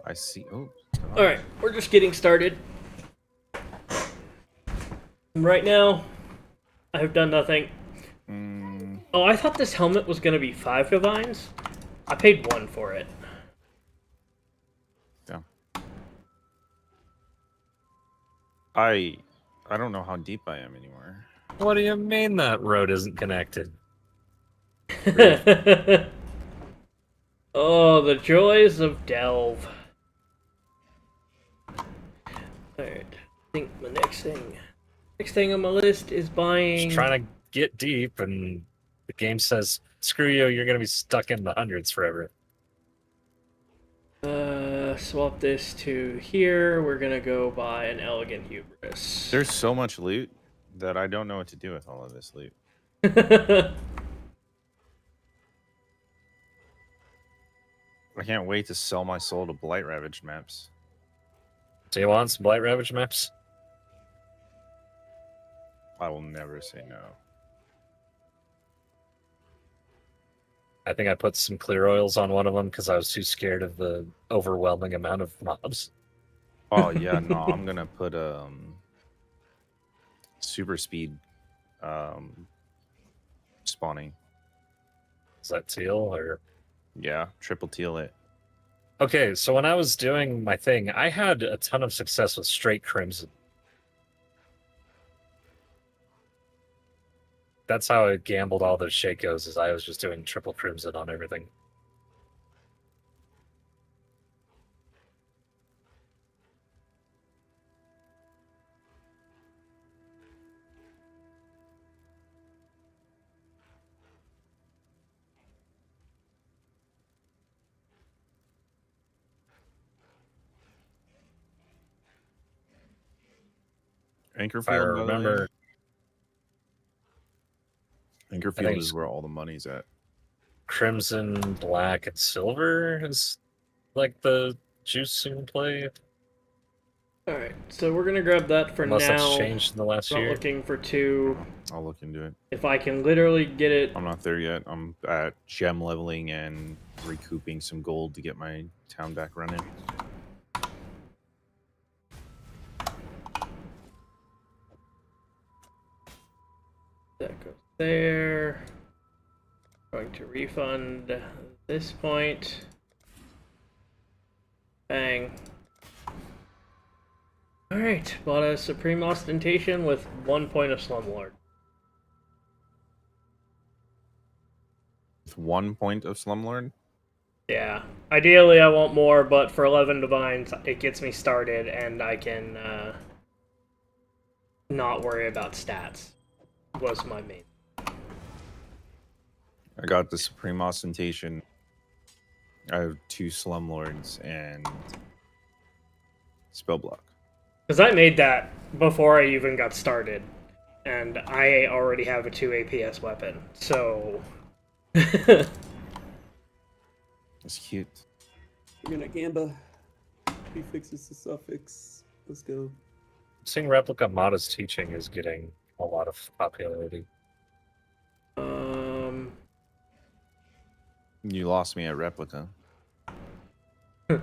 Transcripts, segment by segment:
I see. Oh. Alright, we're just getting started. Right now, I have done nothing. Oh, I thought this helmet was going to be 5 divines. I paid 1 for it. Yeah. I don't know how deep I am anymore. What do you mean that road isn't connected? Oh, the joys of Delve. Alright, I think my next thing on my list is buying... Just trying to get deep, and the game says, screw you, you're going to be stuck in the hundreds forever. Swap this to here. We're gonna go buy an Elegant Hubris. There's so much loot that I don't know what to do with all of this loot. I can't wait to sell my soul to Blight Ravaged maps. Do you want some Blight Ravage maps? I will never say no. I think I put some clear oils on one of them because I was too scared of the overwhelming amount of mobs. Oh yeah, no, I'm gonna put super speed spawning. Is that teal or? Yeah, triple teal it. Okay, so when I was doing my thing, I had a ton of success with straight crimson. That's how I gambled all those Shakos, is I was just doing triple crimson on everything. Anchorfield, If I remember. Anchorfield is where all the money's at. Crimson, black, and silver is like the juicing play. Alright, so we're gonna grab that for Unless now. that's changed in the last Not year. looking for 2. I'll look into it. If I can literally get it... I'm not there yet. I'm at gem leveling and recouping some gold to get my town back running. That goes there. Going to refund this point. Bang. Alright, bought a Supreme Ostentation with 1 point of Slumlord. With 1 point of Slumlord? Yeah. Ideally I want more, but for 11 divines it gets me started and I can not worry about stats. Was my main. I got the Supreme Ostentation. I have 2 Slumlords and Spellblock. Because I made that before I even got started. And I already have a 2 APS weapon, so... It's cute. We're gonna Gamba. He fixes the suffix. Let's go. Seeing Replica Mata's teaching is getting a lot of popularity. You lost me at Replica. Oh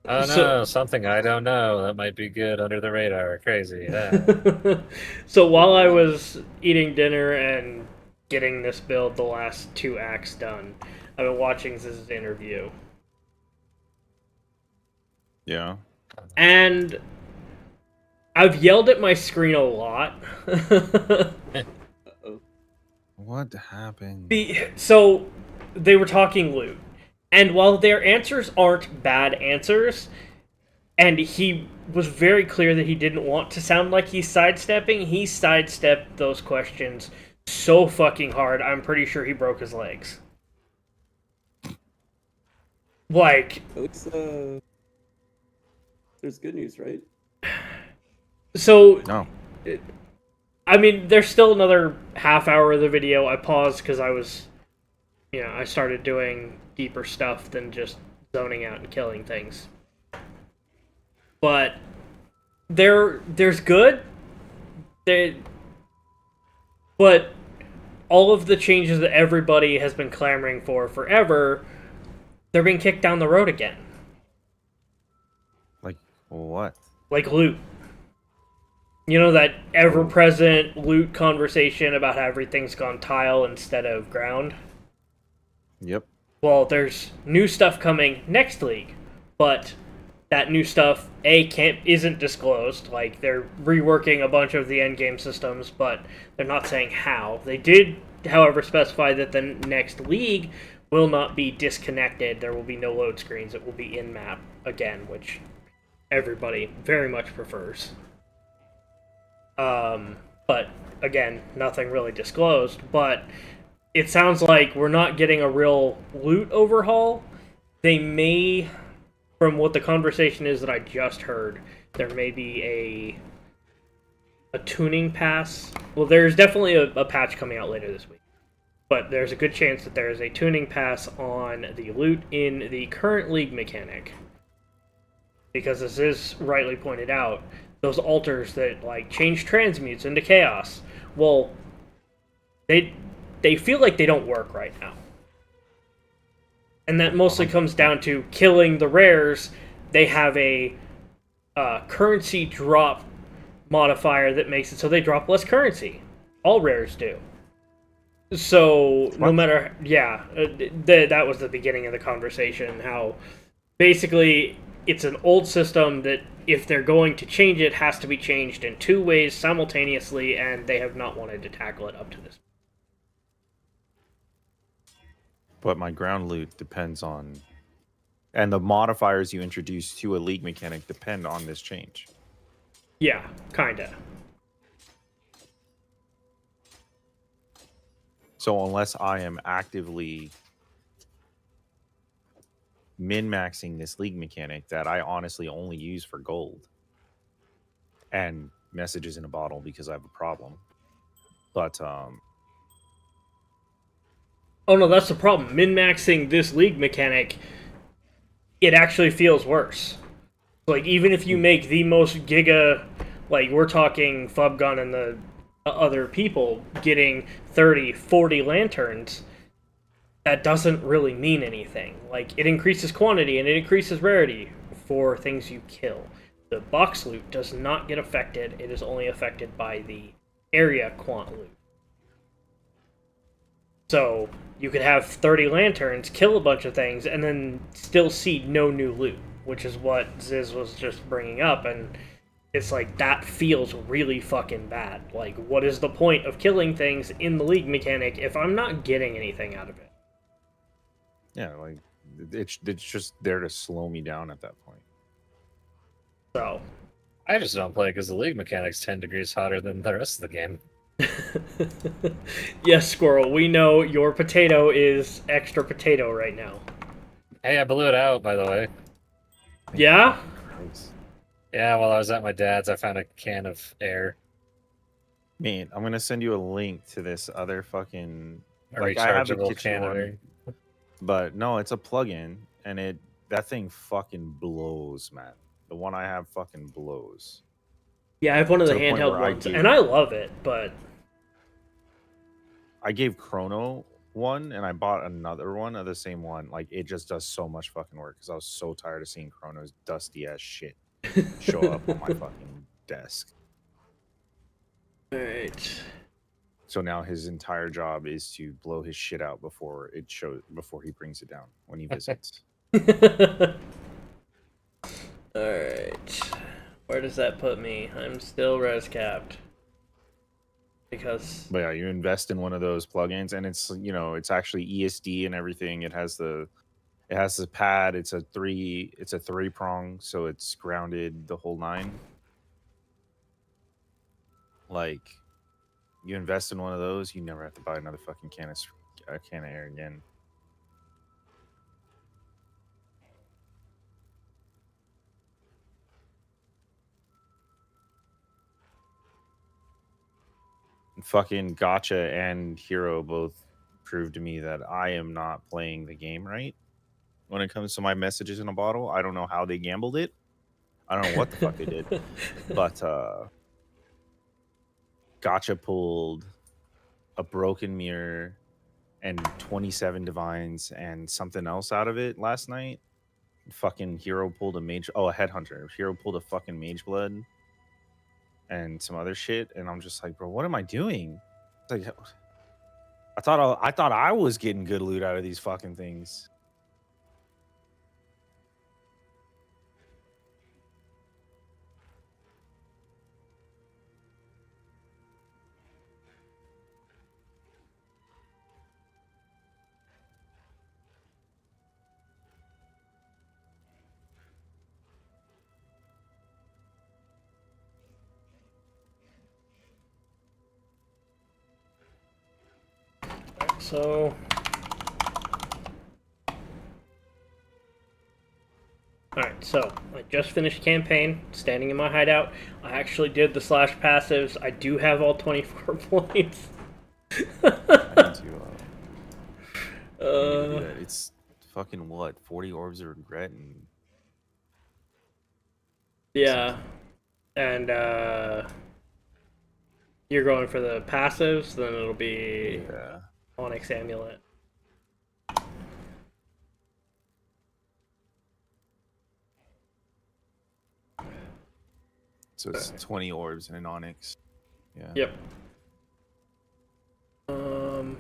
no, something I don't know. That might be good under the radar. Crazy, yeah. So while I was eating dinner and getting this build, the last 2 acts done, I've been watching this interview. Yeah. And I've yelled at my screen a lot. What happened? So they were talking loot. And while their answers aren't bad answers, and he was very clear that he didn't want to sound like he's sidestepping, he sidestepped those questions so fucking hard, I'm pretty sure he broke his legs. Like... It looks, there's good news, right? So... No. I mean, there's still another half hour of the video. I paused because I was... You know, I started doing deeper stuff than just zoning out and killing things. But there's good. But all of the changes that everybody has been clamoring for forever, they're being kicked down the road again. What? Like loot. You know that ever-present loot conversation about how everything's gone tile instead of ground? Yep. Well, there's new stuff coming next league, but that new stuff isn't disclosed. Like they're reworking a bunch of the endgame systems, but they're not saying how. They did, however, specify that the next league will not be disconnected. There will be no load screens. It will be in map again, which everybody very much prefers. But again, nothing really disclosed. But it sounds like we're not getting a real loot overhaul. They may, from what the conversation is that I just heard, there may be a tuning pass. Well, there's definitely a patch coming out later this week. But there's a good chance that there is a tuning pass on the loot in the current league mechanic. Because as is rightly pointed out, those altars that like change transmutes into chaos, well, they feel like they don't work right now. And that mostly comes down to killing the rares. They have a currency drop modifier that makes it so they drop less currency. All rares do. So no matter, that was the beginning of the conversation. How basically it's an old system that if they're going to change it, has to be changed in two ways simultaneously, and they have not wanted to tackle it up to this. But my ground loot depends on, and the modifiers you introduce to a league mechanic depend on this change. Yeah, kinda. So unless I am actively min-maxing this league mechanic that I honestly only use for gold and messages in a bottle because I have a problem. But oh no, that's the problem. Min-maxing this league mechanic, it actually feels worse. Like, even if you make the most giga, like, we're talking Fubgun and the other people getting 30, 40 lanterns, that doesn't really mean anything. Like, it increases quantity and it increases rarity for things you kill. The box loot does not get affected. It is only affected by the area quant loot. So, you could have 30 lanterns, kill a bunch of things, and then still see no new loot, which is what Ziz was just bringing up, and it's like, that feels really fucking bad. Like, what is the point of killing things in the league mechanic if I'm not getting anything out of it? yeah, like it's just there to slow me down at that point. So, I just don't play because the league mechanic's 10 degrees hotter than the rest of the game. yes, Squirrel, we know your potato is extra potato right now. Hey, I blew it out, by the way. Yeah? Christ. Yeah, while I was at my dad's, I found a can of air. Man, I'm gonna send you a link to this other fucking A like I have a rechargeable kitchen can of one, air. but no, it's a plug-in, and that thing fucking blows, man. The one I have fucking blows. Yeah, I have one of To the the point handheld where I ones, do. and I love it, but I gave Chrono one, and I bought another one of the same one. Like, it just does so much fucking work because I was so tired of seeing Chrono's dusty ass shit show up on my fucking desk. Alright. So now his entire job is to blow his shit out before he brings it down when he visits. Alright. Where does that put me? I'm still res capped. Because But yeah, you invest in one of those plugins, and it's actually ESD and everything. It has the pad. It's a three prong, so it's grounded the whole nine. Like, you invest in one of those, you never have to buy another fucking can of air again. Fucking Gotcha and Hero both proved to me that I am not playing the game right when it comes to my messages in a bottle. I don't know how they gambled it. I don't know what the fuck they did. But Gotcha pulled a broken mirror and 27 divines and something else out of it last night. fucking hero pulled a mage. Oh, a headhunter. Hero pulled a fucking mage blood and some other shit, and I'm just like, bro, what am I doing? It's like, I thought I was getting good loot out of these fucking things. So, alright, so I just finished campaign, standing in my hideout. I actually did the slash passives. I do have all 24 points. I need to do that. It's fucking what? 40 orbs of regret and Yeah. And you're going for the passives, then it'll be yeah. Onyx Amulet. So it's 20 orbs and an onyx. Yeah. Yep. So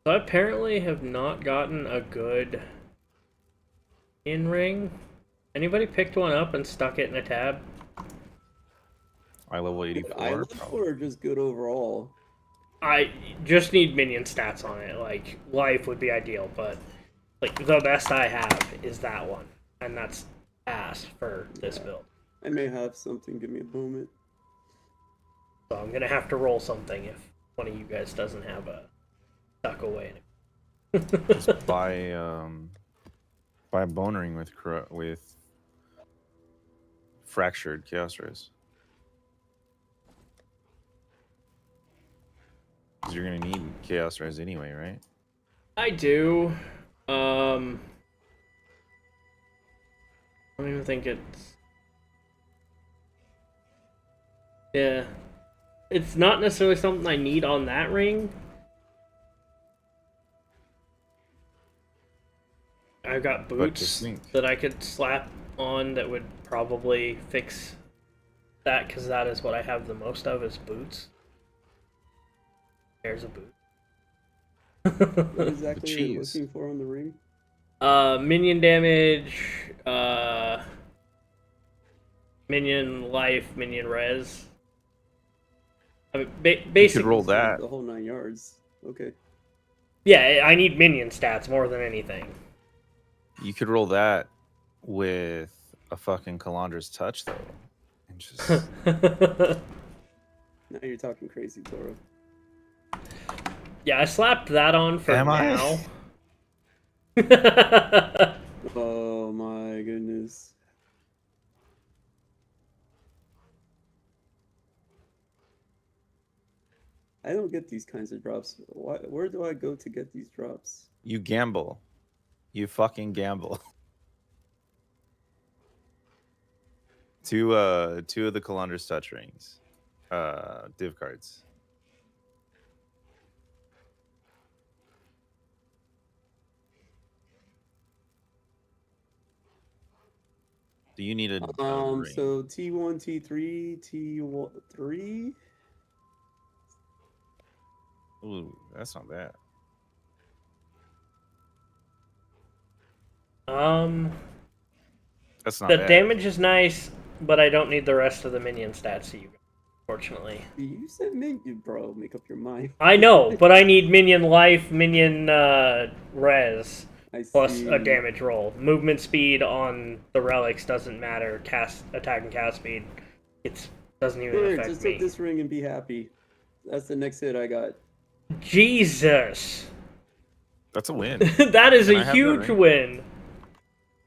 I apparently have not gotten a good in-ring. Anybody picked one up and stuck it in a tab? I level Good 84. eye level probably. or just good overall? I just need minion stats on it. Like, life would be ideal, but like the best I have is that one. And that's ass for this build. I may have something. Give me a moment. So I'm gonna have to roll something if one of you guys doesn't have a stuck away. Just buy a bone ring with fractured chaos rays. Because you're gonna need chaos rays anyway, right? I do. I don't even think it's. Yeah. It's not necessarily something I need on that ring. I've got boots that I could slap on that would probably fix that, because that is what I have the most of, is boots. There's a boot. What exactly are you looking for on the ring? Minion damage, minion life, minion res. I mean, basically, you could roll that. The whole 9 yards. Okay. Yeah, I need minion stats more than anything. You could roll that with a fucking Calandra's touch, though. And just... Now you're talking crazy, Toro. Yeah, I slapped that on for now. Oh my goodness. I don't get these kinds of drops. Where do I go to get these drops? You gamble. You fucking gamble. Two of the Calandra's touch rings. Div cards. Do you need a ring? So T1, T3, T3. Ooh, that's not bad. That's not the bad. damage is nice, but I don't need the rest of the minion stats, unfortunately. You said minion, bro. Make up your mind. I know, but I need minion life, minion res, plus a damage roll. Movement speed on the relics doesn't matter. Attack and cast speed, it doesn't even affect just me. take this ring and be happy. That's the next hit I got. Jesus. That's a win. That is a huge win.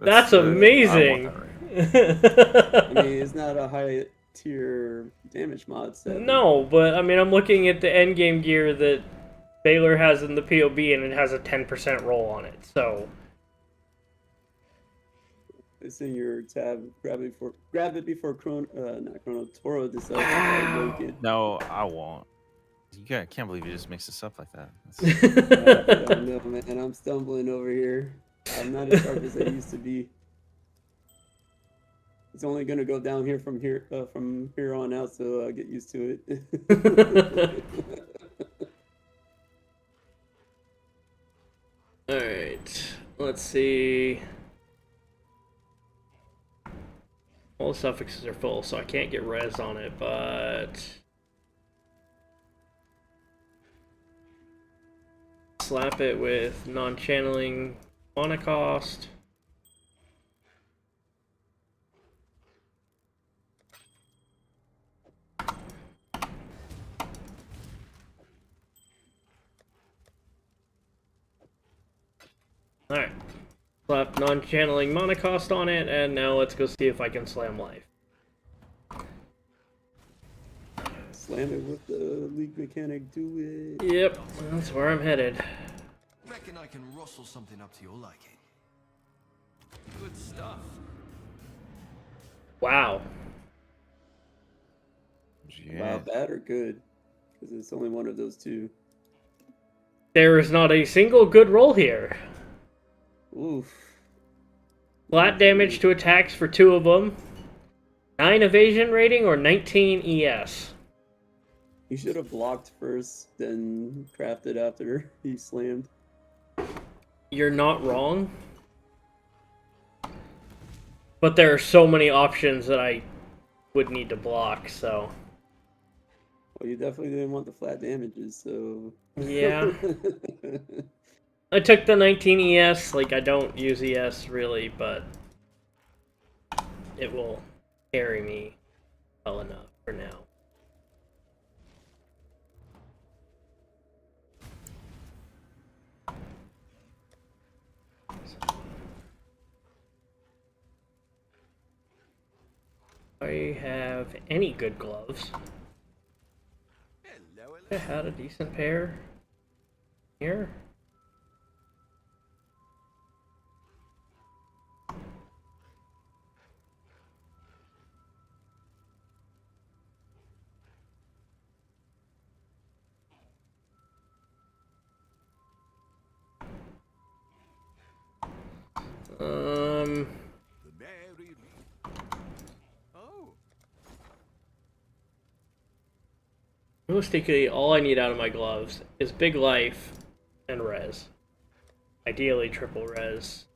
That's amazing. I mean, it's not a high tier damage mod set. No, but I mean, I'm looking at the end game gear that Baylor has in the POB, and it has a 10% roll on it. So it's in your tab. Grab it before Toro decides to break it. No, I won't. Can't believe you just mixed this up like that. I know, man. I'm stumbling over here. I'm not as sharp as I used to be. It's only gonna go down here from here on out, so get used to it. All right, let's see. All the suffixes are full, so I can't get res on it, but slap it with non-channeling monocost. Alright. Slap non-channeling monocost on it, and now let's go see if I can slam life. Slam it with the leak mechanic, do it. Yep, that's where I'm headed. Reckon I can rustle something up to your liking. Good stuff. Wow. Yeah. Wow, bad or good? Because it's only one of those two. There is not a single good roll here. Oof. Flat damage to attacks for 2 of them. 9 evasion rating or 19 ES. He should have blocked first, then crafted after he slammed. You're not wrong. But there are so many options that I would need to block, so... Well, you definitely didn't want the flat damages, so... Yeah. I took the 19 ES, like I don't use ES really, but it will carry me well enough for now. I have any good gloves. I had a decent pair here. Realistically, all I need out of my gloves is big life and res. Ideally, triple res.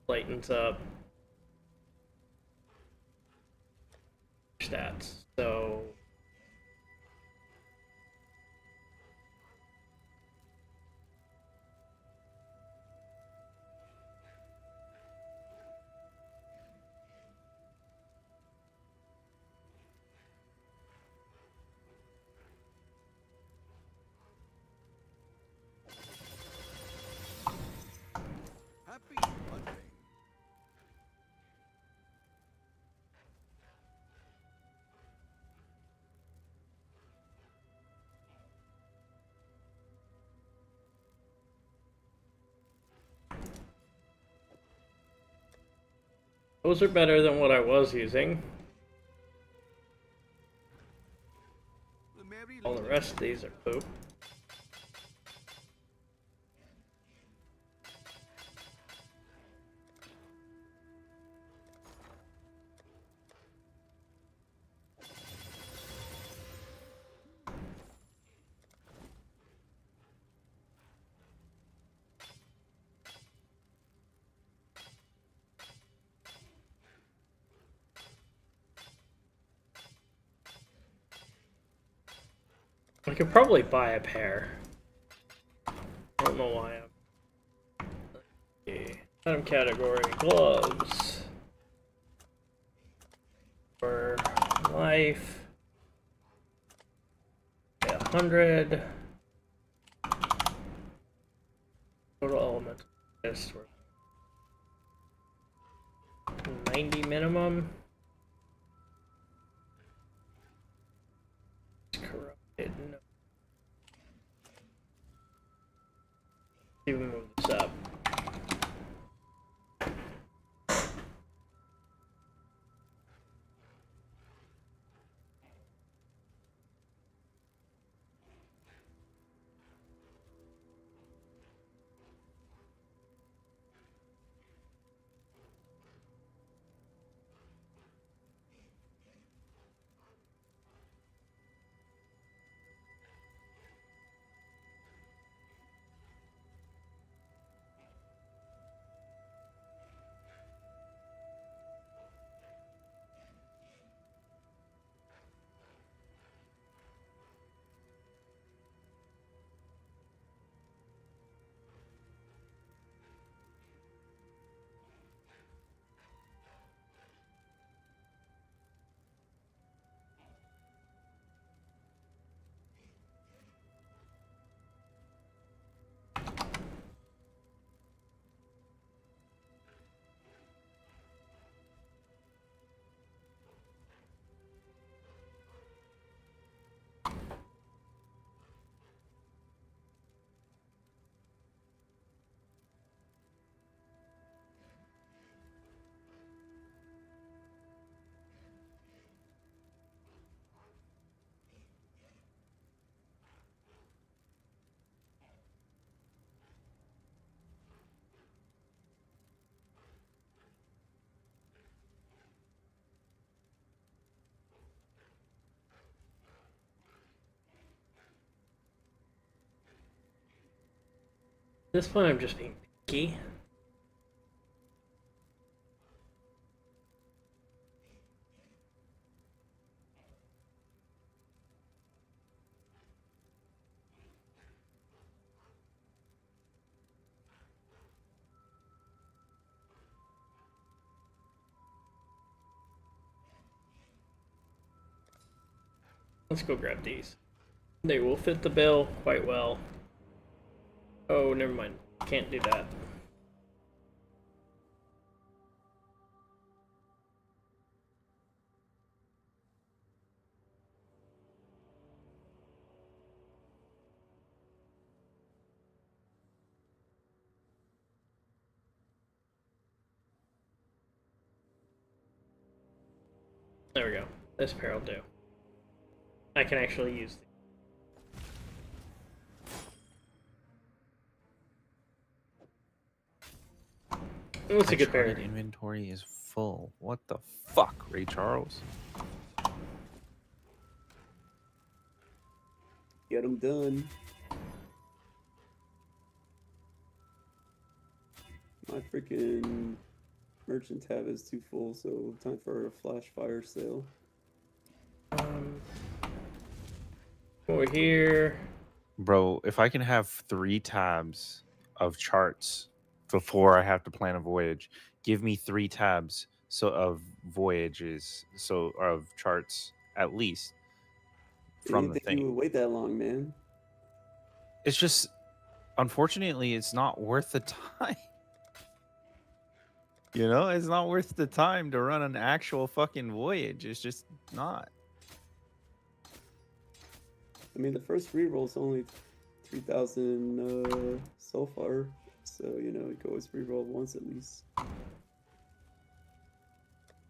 Lightens up stats. So Happy hunting. those are better than what I was using. All the rest of these are poop. I could probably buy a pair. I don't know why I'm... Okay. Item category, gloves. For life. Okay, 100. Total elemental list. 90 minimum. Corrupted. No. See if we move this up. this point, I'm just being picky. Let's go grab these. They will fit the bill quite well. Oh, never mind. Can't do that. There we go. This pair will do. I can actually use these. What's a good pair? Uncharted inventory is full. What the fuck, Ray Charles? Get them done. My freaking merchant tab is too full, so time for a flash fire sale. Over here. Bro, if I can have 3 tabs of charts before I have to plan a voyage, give me 3 tabs of voyages, so of charts at least from the Didn't think you thing. would wait that long, man. It's just, unfortunately, it's not worth the time. You know, it's not worth the time to run an actual fucking voyage. It's just not. I mean, the first reroll is only 3,000 so far, so you know you can always reroll once at least.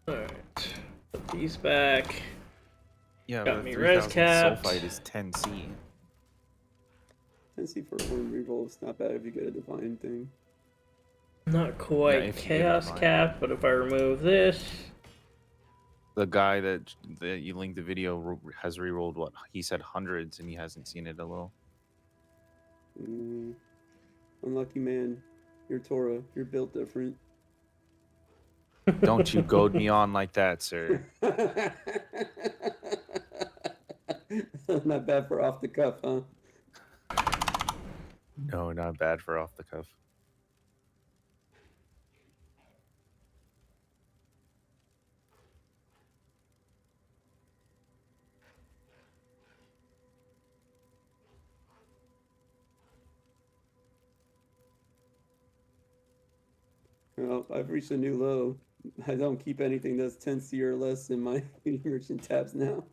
Alright. Put these back. Yeah, Got but me res 3000 capped. sulfite is 10C. 10C for one reroll is not bad if you get a divine thing. Not quite if you get chaos mine. cap, but if I remove this. The guy that you linked the video has rerolled what he said hundreds, and he hasn't seen it a little. Unlucky man. You're Torah. You're built different. Don't you goad me on like that, sir. Not bad for off the cuff, huh? No, not bad for off the cuff. Well, I've reached a new low. I don't keep anything that's 10C or less in my merchant tabs now.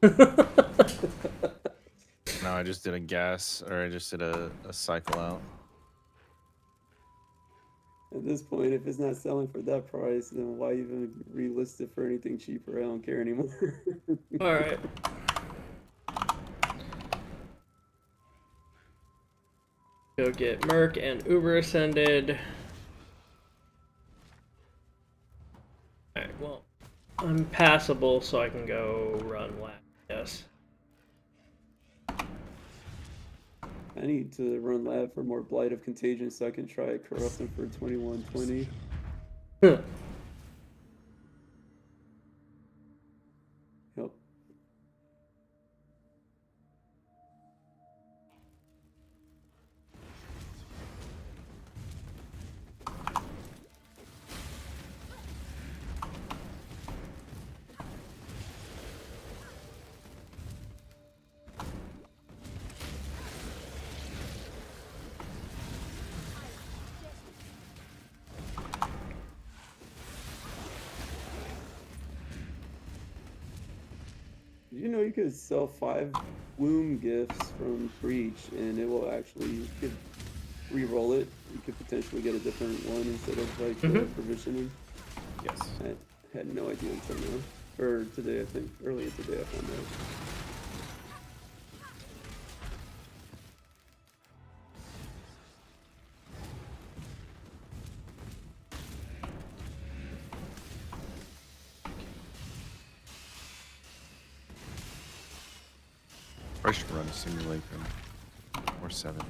No, I just did a gas, or I just did a cycle out. At this point, if it's not selling for that price, then why even relist it for anything cheaper? I don't care anymore. Alright. Go get Merc and Uber Ascended. Alright, well, I'm passable, so I can go run lap, yes. I need to run lab for more Blight of Contagion so I can try corrupt them for 2120. Yep. Did you know you could sell 5 womb gifts from Breach and it will actually, you could re-roll it. You could potentially get a different one instead of like provisioning. Yes. I had no idea until now. Or today, I think. Earlier today I found out. I should run a simulacrum or 7.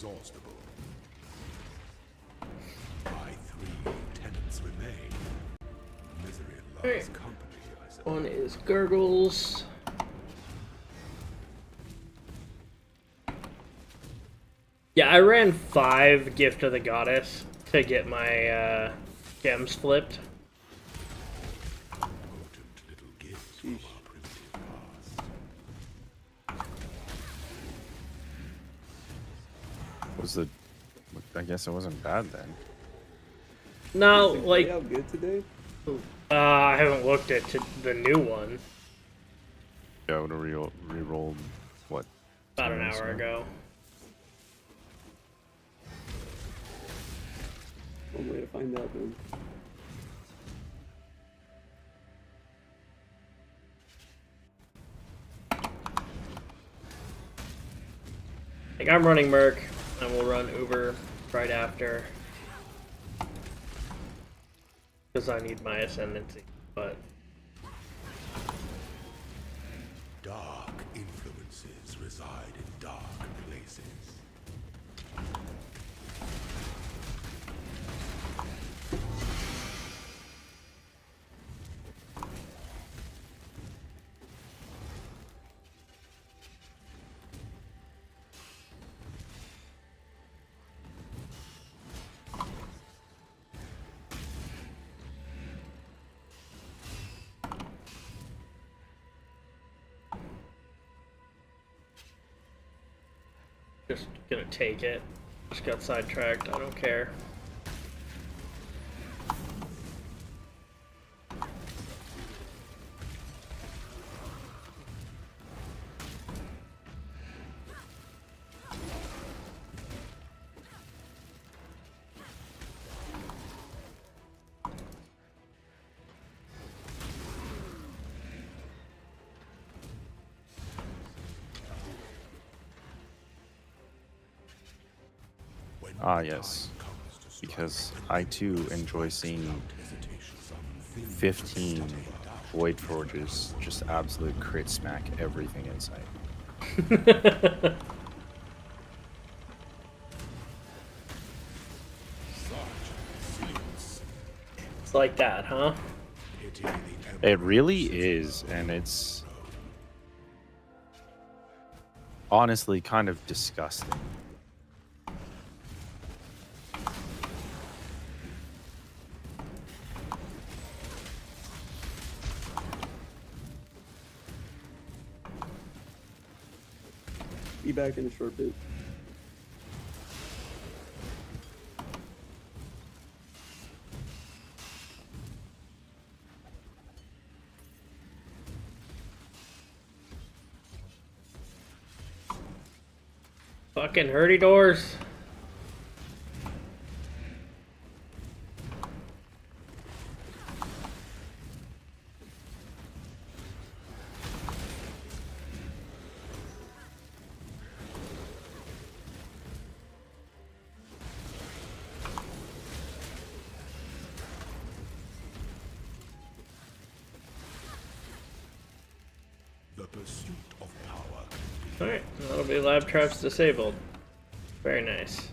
inexhaustible. My 3 tenants remain. Misery loves Alright. company, I suppose. One is Gurgles. Yeah, I ran 5 Gift of the Goddess to get my gems flipped. Potent little gifts from our primitive past. Was the? I guess it wasn't bad then. No, Is the like, layout good today? I haven't looked at the new one Yeah, I would have re-rolled what? about 10 an minutes hour ago. One way to find out then. Like, I'm running Merc, and we'll run Uber right after. Because I need my ascendancy, but... Dark influences reside in dark places. Just gonna take it. Just got sidetracked, I don't care. Ah, yes. Because I too enjoy seeing 15 Void Forges just absolute crit smack everything in sight. It's like that, huh? It really is, and it's honestly kind of disgusting. Be back in a short bit. Fucking hurdy doors. The pursuit of power. Alright, that'll be lab traps disabled. Very nice.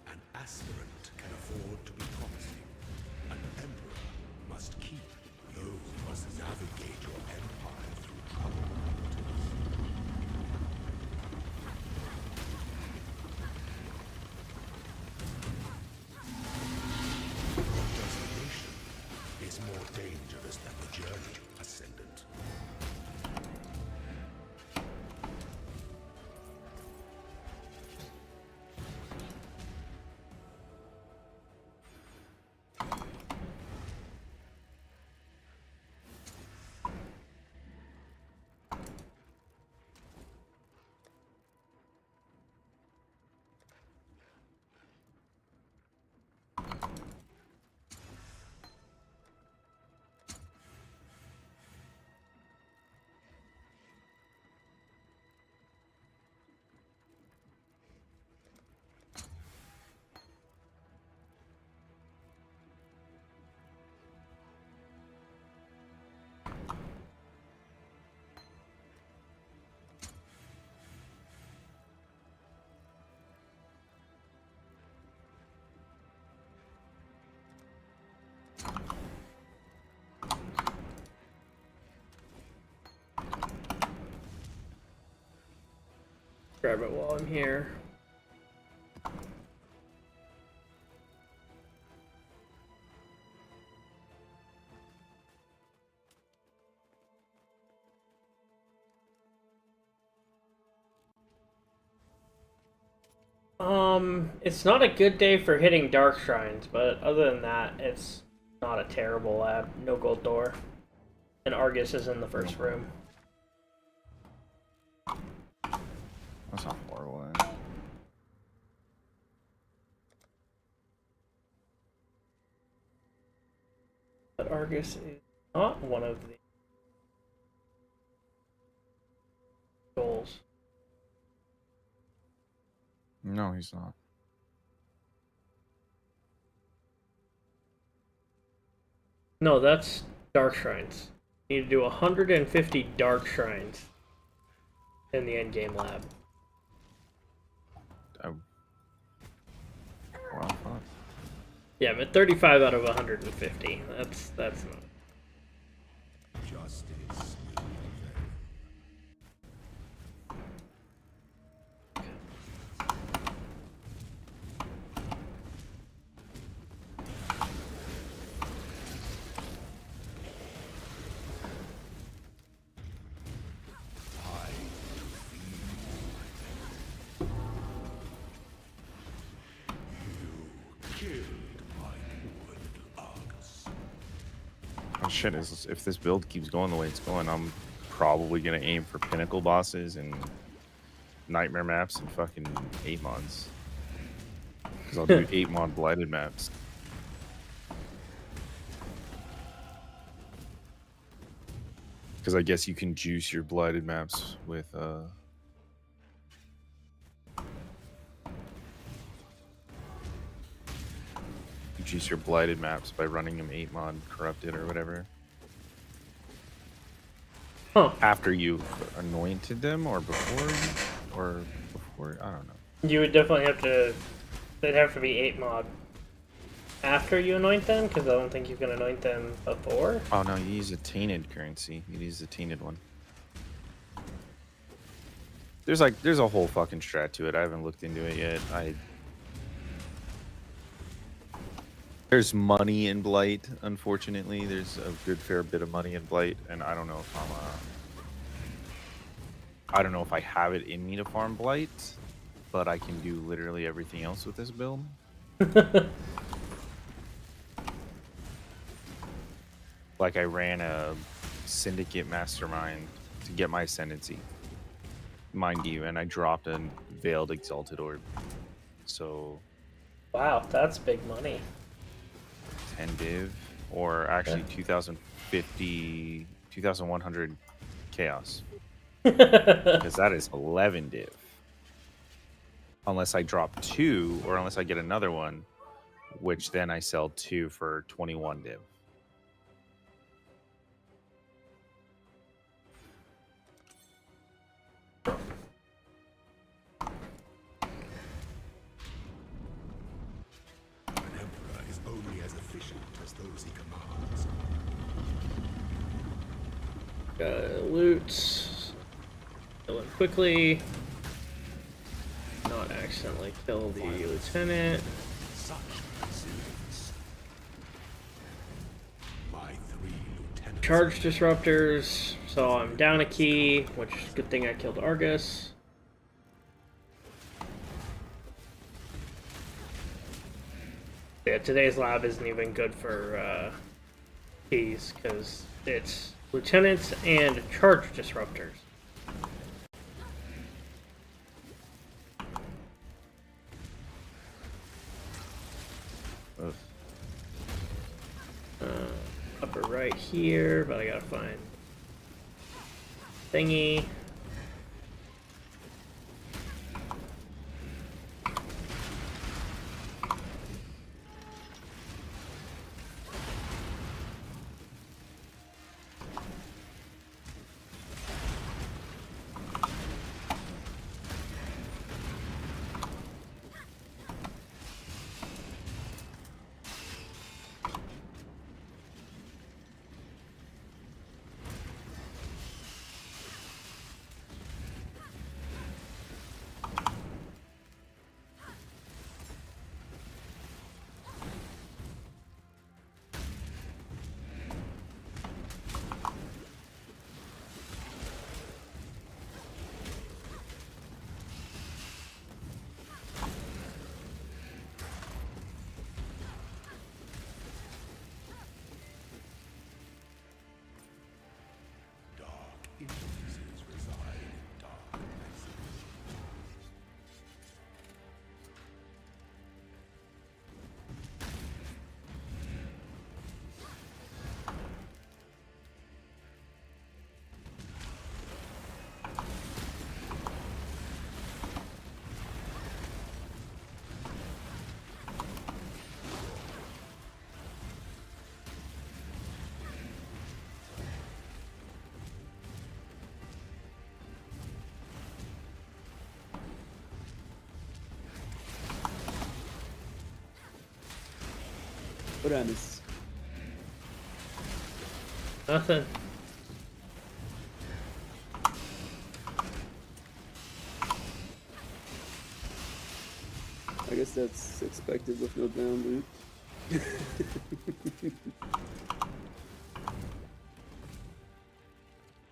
An aspirant can afford to be promising. An emperor must keep. You must navigate your empire through troubled waters. Your destination is more dangerous than the journey, Ascendant. Grab it while I'm here. It's not a good day for hitting dark shrines, but other than that, it's not a terrible lab. No gold door. And Argus is in the first room. That's not horrible. But Argus is not one of the goals. No, he's not. No, that's dark shrines. You need to do 150 dark shrines in the endgame lab. Well, fuck. Yeah, but 35 out of 150. That's not. Justice will prevail. Oh shit! If this build keeps going the way it's going, I'm probably gonna aim for pinnacle bosses and nightmare maps and fucking 8 mods. Because I'll do 8 mod blighted maps. Because I guess you can juice your blighted maps with you juice your blighted maps by running them 8 mod corrupted or whatever. Huh. After you've anointed them or before I don't know. You would definitely have to. They'd have to be 8 mod after you anoint them, because I don't think you can anoint them before. Oh no, you use a tainted currency. You use the tainted one. There's a whole fucking strat to it. I haven't looked into it yet. There's money in Blight, unfortunately. There's a good fair bit of money in Blight, and I don't know if I don't know if I have it in me to farm Blight, but I can do literally everything else with this build. Like I ran a syndicate mastermind to get my ascendancy, mind you, and I dropped a veiled exalted orb. So Wow, that's big money. 10 div, or actually 2050, 2100 chaos. Because that is 11 div. Unless I drop 2, or unless I get another one, which then I sell 2 for 21 div. An emperor is only as efficient as those he commands. Loot. Kill him quickly. Not accidentally kill the lieutenant. Such resilience. My 3 lieutenants. Charge disruptors. So I'm down a key, which is a good thing I killed Argus. Yeah, today's lab isn't even good for keys because it's lieutenants and charge disruptors. Upper right here, but I gotta find thingy. Uranus. Nothing. I guess that's expected with no ground loot.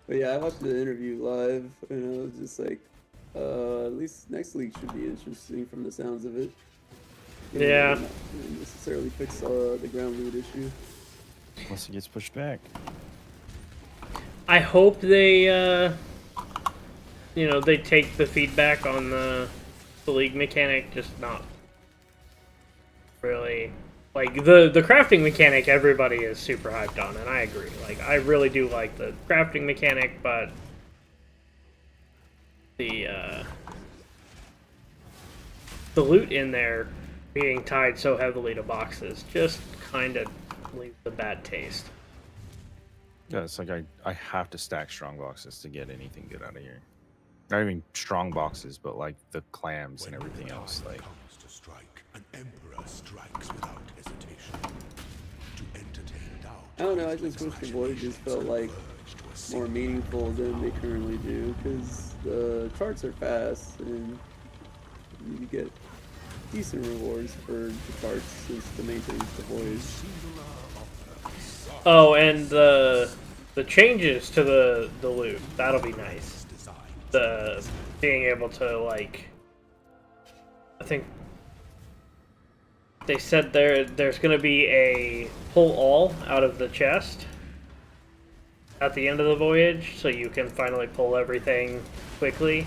But yeah, I watched the interview live, and I was just like, at least next league should be interesting from the sounds of it. Yeah. Not necessarily fix the ground loot issue. Unless it gets pushed back. I hope they, they take the feedback on the league mechanic, just not really. Like, the crafting mechanic, everybody is super hyped on, and I agree. Like, I really do like the crafting mechanic, but the loot in there being tied so heavily to boxes just kind of leaves a bad taste. Yeah, it's like I have to stack strong boxes to get anything good out of here. Not even strong boxes, but like the clams and everything else. Like, comes to strike, an emperor strikes without hesitation. To entertain doubt. I don't know, I just wish the voyages felt like more meaningful than they currently do, because the charts are fast, and you get decent rewards for the charts since the main thing is the voyage. Oh, and the changes to the loot, that'll be nice. The being able to, like, I think they said there's going to be a pull all out of the chest at the end of the voyage, so you can finally pull everything quickly.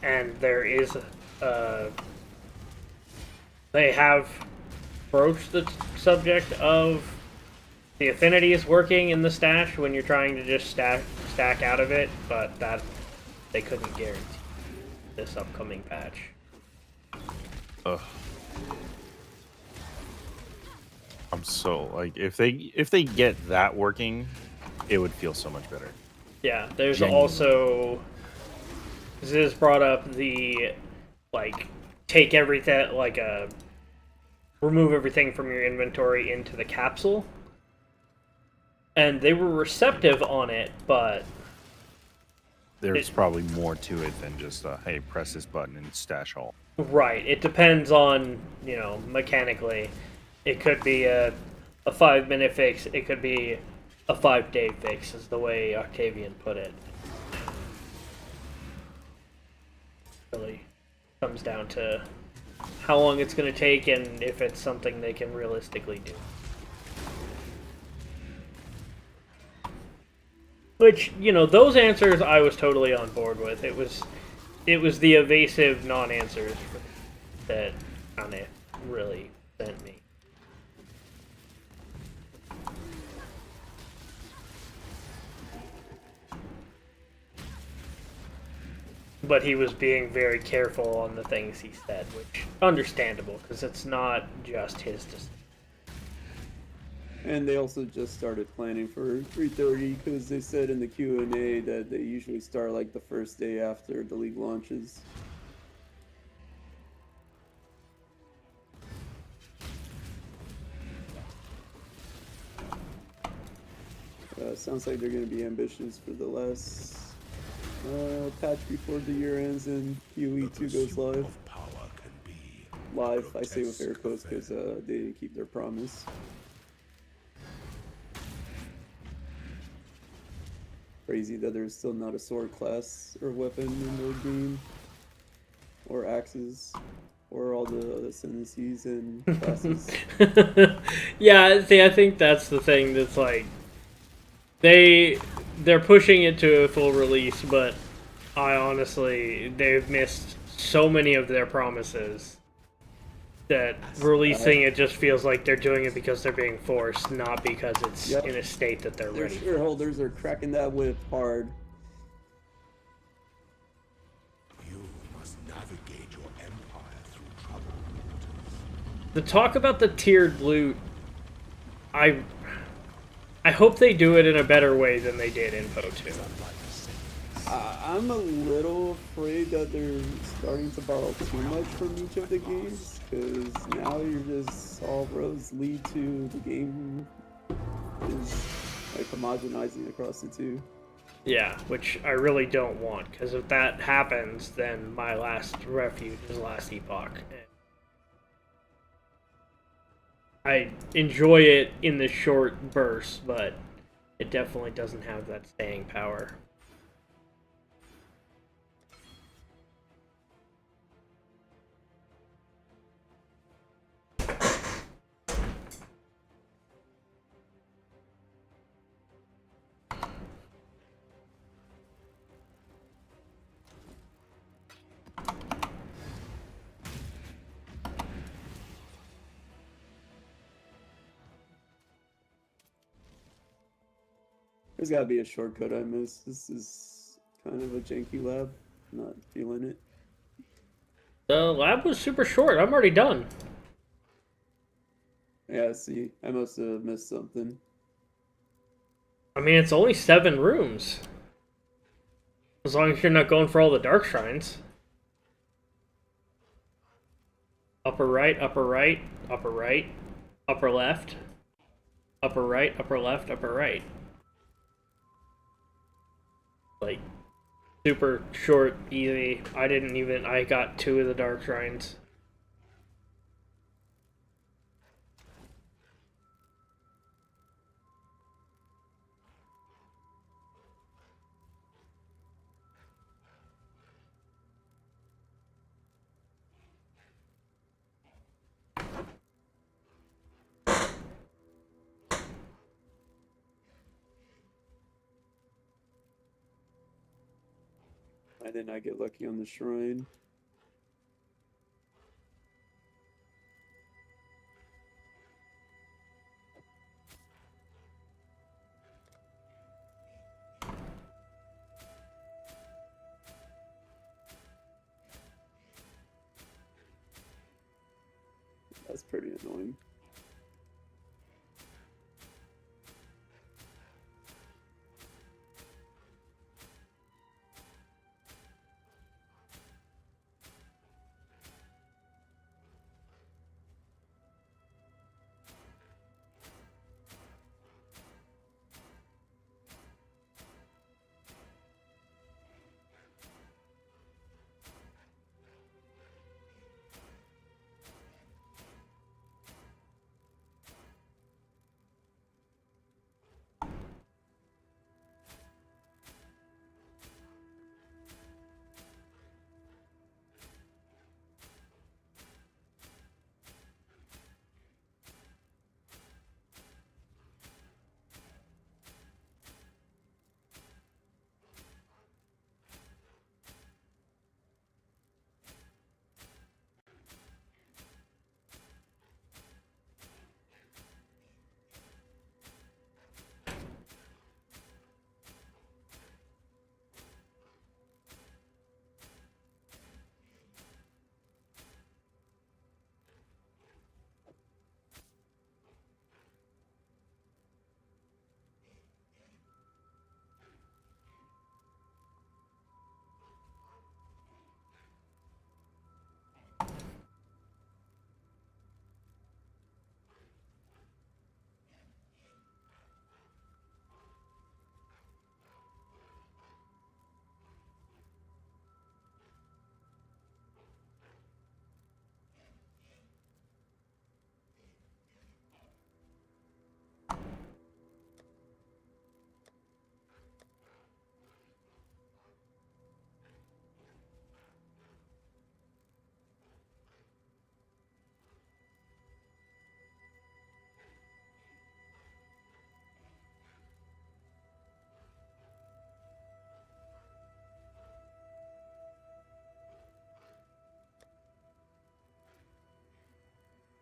And there is they have broached the subject of the affinities working in the stash when you're trying to just stack out of it, but that they couldn't guarantee this upcoming patch. ugh. I'm so like if they get that working, it would feel so much better. Yeah, there's Genuinely. also Ziz brought up the like take everything remove everything from your inventory into the capsule. And they were receptive on it, but There's probably more to it than just hey, press this button and stash all. right, it depends on, mechanically. It could be a 5-minute fix, it could be a 5-day fix, is the way Octavian put it. Really comes down to how long it's going to take and if it's something they can realistically do. Which, those answers I was totally on board with. It was the evasive non-answers that kind of really sent me. But he was being very careful on the things he said, which understandable, because it's not just his decision. And they also just started planning for 3:30 because they said in the Q&A that they usually start like the first day after the league launches. Sounds like they're going to be ambitious for the last patch before the year ends and POE2 goes live. Power can be Live, I say with air quotes because they didn't keep their promise. Crazy that there's still not a sword class or weapon in the game, or axes, or all the ascendancies and classes. Yeah, see, I think that's the thing that's like they're pushing it to a full release, but I honestly they've missed so many of their promises that releasing it just feels like they're doing it because they're being forced, not because it's in a state that they're Their ready. shareholders are cracking that whip hard. You must navigate your empire through troubled waters. The talk about the tiered loot, I hope they do it in a better way than they did in PO2. I'm a little afraid that they're starting to borrow too much from each of the games, because now you're just all roads lead to the game is like homogenizing across the two. Yeah, which I really don't want, because if that happens, then my last refuge is Last Epoch. I enjoy it in the short bursts, but it definitely doesn't have that staying power. There's gotta be a shortcut I missed. This is kind of a janky lab. Not feeling it. The lab was super short. I'm already done. Yeah, see, I must have missed something. I mean, it's only 7 rooms. As long as you're not going for all the dark shrines. Upper right, upper right, upper right, upper left, upper right, upper left, upper right. Like, super short, easy. I got 2 of the dark shrines. I did not get lucky on the shrine. That's pretty annoying.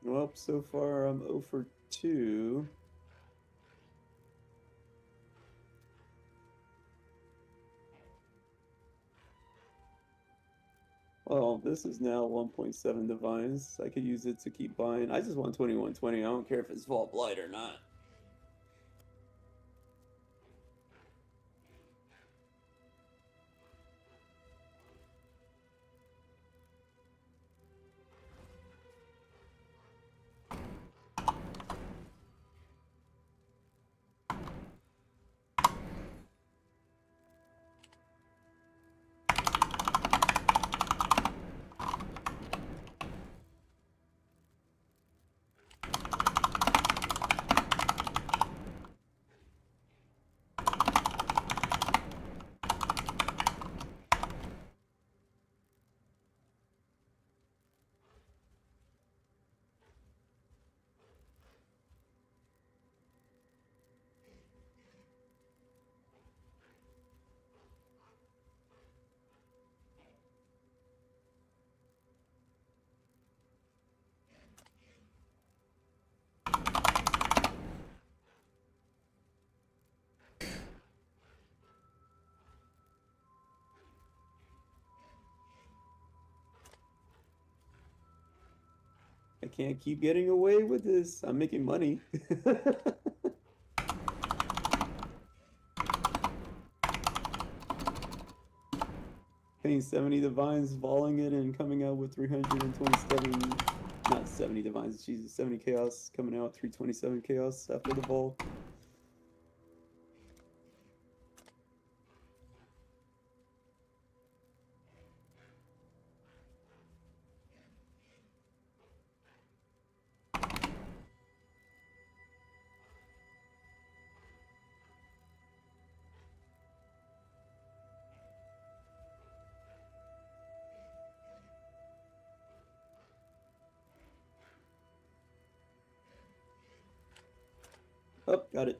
Well, so far I'm 0 for 2. Well, this is now 1.7 divines. I could use it to keep buying. I just want 2120. I don't care if it's Vault Blight or not. I can't keep getting away with this. I'm making money. Paying 70 divines, volleying it, and coming out with 327. Not 70 divines, Jesus, 70 chaos, coming out 327 chaos after the vol. Oh, got it.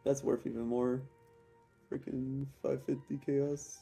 That's worth even more. Freaking 550 chaos.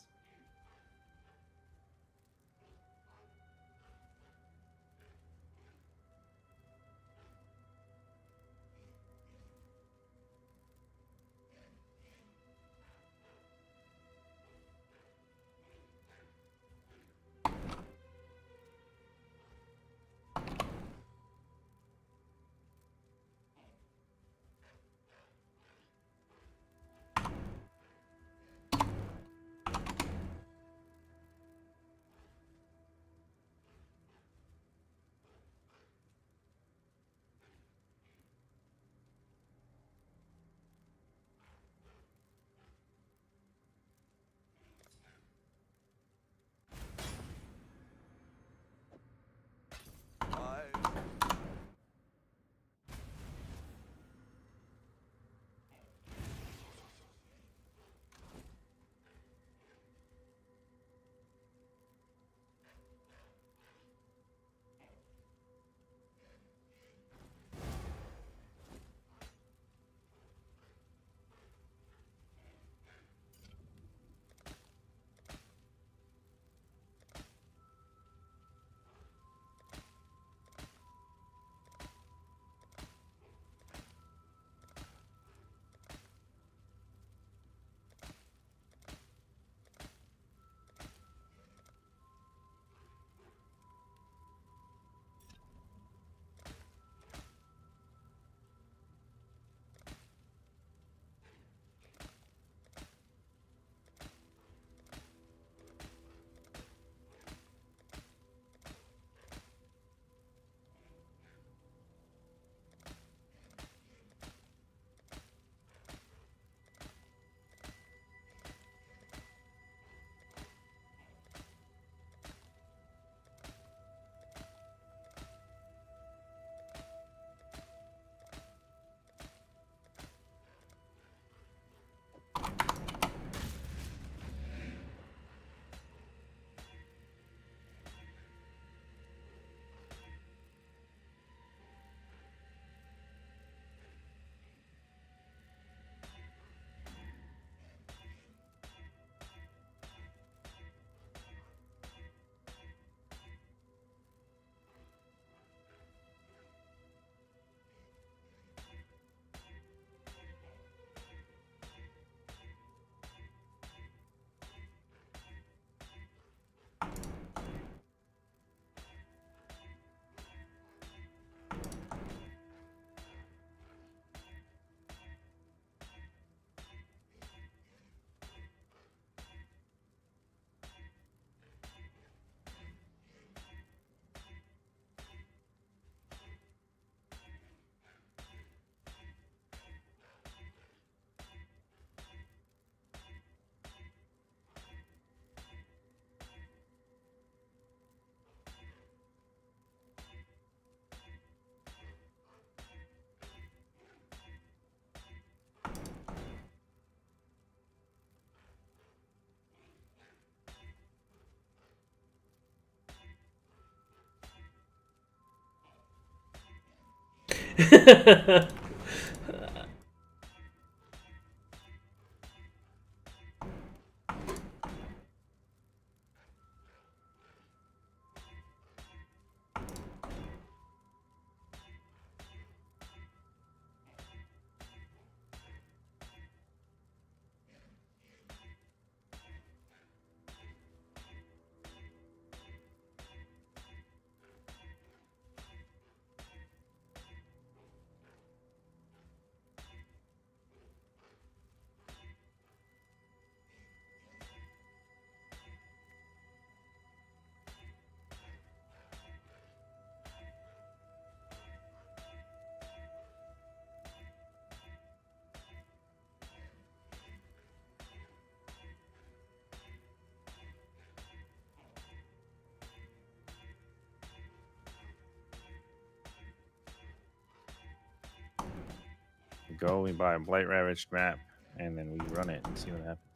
go, we buy a Blight Ravaged map, and then we run it and see what happens.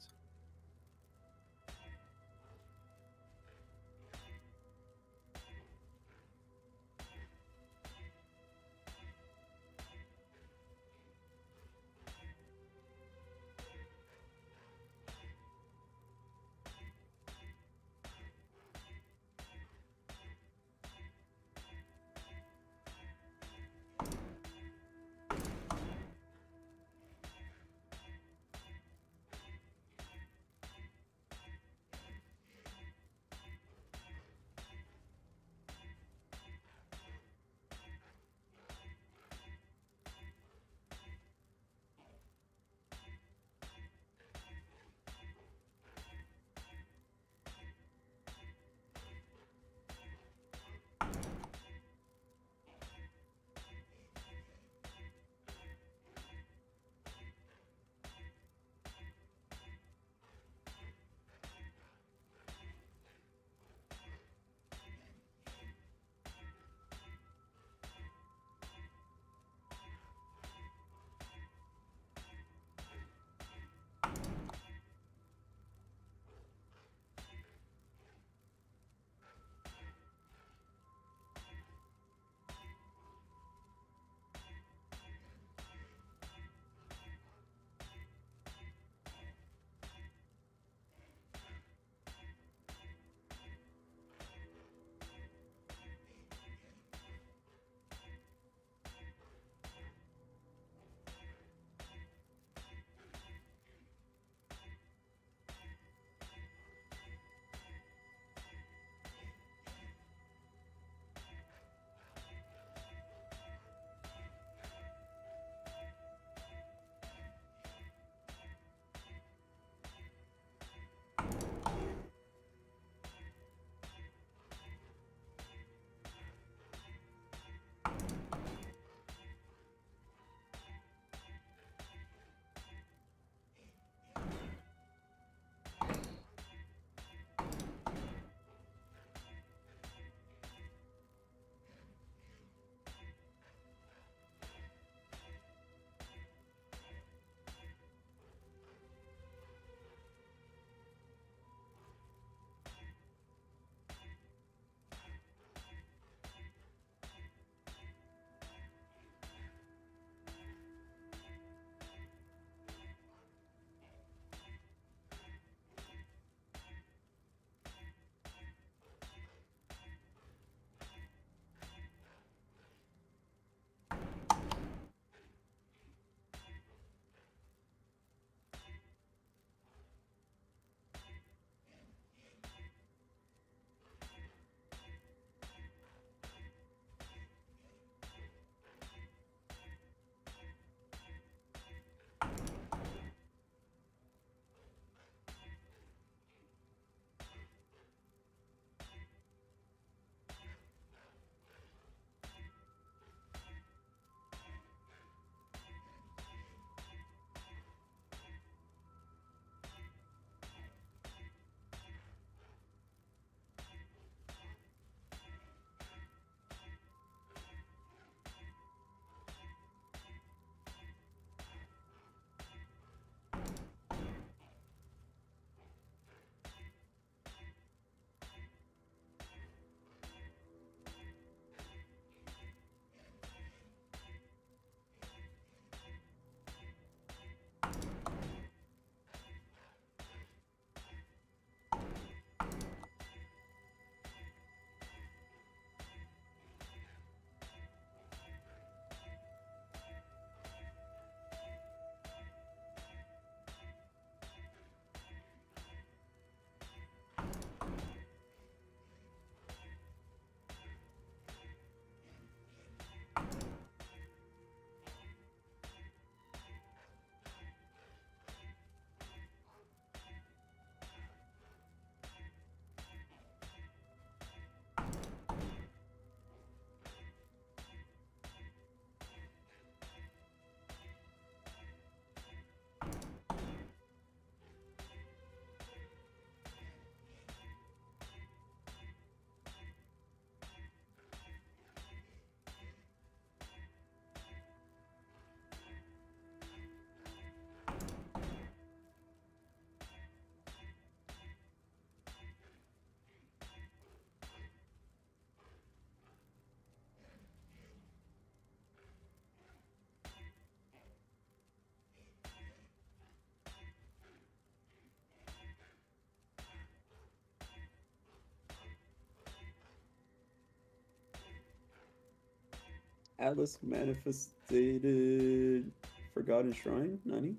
Atlas manifested Forgotten Shrine? Nani?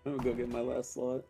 I'm gonna go get my last slot.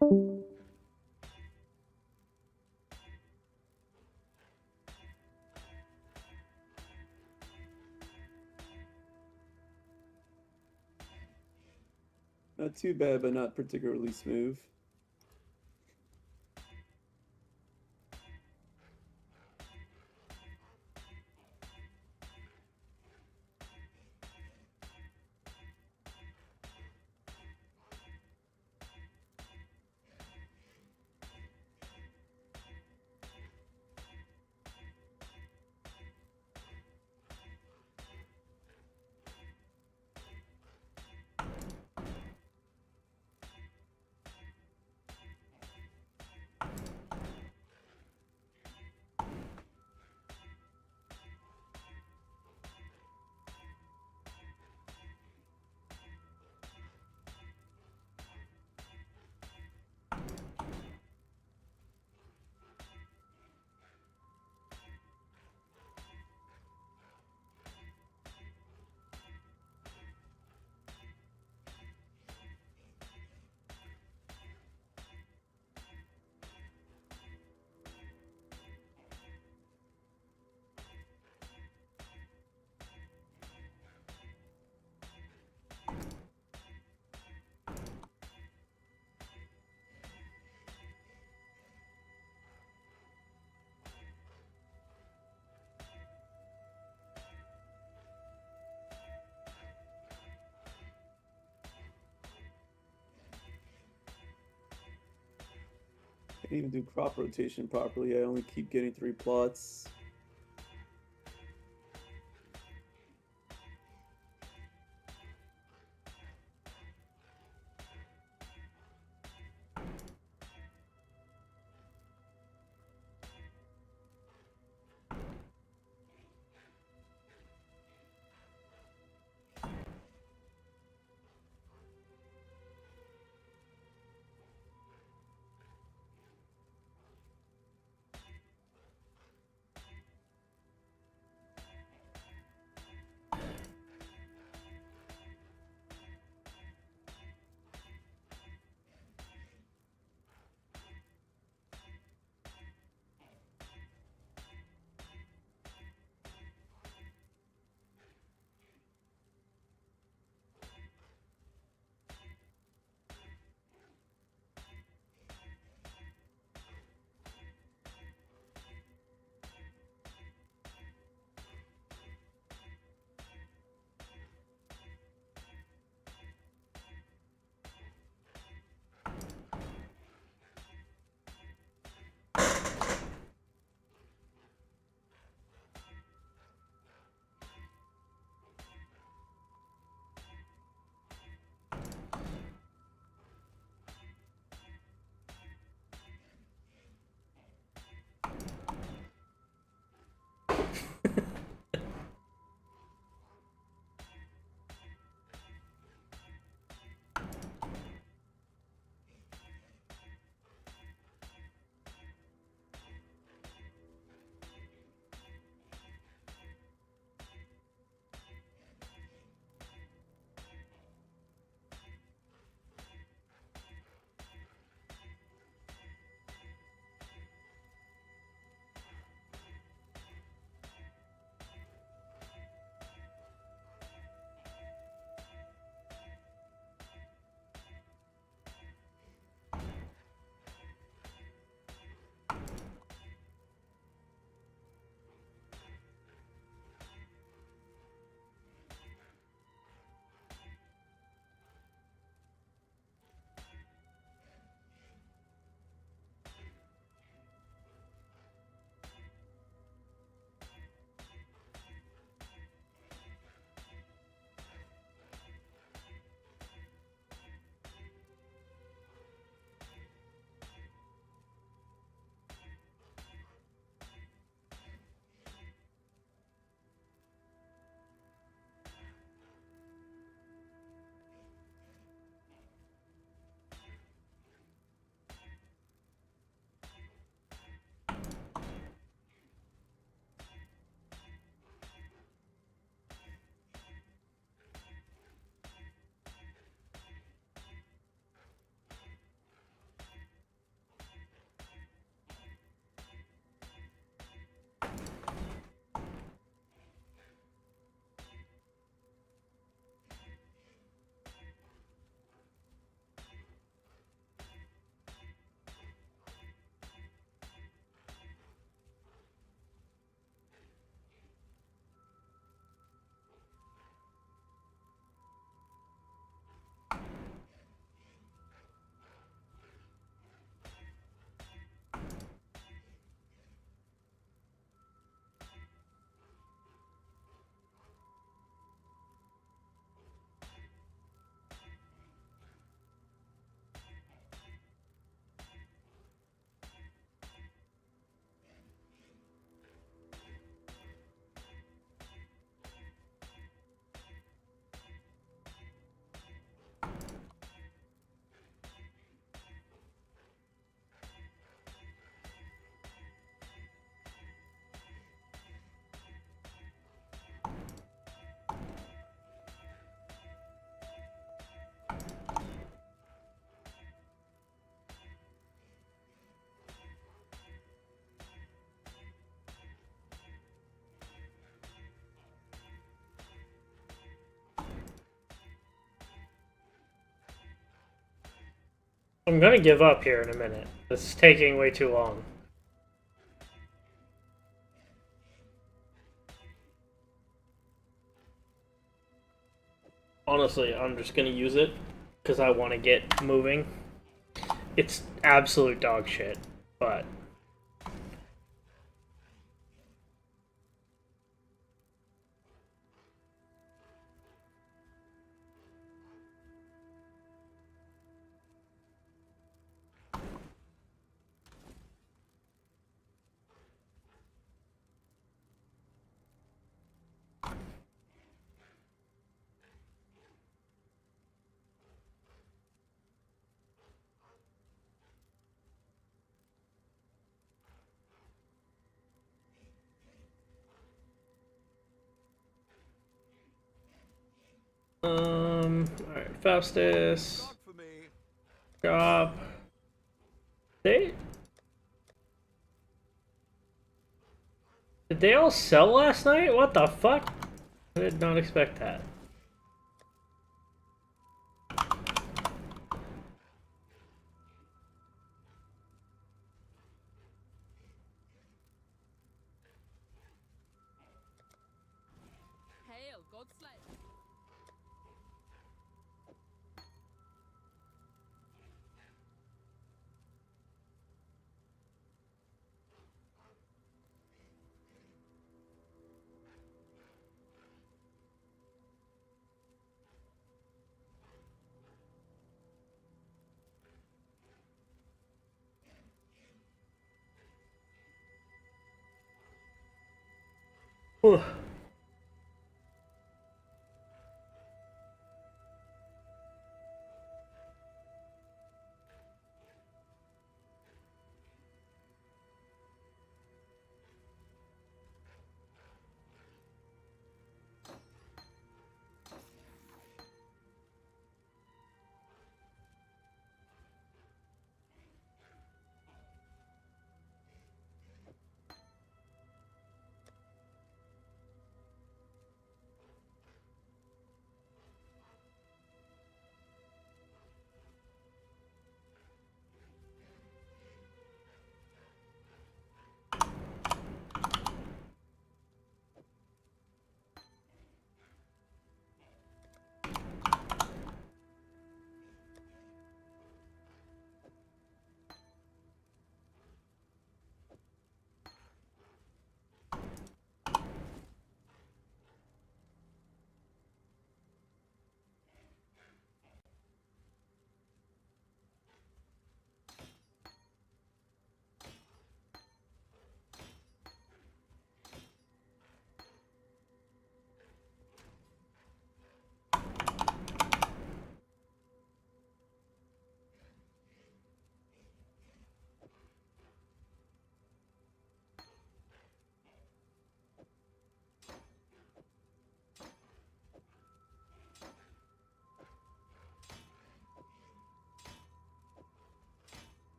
Not too bad, but not particularly smooth. Can't even do crop rotation properly. I only keep getting 3 plots. I'm gonna give up here in a minute. This is taking way too long. Honestly, I'm just gonna use it because I want to get moving. It's absolute dog shit, but alright, Faustus, Not for me. drop. Did they all sell last night? What the fuck? I did not expect that. Hail, Godslayer. Whew.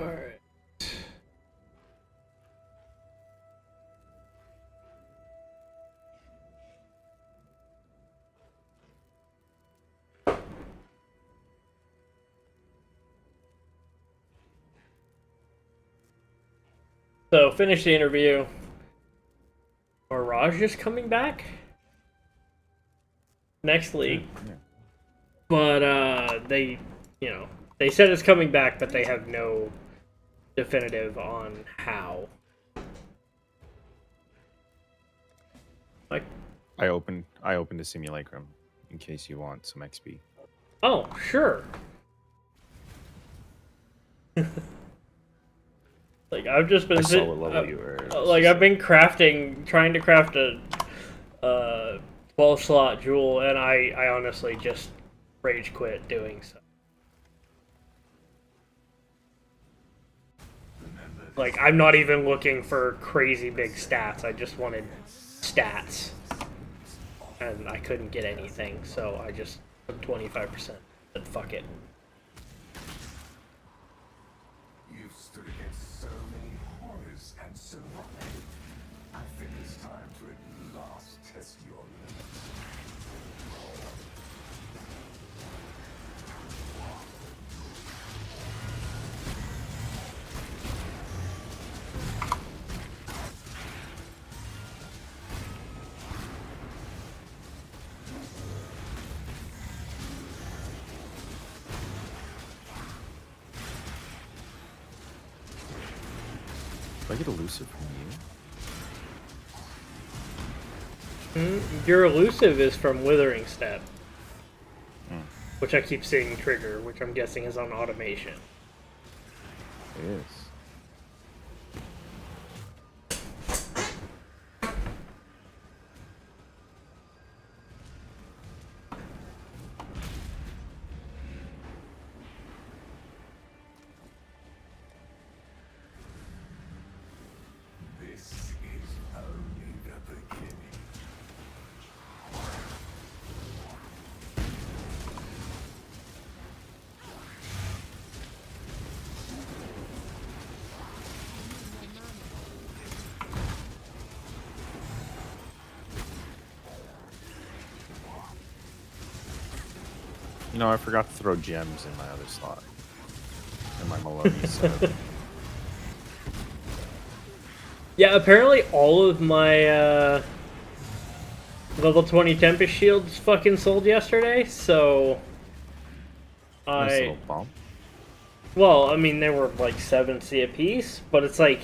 Alright. So, finish the interview. Mirage is coming back next league, Yeah. but they, they said it's coming back, but they have no definitive on how. Like, I opened a simulacrum in case you want some XP. oh, sure. Like, I've just been I saw what level you were. like, I've been crafting, trying to craft 12 slot Jewel, and I honestly just rage quit doing so. Like, I'm not even looking for crazy big stats. I just wanted stats. And I couldn't get anything, so I just took 25%. But fuck it. You've stood against so many horrors and survived. I think it's time to at last test your limits. Do I get elusive from you? Your elusive is from Withering Step. Which I keep seeing trigger, which I'm guessing is on automation. It is. This is only the beginning. You know, I forgot to throw gems in my other slot. In my Maloney set. Yeah, apparently all of my level 20 Tempest shields fucking sold yesterday, so Nice little bump. well, I mean, they were like 7C a piece, but it's like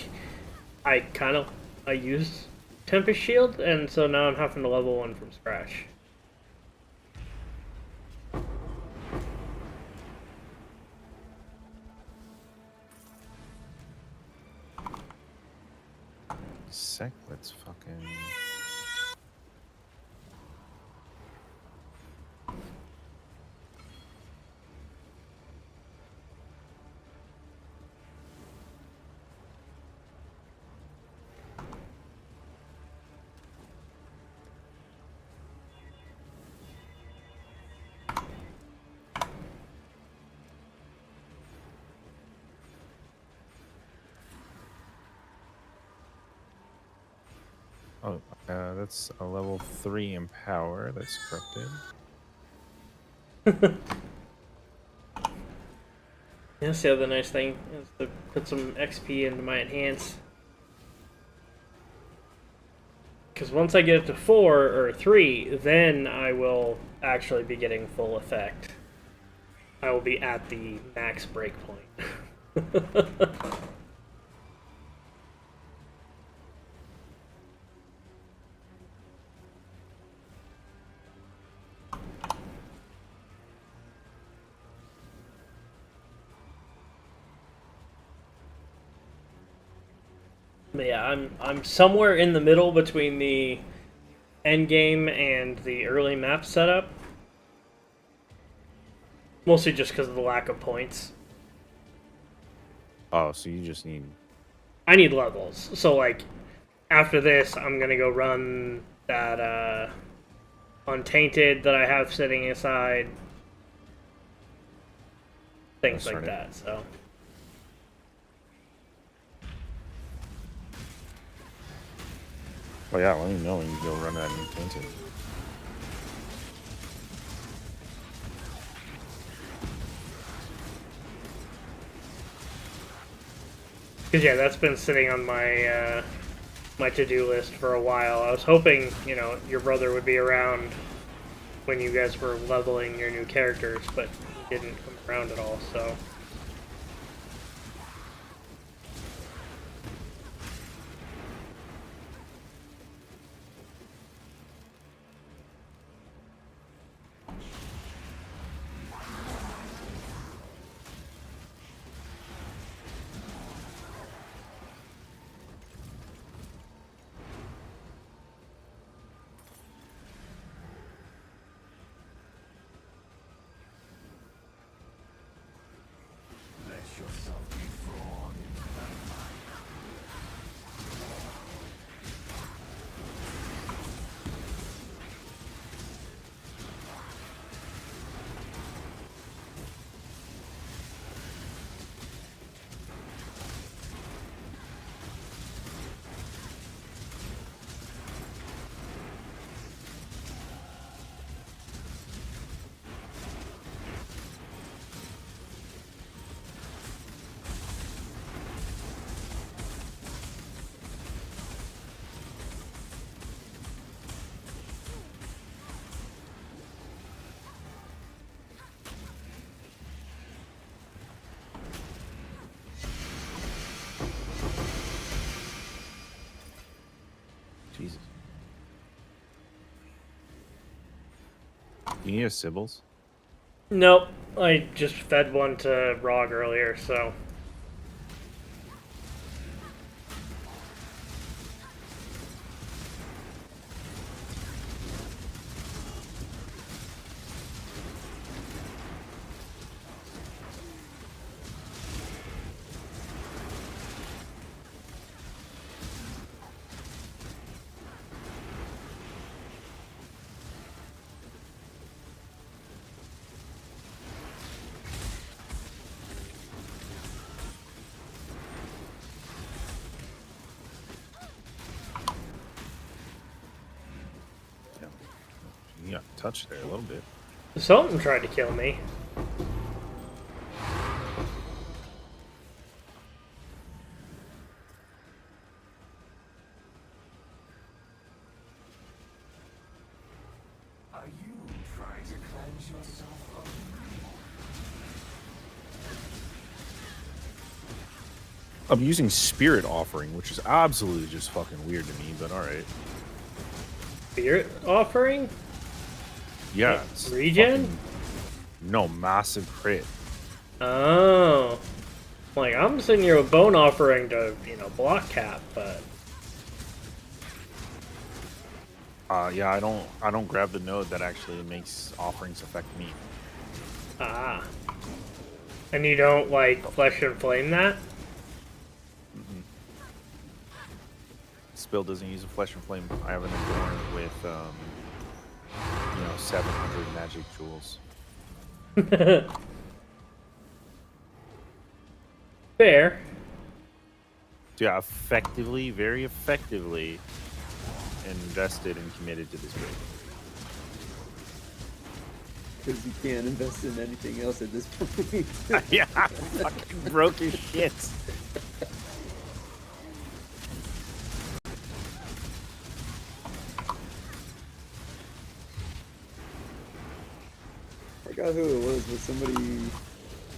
I used Tempest Shield, and so now I'm having to level one from scratch. Sec, let's fucking. Oh, that's a level 3 in power. That's corrupted. That's the other nice thing, is to put some XP into my enhance. Because once I get it to 4 or 3, then I will actually be getting full effect. I will be at the max breakpoint. But yeah, I'm somewhere in the middle between the end game and the early map setup. Mostly just because of the lack of points. Oh, so you just need. I need levels. So like after this, I'm gonna go run that Untainted that I have sitting aside. Things like that. So. Oh yeah, let me know when you go run that new painting. Because yeah, that's been sitting on my my to-do list for a while. I was hoping, you know, your brother would be around when you guys were leveling your new characters, but he didn't come around at all, so. Jesus. You need a Sybils? Nope. I just fed one to Rog earlier, so. Yeah. You got touched there a little bit. Something tried to kill me. Are you trying to cleanse yourself of I'm using Spirit Offering, which is absolutely just fucking weird to me, but alright. Spirit offering? Yeah. It's Regen? fucking- no, massive crit. Oh. Like, I'm sitting here with bone offering to, block cap, but. Yeah, I don't grab the node that actually makes offerings affect me. Ah. And you don't, flesh and flame that? Spill doesn't use a Flesh and Flame. I have an Adorn with 700 magic jewels. Fair. So yeah, effectively, very effectively invested and committed to this build. Because you can't invest in anything else at this point. Yeah, fucking broke his shit. I forgot who it was, but somebody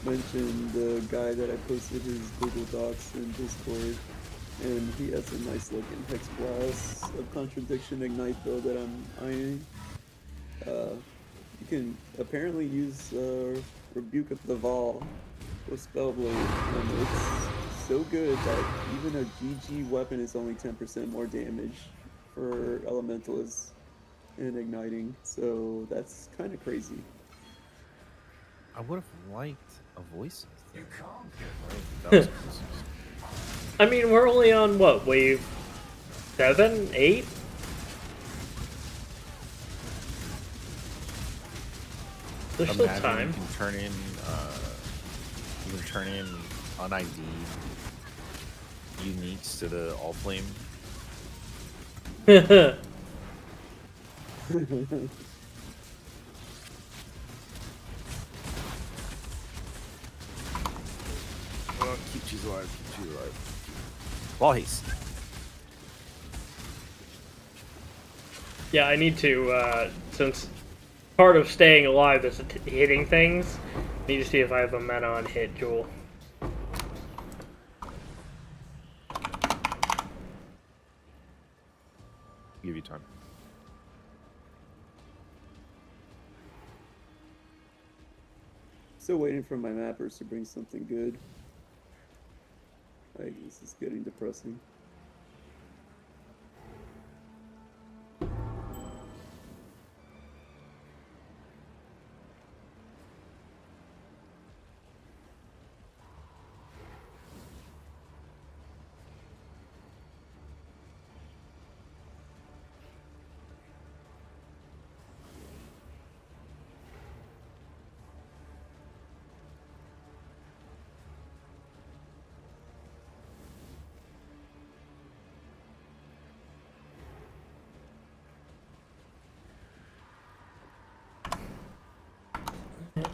mentioned the guy that I posted his Google Docs in Discord, and he has a nice looking Hex Blast, a Contradiction Ignite build that I'm eyeing. You can apparently use Rebuke of the Vol with Spellblade, and it's so good that even a GG weapon is only 10% more damage for Elementalists and Igniting, so that's kind of crazy. I would have liked a voice. you can't That was crazy. I mean, we're only on, what, wave 7, 8? There's still Imagine time. you can turn in un-ID uniques to the All Flame. Keep you alive, keep you alive. Ball haste. Yeah, I need to, since part of staying alive is hitting things, I need to see if I have a meta on hit Jewel. Give you time. Still waiting for my mappers to bring something good. Like, this is getting depressing.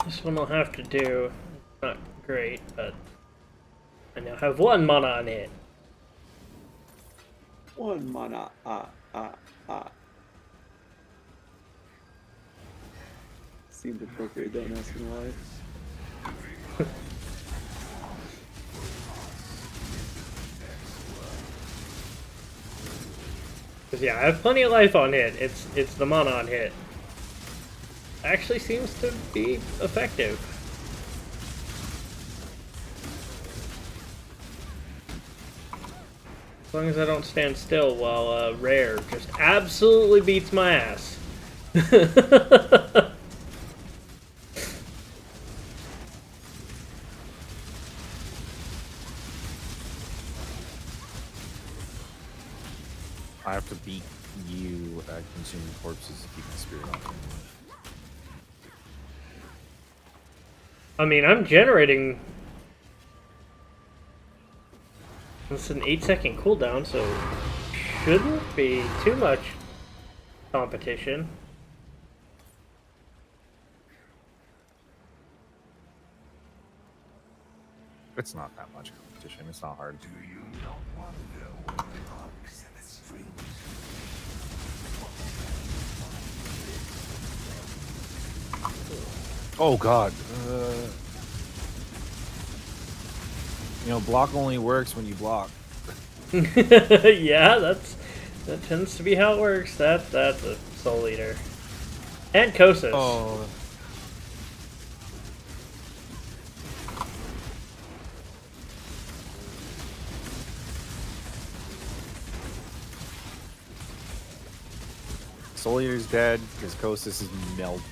This one I'll have to do. Not great, but I now have 1 mana on it. 1 mana. Seemed appropriate, don't ask me why. Cause yeah, I have plenty of life on hit. It's the mana on hit. Actually seems to be effective. As long as I don't stand still while Rare just absolutely beats my ass. I have to beat you at consuming corpses to keep my spirit on. I mean, I'm generating. It's an 8-second cooldown, so shouldn't be too much competition. It's not that much competition. It's not hard. Do you not wonder what tugs at the strings? Oh god. You know, block only works when you block. Yeah, that tends to be how it works. That's a Soul Eater. And Kosis. Oh. Soul Eater's dead because Kosis is melting.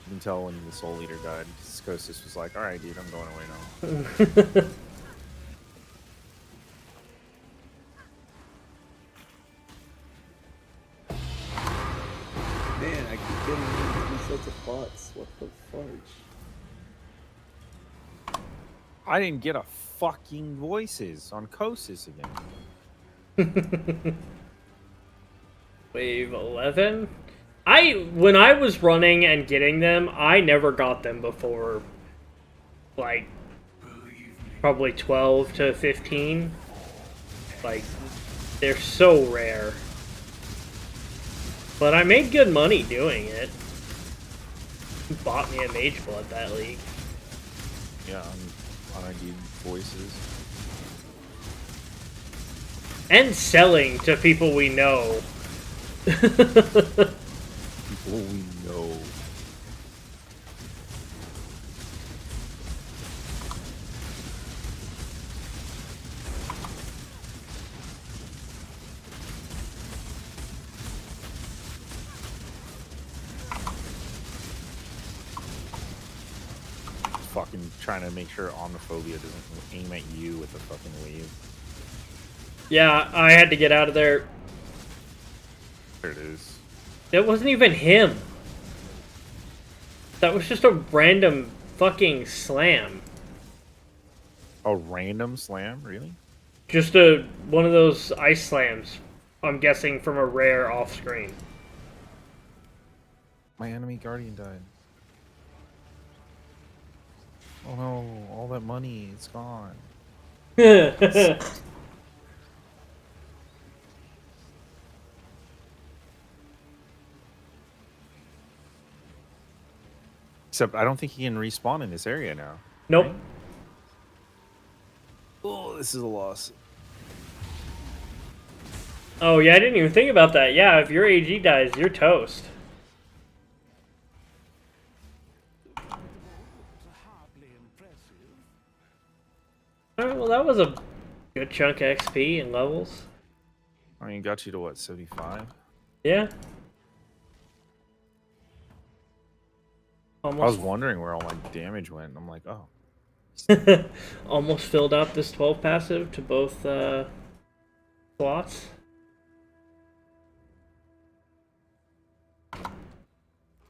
You can tell when the Soul Eater died. Kosis was like, alright dude, I'm going away now. Man, I keep getting these sets of bots. What the fudge? I didn't get a fucking voices on Kosis again. Wave 11? When I was running and getting them, I never got them before, like, probably 12 to 15. Like, they're so rare. But I made good money doing it. Bought me a Mage Blood that league. Yeah, on ID voices. And selling to people we know. People we know. Fucking trying to make sure Omniphobia doesn't aim at you with a fucking wave. Yeah, I had to get out of there. There it is. That wasn't even him. That was just a random fucking slam. A random slam? Really? Just one of those ice slams. I'm guessing from a rare off screen. My enemy guardian died. Oh no, all that money, it's gone. Except I don't think he can respawn in this area now. Nope. Right? Oh, this is a loss. Oh yeah, I didn't even think about that. Yeah, if your AG dies, you're toast. Alright, well that was a good chunk of XP and levels. I mean, got you to what, 75? Yeah. I was Almost, wondering where all my damage went. And I'm like, oh. almost filled out this 12 passive to both slots.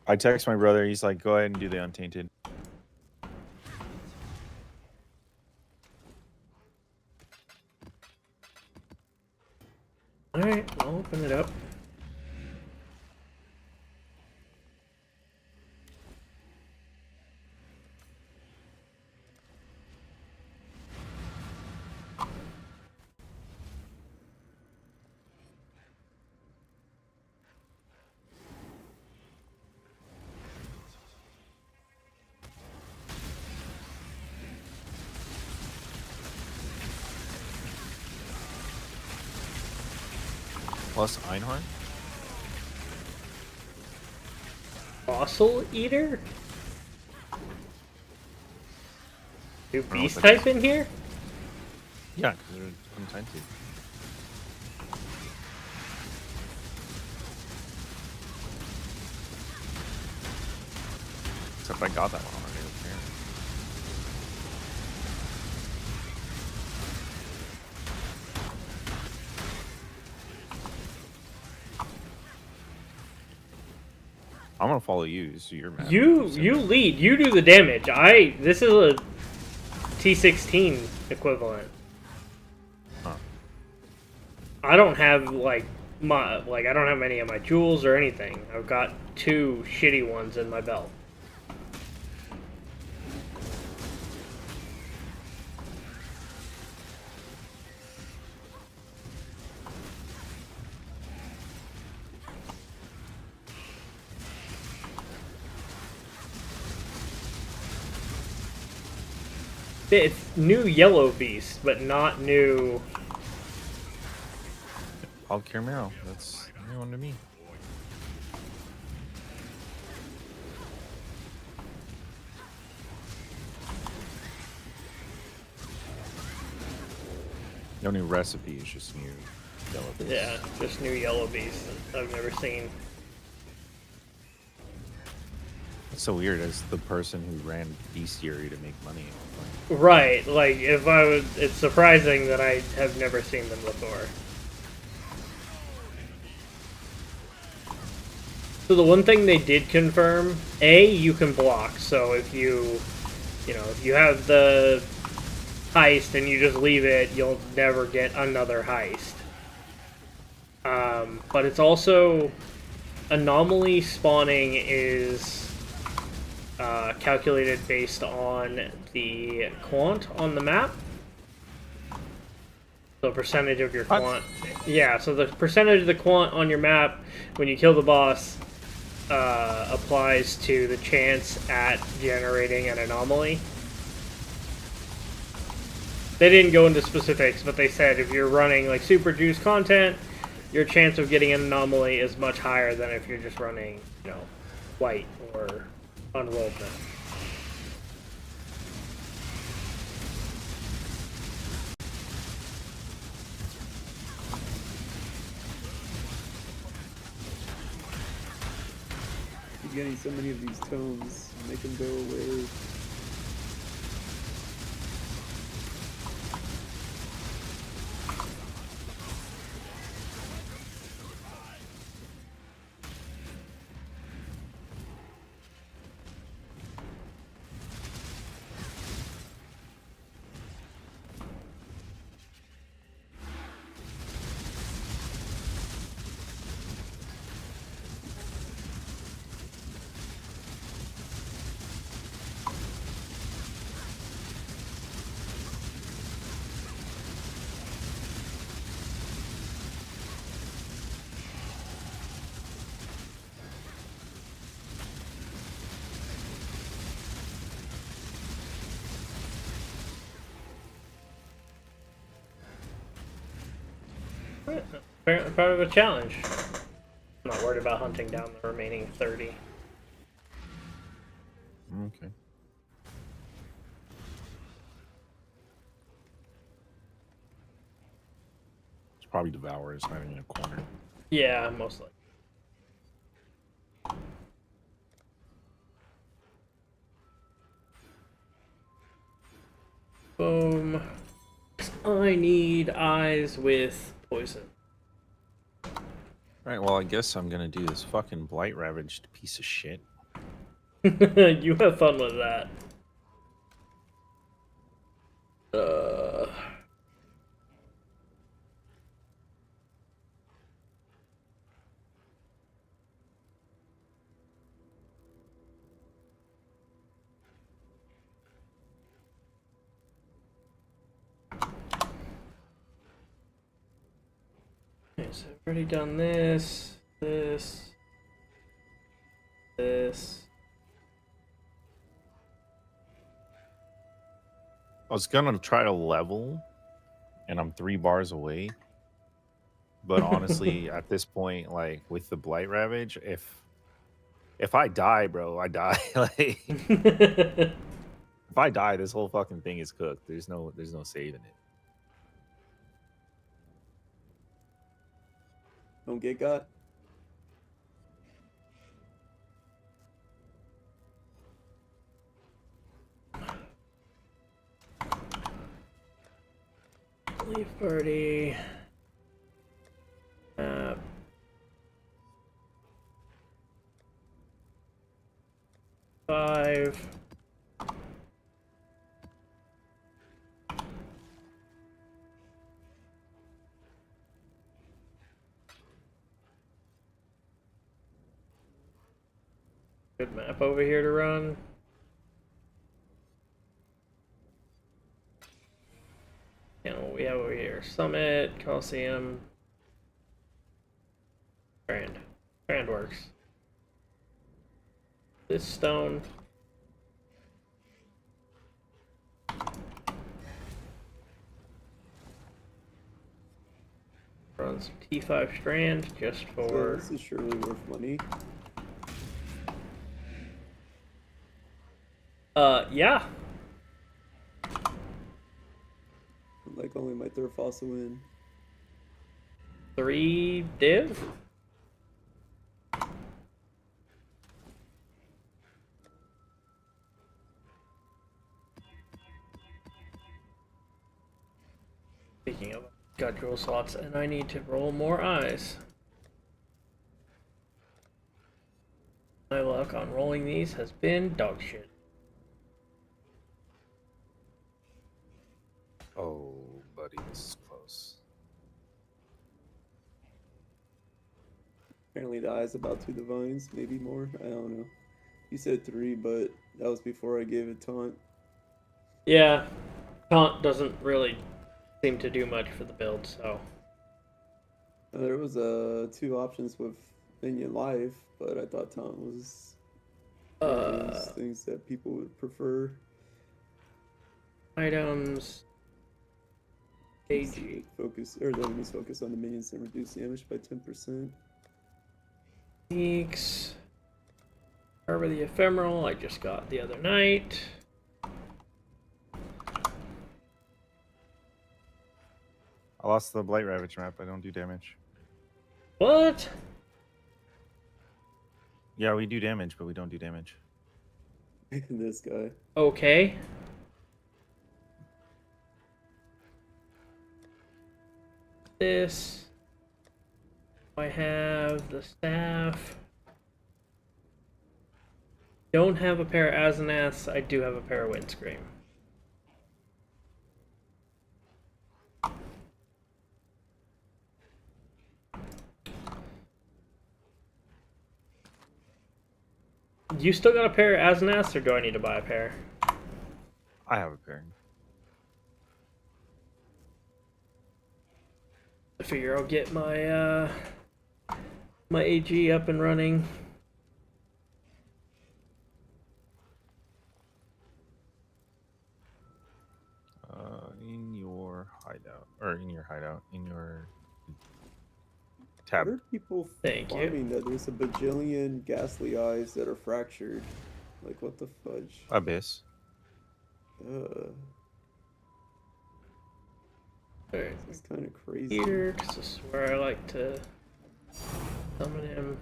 I text my brother. He's like, go ahead and do the Untainted. Alright, I'll open it up. Plus Einhorn? Fossil Eater? New know what beast that type in here? Yeah, because they're untainted. Except I got that one already. Apparently. I'm gonna follow you, so you're mad. You lead. You do the damage. This is a T16 equivalent. Huh. I don't have I don't have any of my jewels or anything. I've got 2 shitty ones in my belt. It's new yellow beast, but not new. I'll care Marrow. That's new one to me. No new recipe, it's just new yellow beast. Yeah, just new yellow beast that I've never seen. It's so weird as the person who ran bestiary to make money. Right, like if I would, it's surprising that I have never seen them before. So the one thing they did confirm, you can block. So if if you have the heist and you just leave it, you'll never get another heist. But it's also anomaly spawning is calculated based on the quant on the map. So percentage of your quant. Yeah, so the percentage of the quant on your map when you kill the boss applies to the chance at generating an anomaly. They didn't go into specifics, but they said if you're running like super juice content, your chance of getting an anomaly is much higher than if you're just running, white or unrolled map. Keep getting so many of these tomes, make them go away. Part of a challenge. I'm not worried about hunting down the remaining 30. Okay. It's probably Devour is hiding in a corner. Yeah, most likely. Boom. I need eyes with poison. Alright, well I guess I'm gonna do this fucking Blight Ravaged piece of shit. You have fun with that. Okay, so I've already done this. I was gonna try to level, and I'm 3 bars away. But honestly, at this point, like with the blight ravage, if I die, bro, I die. Like if I die, this whole fucking thing is cooked. There's no saving it. Don't get got. Leaf party. 5. Good map over here to run. And what we have over here: Summit, Coliseum, Grand. Grand works. This stone. Run some T5 strand just So for. this is surely worth money. Yeah. Like only my third fossil in. 3 div. Speaking of, got drill slots, and I need to roll more eyes. My luck on rolling these has been dog shit. Oh, buddy, this is close. Apparently the eye's about 2 divines, maybe more. I don't know. You said 3, but that was before I gave it taunt. Yeah, taunt doesn't really seem to do much for the build, so. There was 2 options with minion life, but I thought taunt was one of those things that people would prefer. Items. AG. Focus, or the enemies focus on the minions and reduce damage by 10%. Sneaks. Harbor the Ephemeral, I just got the other night. I lost the blight ravage map. I don't do damage. What? Yeah, we do damage, but we don't do damage. This guy. Okay. This. I have the staff. Don't have a pair of Asenaths. I do have a pair of Windscream. You still got a pair of Asenaths, or do I need to buy a pair? I have a pair. I figure I'll get my my AG up and running. In your hideout, or in your hideout, in your I tab. heard people Thank you. farming that there's a bajillion ghastly eyes that are fractured. Like, what the fudge? Abyss. Alright, It's kind of crazy. here, because this is where I like to summon him.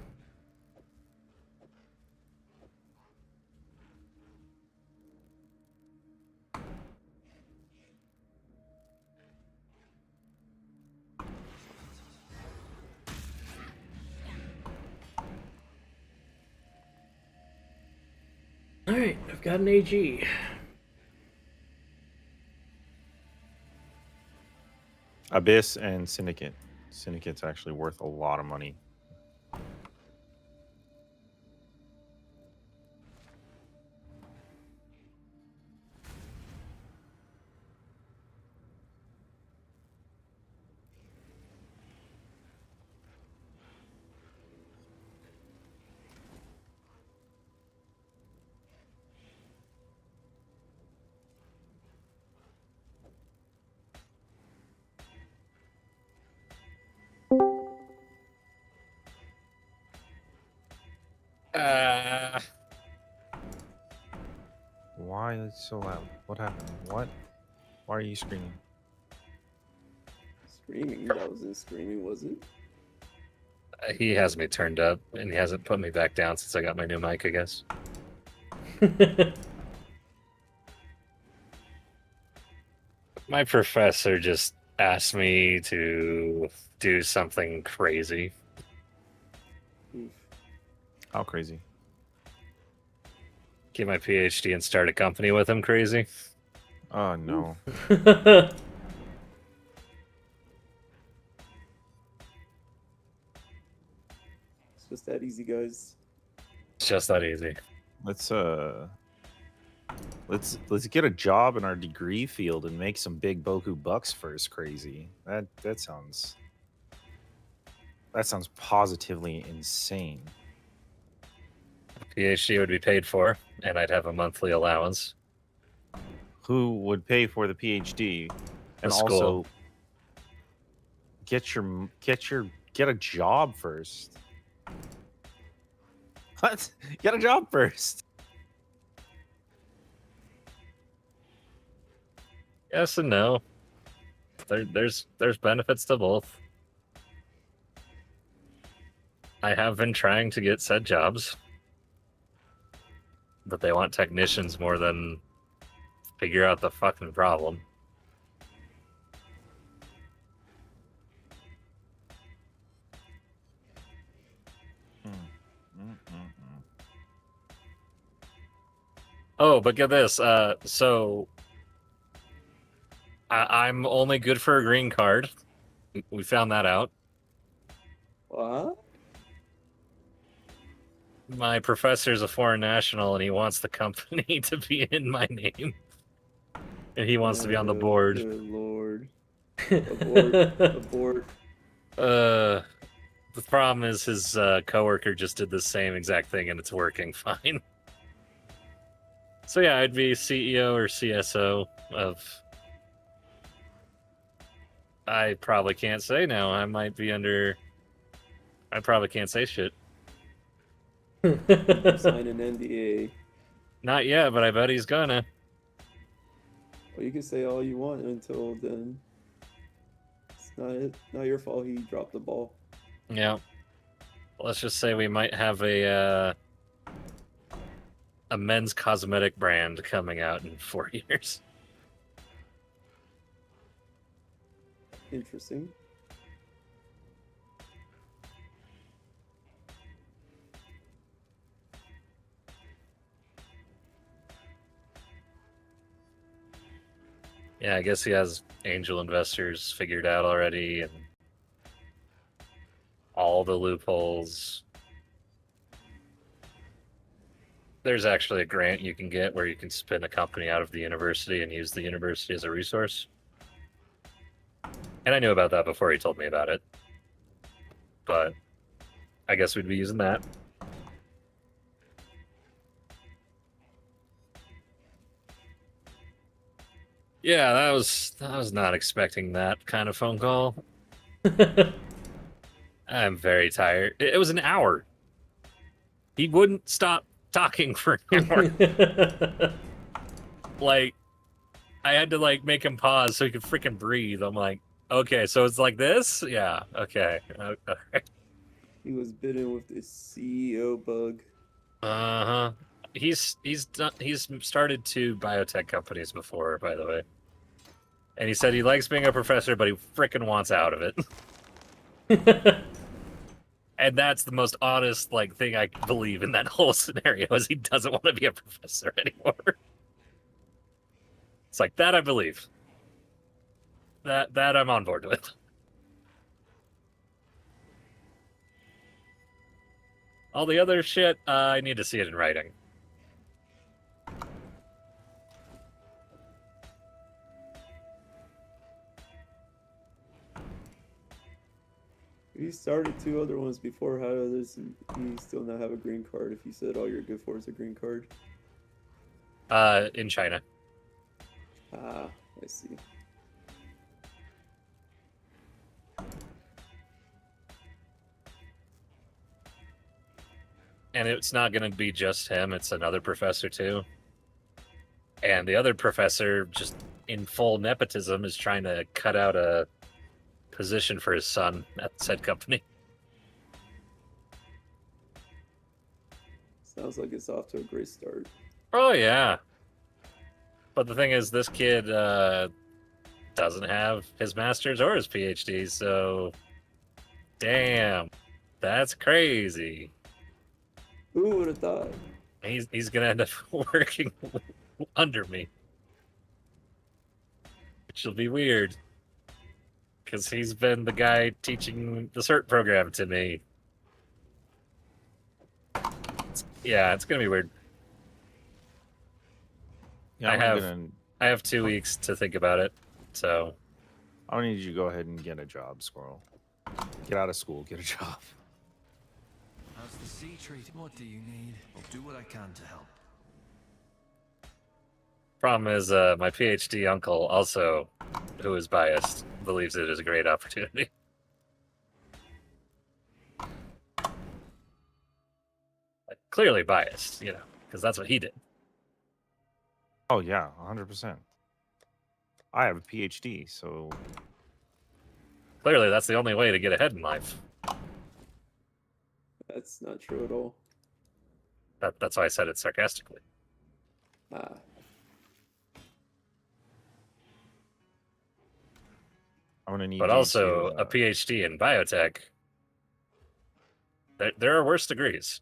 Alright, I've got an AG. Abyss and Syndicate. Syndicate's actually worth a lot of money. Why is it so loud? What happened? What? Why are you screaming? Screaming? That wasn't screaming, was it? He has me turned up, and he hasn't put me back down since I got my new mic, I guess. My professor just asked me to do something crazy. Oof. How crazy? Get my PhD and start a company with him crazy. Oh no. It's just that easy, guys. It's just that easy. Let's get a job in our degree field and make some big boku bucks first. Crazy. That sounds positively insane. PhD would be paid for, and I'd have a monthly allowance. Who would pay for the PhD and The also school. get a job first? What? Get a job first. Yes and no. There's benefits to both. I have been trying to get said jobs, but they want technicians more than figure out the fucking problem. Oh, but get this. So I'm only good for a green card. We found that out. What? My professor's a foreign national, and he wants the company to be in my name. And he wants to be on the board. Good lord. Abort. Abort. The problem is his coworker just did the same exact thing, and it's working fine. So yeah, I'd be CEO or CSO of... I probably can't say now. I might be under... I probably can't say shit. Sign an NDA. Not yet, but I bet he's gonna. Well, you can say all you want until then. It's not your fault he dropped the ball. Yeah. Let's just say we might have a men's cosmetic brand coming out in 4 years. Interesting. Yeah, I guess he has angel investors figured out already, and all the loopholes. There's actually a grant you can get where you can spin a company out of the university and use the university as a resource. And I knew about that before he told me about it. But I guess we'd be using that. Yeah, I was not expecting that kind of phone call. I'm very tired. It was an hour. He wouldn't stop talking for an hour. Like, I had to like make him pause so he could freaking breathe. I'm like, okay, so it's like this? Yeah, okay. Okay. He was bitten with this CEO bug. Uh-huh. He's started 2 biotech companies before, by the way. And he said he likes being a professor, but he freaking wants out of it. And that's the most honest like thing I can believe in that whole scenario is he doesn't want to be a professor anymore. It's like that I believe. That I'm on board with. All the other shit, I need to see it in writing. He started 2 other ones before. How does he still not have a green card if you said all you're good for is a green card? In China. Ah, I see. And it's not going to be just him, it's another professor too. And the other professor, just in full nepotism, is trying to cut out a position for his son at said company. Sounds like it's off to a great start. Oh, yeah. But the thing is, this kid doesn't have his master's or his PhD, so damn, that's crazy. Who would have thought? He's gonna end up working under me, which will be weird, because he's been the guy teaching the CERT program to me. Yeah, it's gonna be weird. Yeah, I have 2 weeks to think about it, so I need you to go ahead and get a job, Squirrel. Get out of school, get a job. How's the sea treated? What do you need? I'll do what I can to help. problem is my PhD uncle also, who is biased, believes it is a great opportunity. Like, clearly biased, you know, because that's what he did. Oh yeah, 100%. I have a PhD, so Clearly, that's the only way to get ahead in life. That's not true at all. That's why I said it sarcastically. Ah, I'm gonna need. But you also, to, a PhD in biotech. There are worse degrees,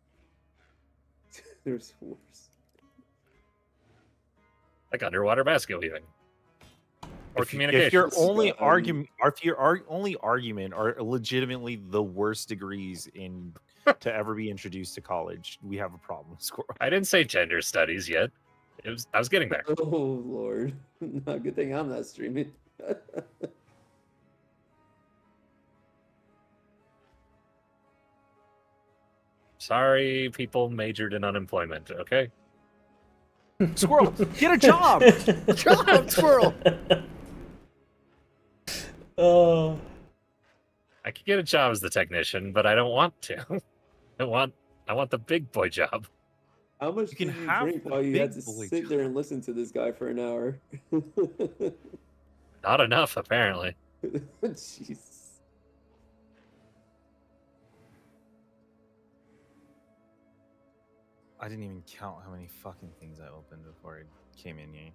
there's worse. like underwater basket weaving or If communications. your only Yeah, argument, if your only argument are legitimately the worst degrees in to ever be introduced to college, we have a problem, Squirrel. I didn't say gender studies yet. I was getting there. Oh Lord, not good thing I'm not streaming. Sorry, people majored in unemployment. Okay. Squirrel, get a job. Job, Squirrel. Oh, I could get a job as the technician, but I don't want to. I want the big boy job. How much You can did you have drink the while you had big to boy sit there and listen to this guy for an hour? Not enough, apparently. Jeez. I didn't even count how many fucking things I opened before I came in here.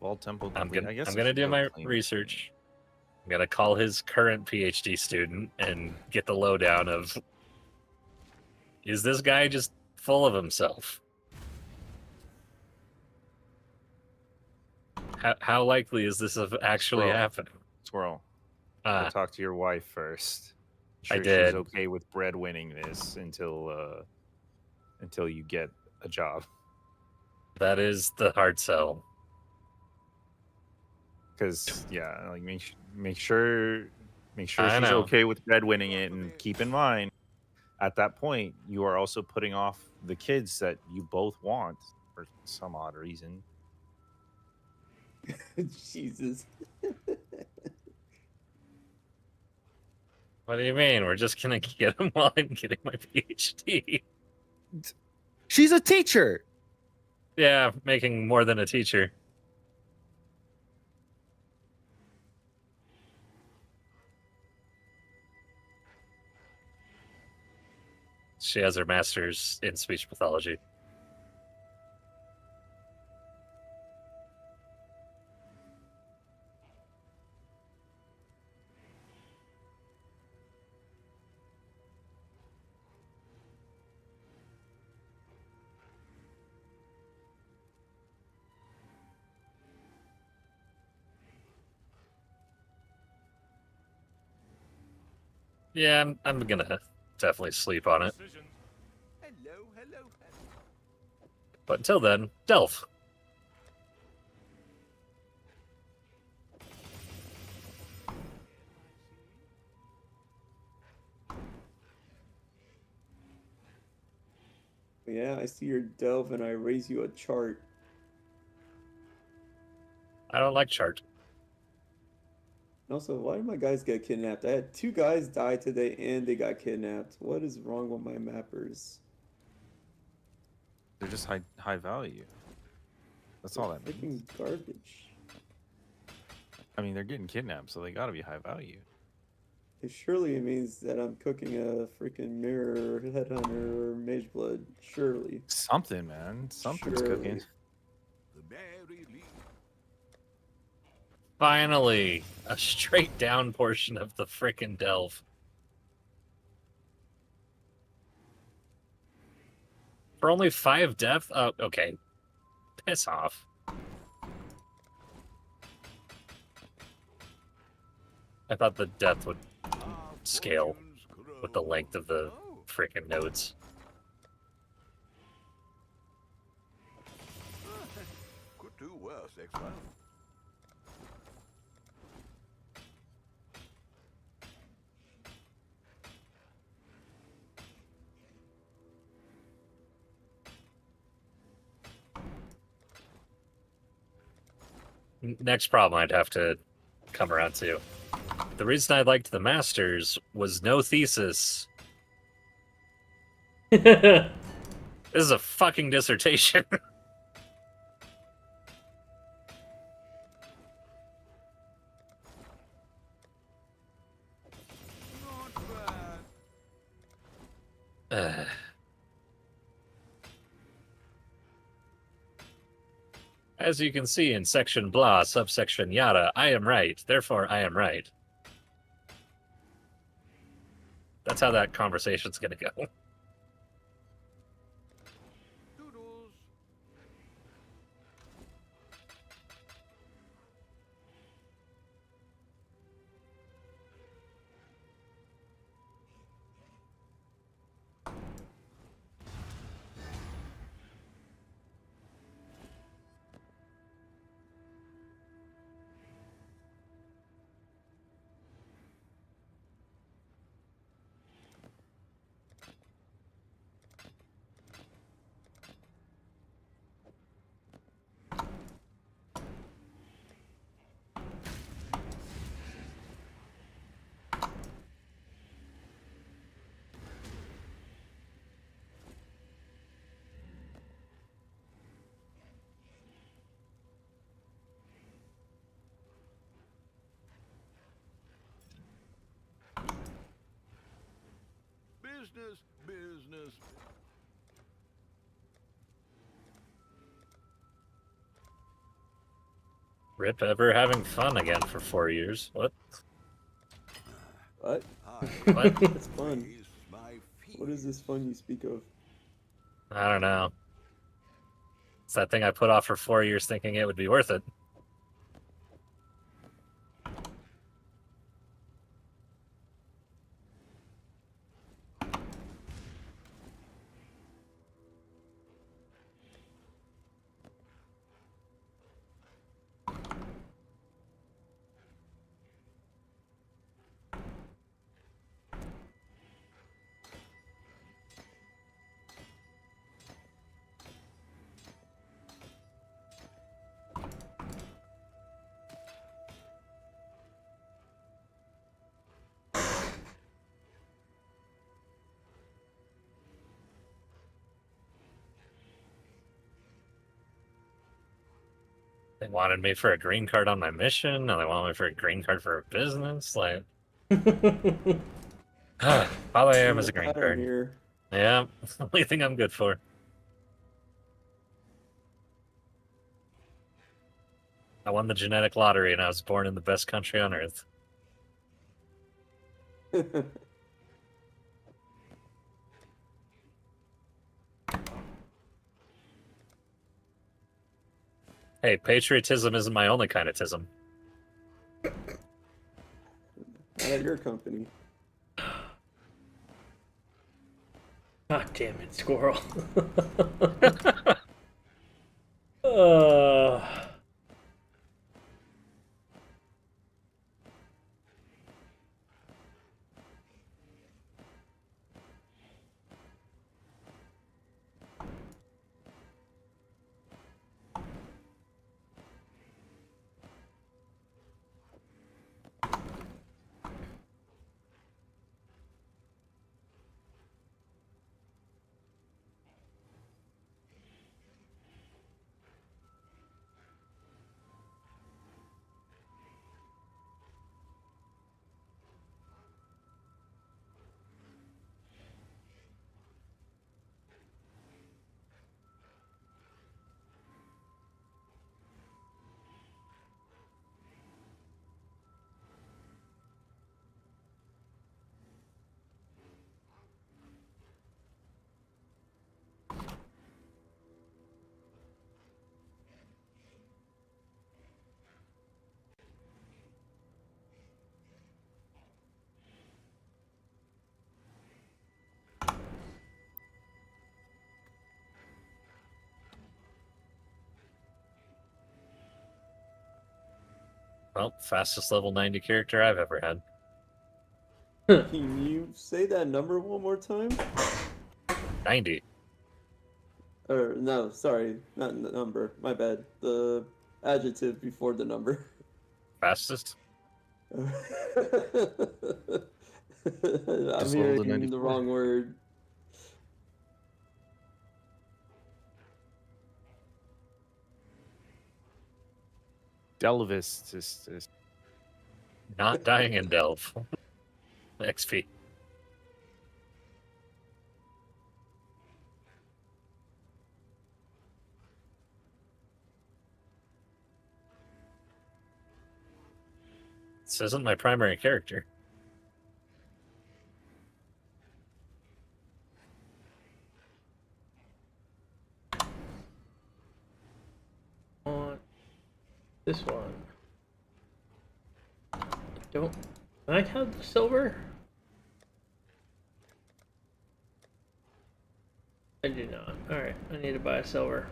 Vault Temple. I'm complete. I guess I'm I gonna should do go my claim it. research. I'm gonna call his current PhD student and get the lowdown of, is this guy just full of himself? How likely is this of actually Squirrel. happening? Squirrel. Ah, Go talk to your wife first. I Sure, did. she's okay with breadwinning this until you get a job. that is the hard sell. Because yeah, like make sure I she's know. okay with breadwinning it, and keep in mind, at that point, you are also putting off the kids that you both want for some odd reason. Jesus. What do you mean? We're just gonna get him while I'm getting my PhD. She's a teacher. Yeah, making more than a teacher. She has her master's in speech pathology. Yeah, I'm gonna definitely sleep on it. Hello, hello. But until then, Delph. Yeah, chat, I see your delve, and I raise you a chart. I don't like chart. And also, why did my guys get kidnapped? I had 2 guys die today, and they got kidnapped. What is wrong with my mappers? They're just high value. That's all that Freaking means. garbage. I mean, they're getting kidnapped, so they gotta be high value. Surely it means that I'm cooking a freaking mirror, headhunter, or mage blood. Surely. Something, man. Something's Surely. cooking. The very least. Finally, a straight down portion of the frickin' delve. For only 5 depth? Oh, okay. Piss off. I thought the depth would scale with the length of the frickin' nodes. Could do worse, X-Man. Next problem I'd have to come around to. The reason I liked the Masters was no thesis. This is a fucking dissertation. As you can see in section blah, subsection yada, I am right, therefore I am right. That's how that conversation's gonna go. Doodles. Business. Rip ever having fun again for 4 years. What? What? What? It's fun. What is this fun you speak of? I don't know. It's that thing I put off for 4 years thinking it would be worth it. They wanted me for a green card on my mission, and they want me for a green card for a business. Like, all I am is a green card. Here. Yeah, that's the only thing I'm good for. I won the genetic lottery, and I was born in the best country on earth. Hey, patriotism isn't my only kind of tism. Not at your company. God damn it, squirrel. Well, fastest level 90 character I've ever had. Can you say that number one more time? 90. Or no, sorry, not the number. My bad. The adjective before the number. Fastest? I'm Just leveled to hearing the 94. wrong word. Delvis is Not dying in Delve. XP. This isn't my primary character. On this one. Don't I have the silver? I do not. Alright, I need to buy a silver.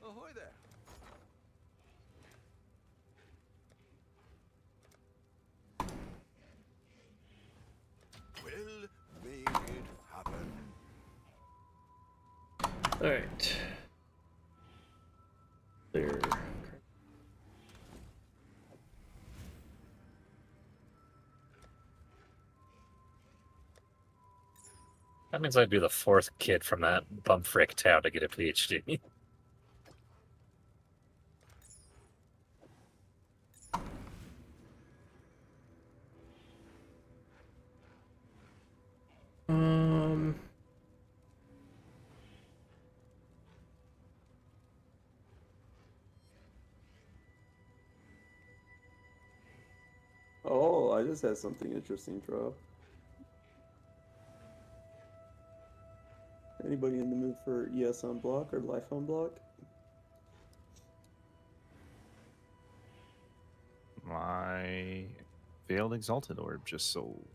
Ahoy there. We'll make it happen. Alright. There. That means I'd be the fourth kid from that bumfrick town to get a PhD. Oh, I just had something interesting drop. Anybody in the mood for ES on block or life on block? my Veiled Exalted Orb just sold.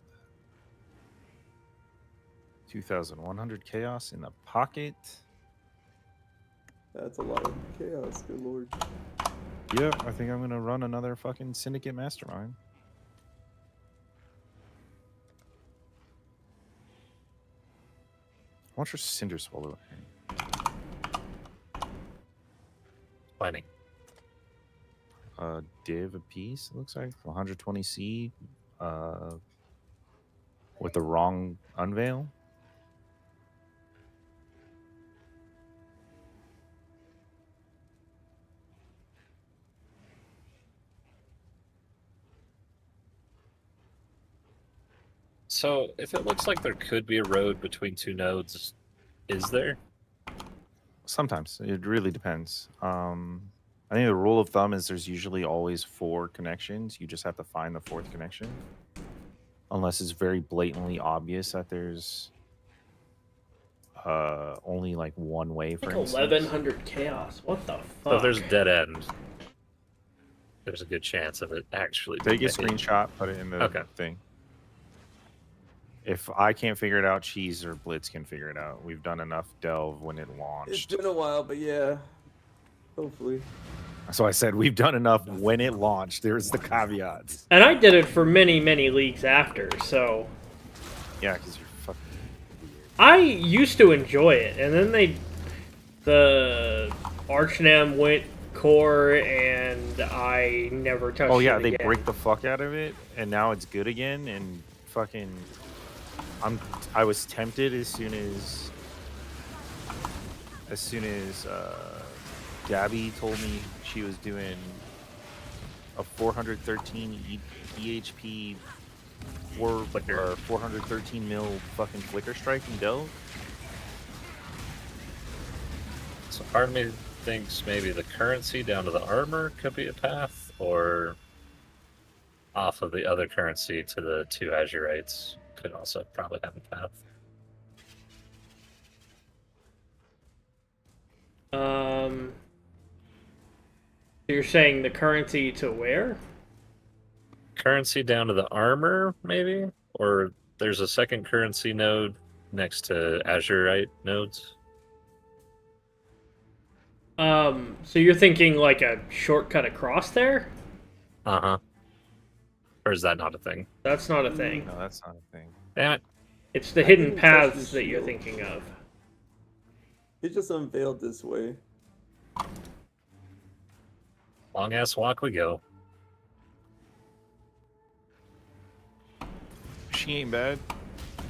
2,100 chaos in the pocket. That's a lot of chaos, good lord. Yeah, I think I'm gonna run another fucking Syndicate Mastermind. What's your Cinder Swallow? Finding. Div a piece, it looks like 120C. With the wrong unveil. So, if it looks like there could be a road between two nodes, is there? Sometimes it really depends. I think the rule of thumb is there's usually always 4 connections. You just have to find the 4th connection, unless it's very blatantly obvious that there's only like one way. For Like instance. 1,100 chaos. What the fuck? So if there's a dead end, there's a good chance of it actually. Take a being- screenshot, put it in the Okay. thing. If I can't figure it out, Cheese or Blitz can figure it out. We've done enough delve when it It's launched. been a while, but yeah. Hopefully. So I said we've done enough when it launched. There's the caveats. And I did it for many, many leagues after, so Yeah, because you're fucking. I used to enjoy it, and then the Archnam went core, and I never touched it. Oh yeah, they again. break the fuck out of it, and now it's good again. And fucking, I was tempted as soon as Gabby told me she was doing a 413 EHP 413 mil fucking flicker strike in Delve. So part of me thinks maybe the currency down to the armor could be a path, or off of the other currency to the 2 Azurites could also probably have a path. You're saying the currency to where? Currency down to the armor, maybe? Or there's a second currency node next to Azurite nodes. So you're thinking like a shortcut across there? Uh huh. Or is that not a thing? That's not a thing. No, that's not a thing. Damn it. It's the I hidden didn't touch paths the that you're shield. thinking of. It just unveiled this way. Long ass walk we go. She ain't bad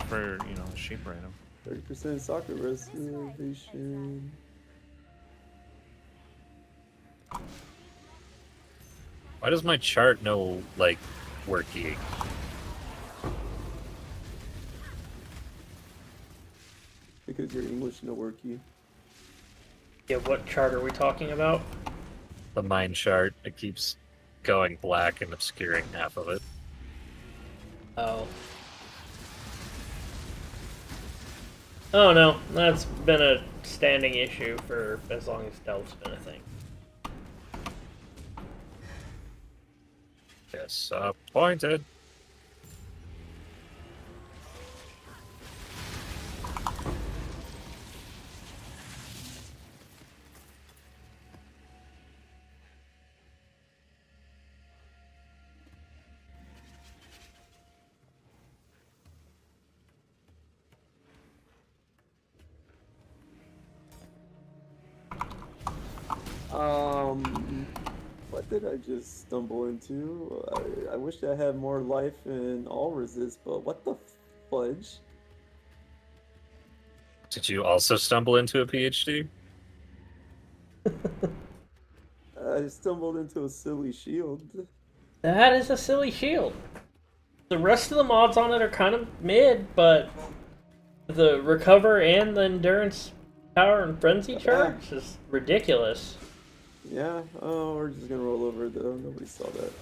for, you know, shaper item. 30% soccer reservation. Why does my chart know, like, worky? Because your English no worky. Yeah, what chart are we talking about? The mine chart, it keeps going black and obscuring half of it. Oh. Oh no, that's been a standing issue for as long as stealth's been a thing. Disappointed. What did I just stumble into? I wish I had more life in all resist, but what the fudge? Did you also stumble into a PhD? I stumbled into a silly shield. That is a silly shield. The rest of the mods on it are kind of mid, but the recover and the endurance power and frenzy charge is ridiculous. Yeah, oh, we're just gonna roll over though. Nobody saw that.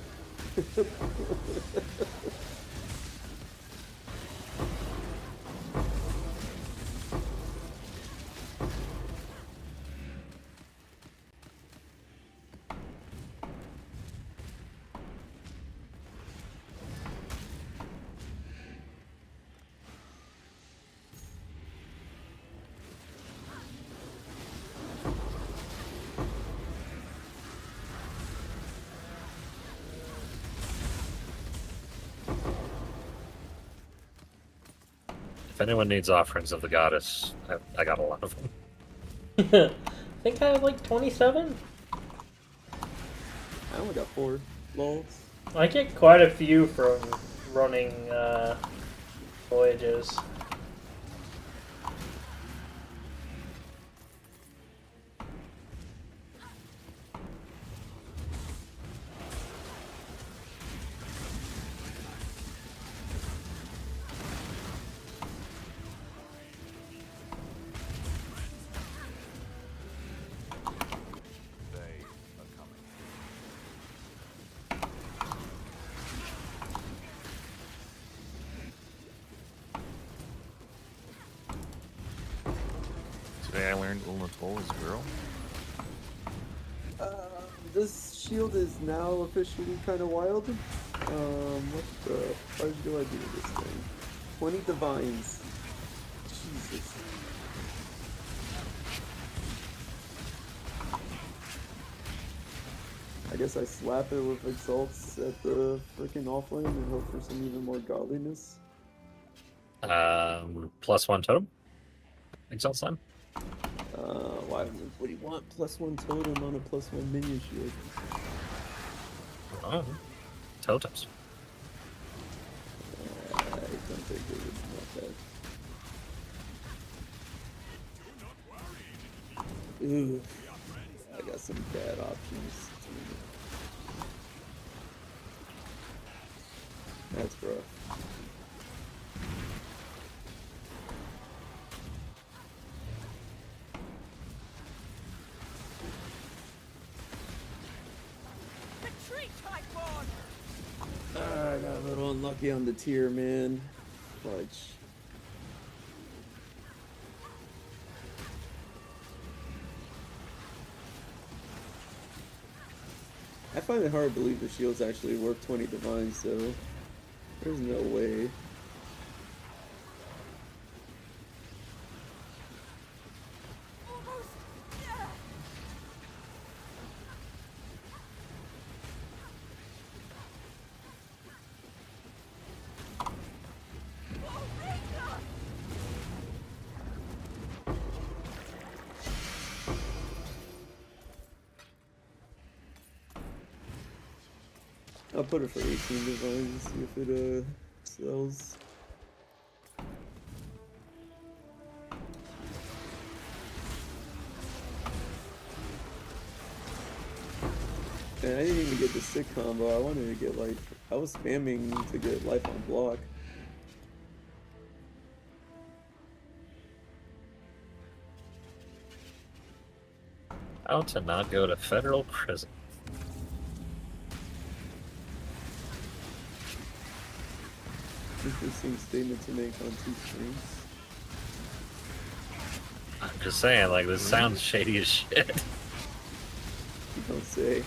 If anyone needs offerings of the goddess, I got a lot of them. I think I have like 27. I only got 4. Lols. I get quite a few from running voyages. Today I learned Ulnatol is a girl. This shield is now officially kind of wild. What the fudge do I do with this thing? 20 divines. Jesus. I guess I slap it with exalts at the freaking offlane and hope for some even more godliness. +1 totem. Exalt Slime. Why would he want +1 totem on a +1 minion shield? Oh, totems. I don't think it was not bad. Ooh, I got some bad options. That's rough. I got a little unlucky on the tier, man. Fudge. I find it hard to believe the shields actually work 20 divines, so there's no way. I'll put it for 18 divine and see if it sells. Man, I didn't even get the sick combo. I wanted to get like, I was spamming to get life on block. How to not go to federal prison. Interesting statement to make on 2 streams. I'm just saying, like, this sounds shady as shit. You don't say.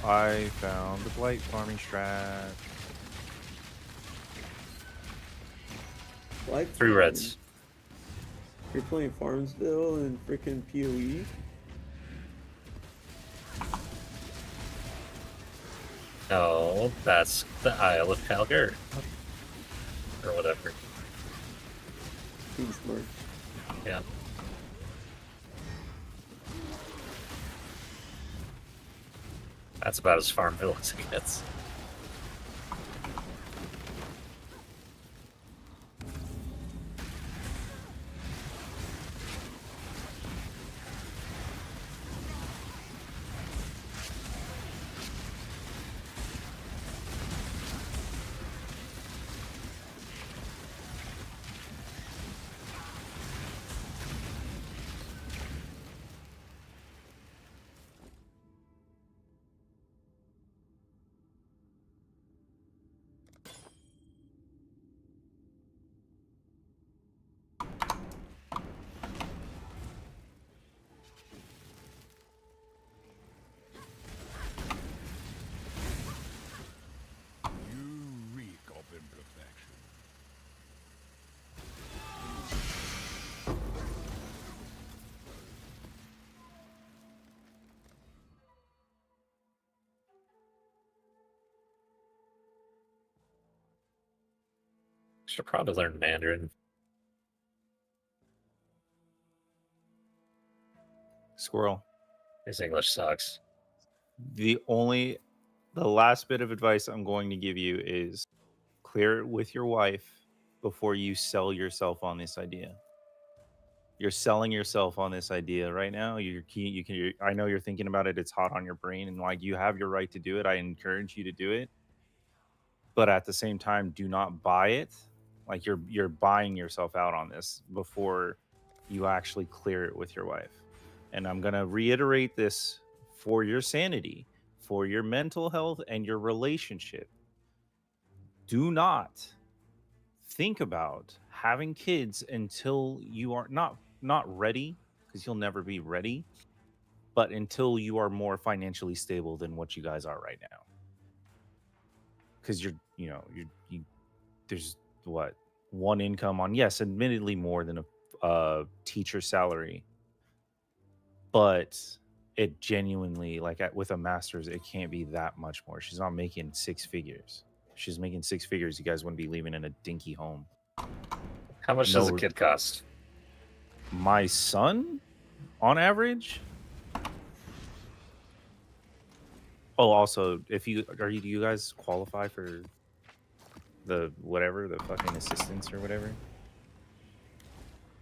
I found the blight farming strat. Like 3 reds. You're playing Farmsville and freaking POE? No, that's the Isle of Calgar. Or whatever. Being smart. Yeah. That's about as Farmville as it gets. You reek of imperfection. Should probably learn Mandarin. Squirrel. His English sucks. The last bit of advice I'm going to give you is clear it with your wife before you sell yourself on this idea. You're selling yourself on this idea right now. I know you're thinking about it. It's hot on your brain, and like you have your right to do it. I encourage you to do it, but at the same time, do not buy it. Like you're buying yourself out on this before you actually clear it with your wife. And I'm gonna reiterate this for your sanity, for your mental health, and your relationship. Do not think about having kids until you are not ready, because you'll never be ready, but until you are more financially stable than what you guys are right now. Because there's what, one income on, yes, admittedly more than a teacher salary, but it genuinely, like with a master's, it can't be that much more. She's not making 6 figures. If she's making 6 figures, you guys wouldn't be living in a dinky home. How much does a kid cost? My son, on average. Oh, also, do you guys qualify for the fucking assistance or whatever,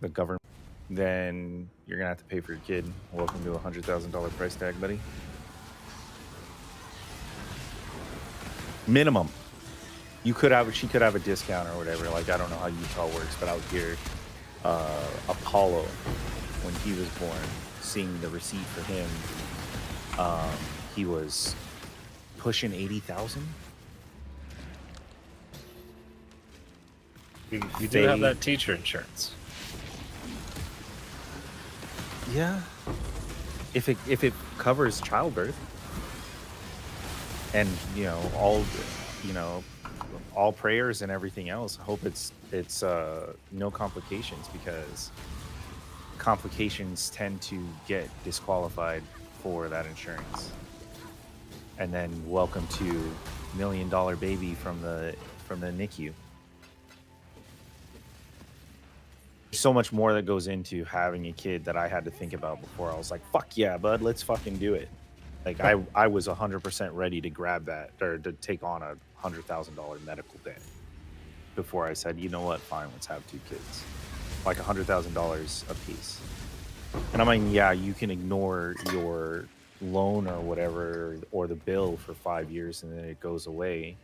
the government? Then you're gonna have to pay for your kid. Welcome to $100,000 price tag, buddy. Minimum. She could have a discount or whatever. Like, I don't know how Utah works, but out here, Apollo, when he was born, seeing the receipt for him, he was pushing 80,000. You do have that teacher insurance. Yeah, if it covers childbirth, and all prayers and everything else. I hope it's no complications, because complications tend to get disqualified for that insurance. And then welcome to $1 million baby from the NICU. So much more that goes into having a kid that I had to think about before. I was like, fuck yeah, bud, let's fucking do it. Like I was 100% ready to grab that or to take on a $100,000 medical debt before I said, you know what, fine, let's have 2 kids, like $100,000 a piece. And I mean, yeah, you can ignore your loan or whatever or the bill for 5 years and then it goes away.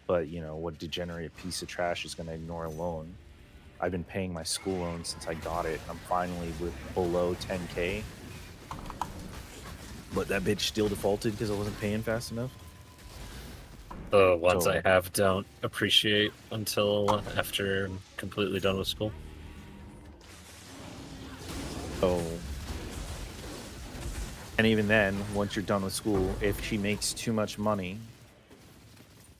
But you know what degenerate piece of trash is going to ignore a loan? I've been paying my school loan since I got it. I'm finally below 10K. But that bitch still defaulted because I wasn't paying fast enough. The ones So- I have don't appreciate until after I'm completely done with school. So, and even then, once you're done with school, if she makes too much money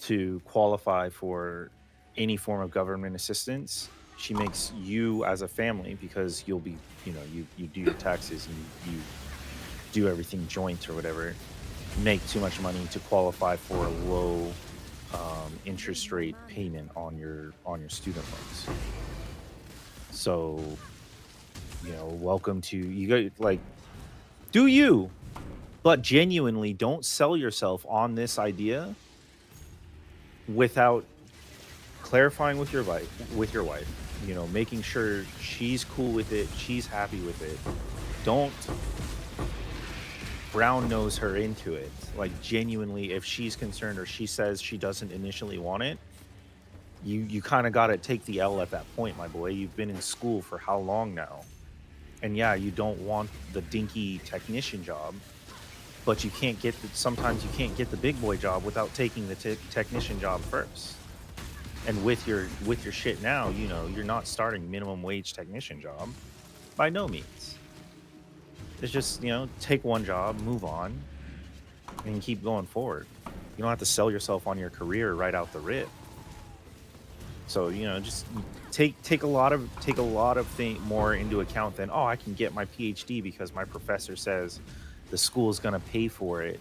to qualify for any form of government assistance, she makes you as a family, because you'll be, you know, you do your taxes and you do everything joint or whatever, make too much money to qualify for a low interest rate payment on your student loans. So, you know, welcome to you go like do you, but genuinely don't sell yourself on this idea without clarifying with your wife, you know, making sure she's cool with it, she's happy with it. Don't brown nose her into it. Like genuinely, if she's concerned or she says she doesn't initially want it, you kind of got to take the L at that point, my boy. You've been in school for how long now? And yeah, you don't want the dinky technician job, but you can't get sometimes you can't get the big boy job without taking the technician job first. And with your shit now, you know, you're not starting minimum wage technician job by no means. It's just, you know, take one job, move on, and keep going forward. You don't have to sell yourself on your career right out the rip. So, you know, just take a lot of more into account than, oh, I can get my PhD because my professor says the school's gonna pay for it,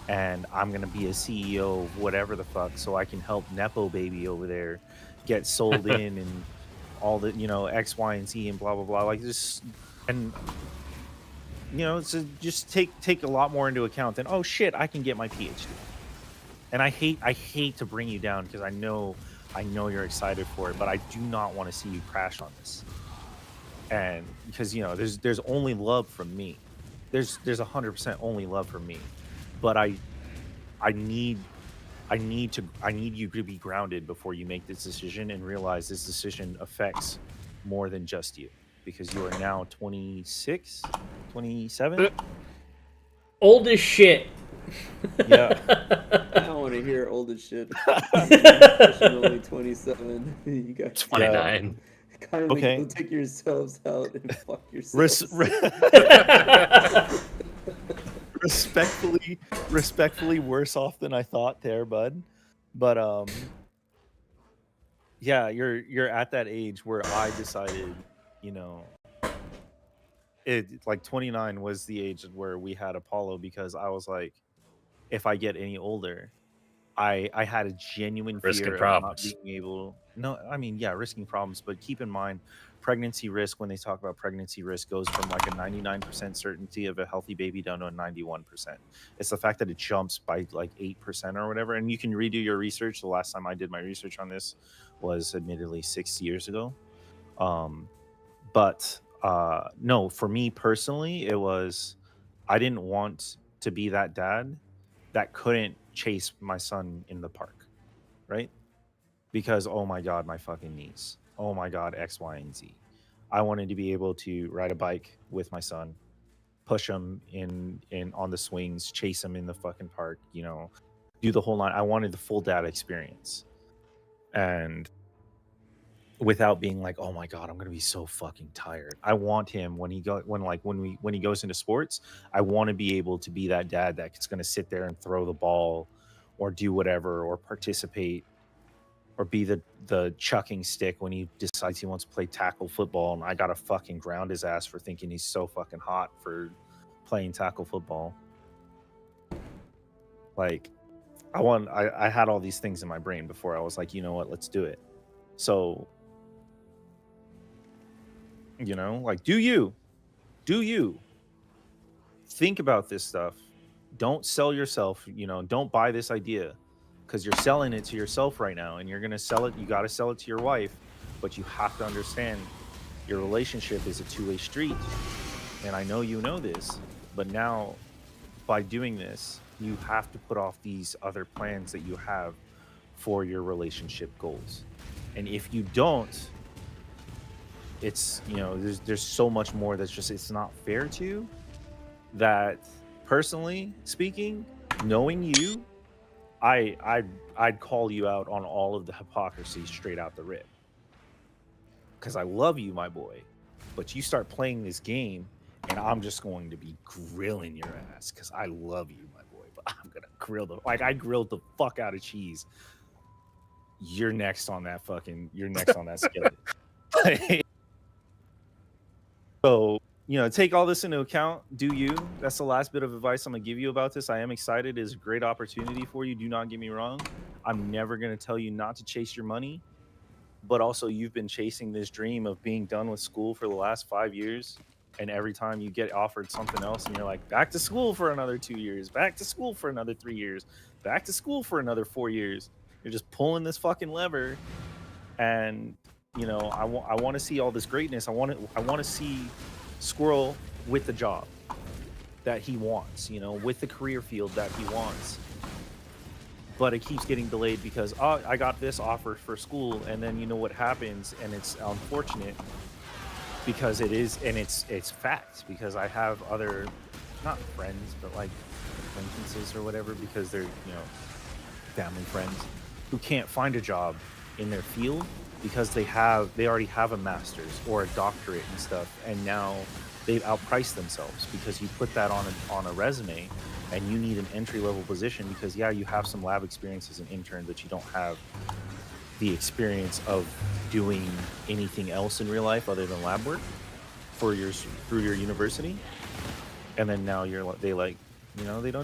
and I'm gonna be a CEO of whatever the fuck, so I can help Nepo baby over there get sold in and all the, you know, X, Y, and Z and blah blah blah. Like this, and you know, so just take a lot more into account than, oh shit, I can get my PhD. And I hate to bring you down because I know you're excited for it, but I do not want to see you crash on this. And because, you know, there's only love from me. There's 100% only love from me. But I need you to be grounded before you make this decision and realize this decision affects more than just you, because you are now 26, 27. Old as shit. Yeah. I don't want to hear old as shit. I'm only 27. You guys 29. kindly Okay. go take yourselves out and fuck yourselves. respectfully worse off than I thought there, bud. But yeah, you're at that age where I decided, you know, it like 29 was the age where we had Apollo, because I was like, if I get any older, I had a genuine Risking fear of not problems. being able. No, I mean, yeah, risking problems, but keep in mind, pregnancy risk, when they talk about pregnancy risk, goes from like a 99% certainty of a healthy baby down to a 91%. It's the fact that it jumps by like 8% or whatever. And you can redo your research. The last time I did my research on this was admittedly 6 years ago. But no, for me personally, it was, I didn't want to be that dad that couldn't chase my son in the park, right? Because, oh my god, my fucking knees, oh my god, X, Y, and Z. I wanted to be able to ride a bike with my son, push him in on the swings, chase him in the fucking park, you know, do the whole line. I wanted the full dad experience, and without being like, oh my god, I'm gonna be so fucking tired. I want him when he goes into sports, I want to be able to be that dad that's gonna sit there and throw the ball or do whatever or participate or be the chucking stick when he decides he wants to play tackle football, and I gotta fucking ground his ass for thinking he's so fucking hot for playing tackle football. Like, I had all these things in my brain before I was like, you know what, let's do it. So, you know, like, do you think about this stuff don't sell yourself, don't buy this idea, because you're selling it to yourself right now, and you're going to sell it. You got to sell it to your wife, but you have to understand your relationship is a two-way street. And I know you know this, but now by doing this, you have to put off these other plans that you have for your relationship goals. And if you don't, it's, there's so much more that's just, it's not fair to you. That personally speaking, knowing you, I'd call you out on all of the hypocrisy straight out the rip. Because I love you, my boy, but you start playing this game, and I'm just going to be grilling your ass because I love you, my boy. But I'm gonna I grilled the fuck out of cheese. You're next on that skillet. So, take all this into account. Do you? That's the last bit of advice I'm gonna give you about this. I am excited. It's a great opportunity for you. Do not get me wrong. I'm never gonna tell you not to chase your money. But also, you've been chasing this dream of being done with school for the last 5 years. And every time you get offered something else, and you're like, back to school for another 2 years, back to school for another 3 years, back to school for another 4 years. You're just pulling this fucking lever. And, I want to see all this greatness. I want to see Squirrel with the job that he wants, with the career field that he wants. But it keeps getting delayed because I got this offer for school, and then what happens, and it's unfortunate because it is, and it's fact, because I have other, not friends, but like acquaintances or whatever, because they're family friends who can't find a job in their field because they already have a master's or a doctorate and stuff, and now they've outpriced themselves because you put that on a resume. And you need an entry-level position because, you have some lab experience as an intern, but you don't have the experience of doing anything else in real life other than lab work through your university. And then now they don't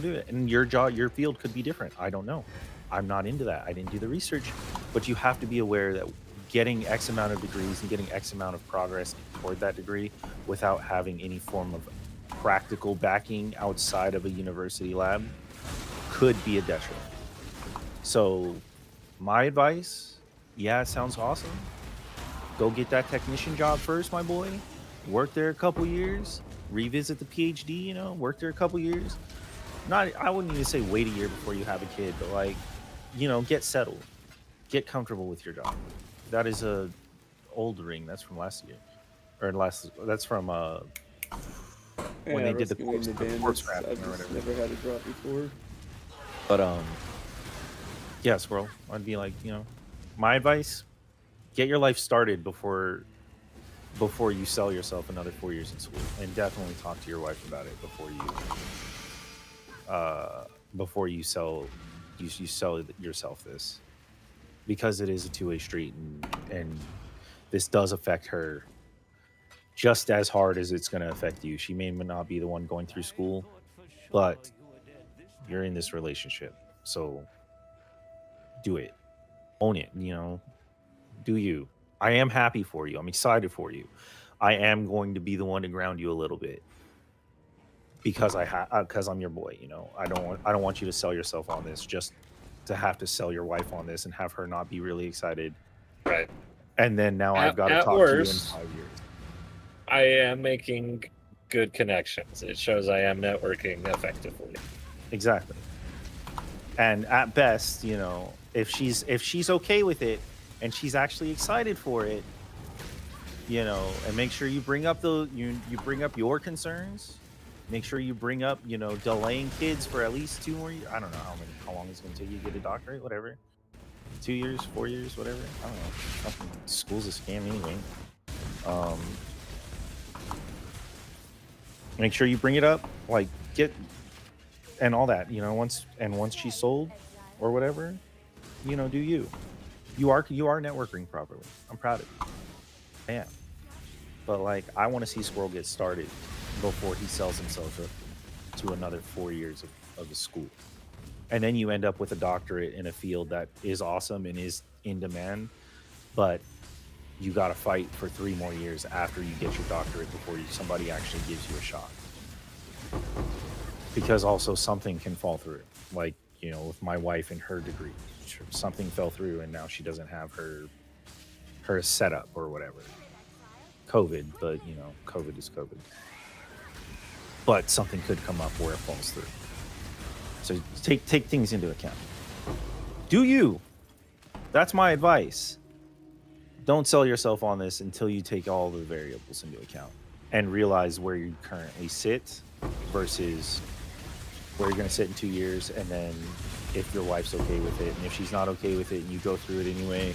do it. And your field could be different. I don't know. I'm not into that. I didn't do the research. But you have to be aware that getting X amount of degrees and getting X amount of progress toward that degree without having any form of practical backing outside of a university lab could be a detriment. So my advice, it sounds awesome. Go get that technician job first, my boy. Work there a couple years, revisit the PhD, work there a couple years. I wouldn't even say wait a year before you have a kid, but get settled. Get comfortable with your job. That is a old ring. That's from last year. That's from when they did the corpse wrapping I've or whatever. never had a drop before. But Squirrel, I'd be like, my advice: get your life started before you sell yourself another 4 years in school, and definitely talk to your wife about it before you sell yourself this, because it is a two-way street, and this does affect her just as hard as it's going to affect you. She may not be the one going through school, but you're in this relationship. So do it. Own it, do you. I am happy for you. I'm excited for you. I am going to be the one to ground you a little bit because because I'm your boy, I don't want you to sell yourself on this just to have to sell your wife on this and have her not be really excited. Right. And then now I've got to talk to you in 5 years. I am making good connections. It shows I am networking effectively. Exactly. And at best, if she's okay with it and she's actually excited for it, and make sure you bring up you bring up your concerns. Make sure you bring up, delaying kids for at least 2 more years. I don't know how long it's going to take you to get a doctorate, whatever. 2 years, 4 years, whatever. I don't know. School's a scam anyway. Make sure you bring it up, and all that, once she's sold or whatever, do you. You are networking properly. I'm proud of you. I am. But I want to see Squirrel get started before he sells himself to another 4 years of the school. And then you end up with a doctorate in a field that is awesome and is in demand, but you got to fight for 3 more years after you get your doctorate before somebody actually gives you a shot. because also something can fall through. Like, you know, with my wife and her degree, something fell through and now she doesn't have her setup or whatever. COVID, but you know, COVID is COVID. But something could come up where it falls through. So take things into account. Do you? That's my advice. Don't sell yourself on this until you take all the variables into account and realize where you currently sit versus where you're going to sit in 2 years, and then if your wife's okay with it, and if she's not okay with it and you go through it anyway,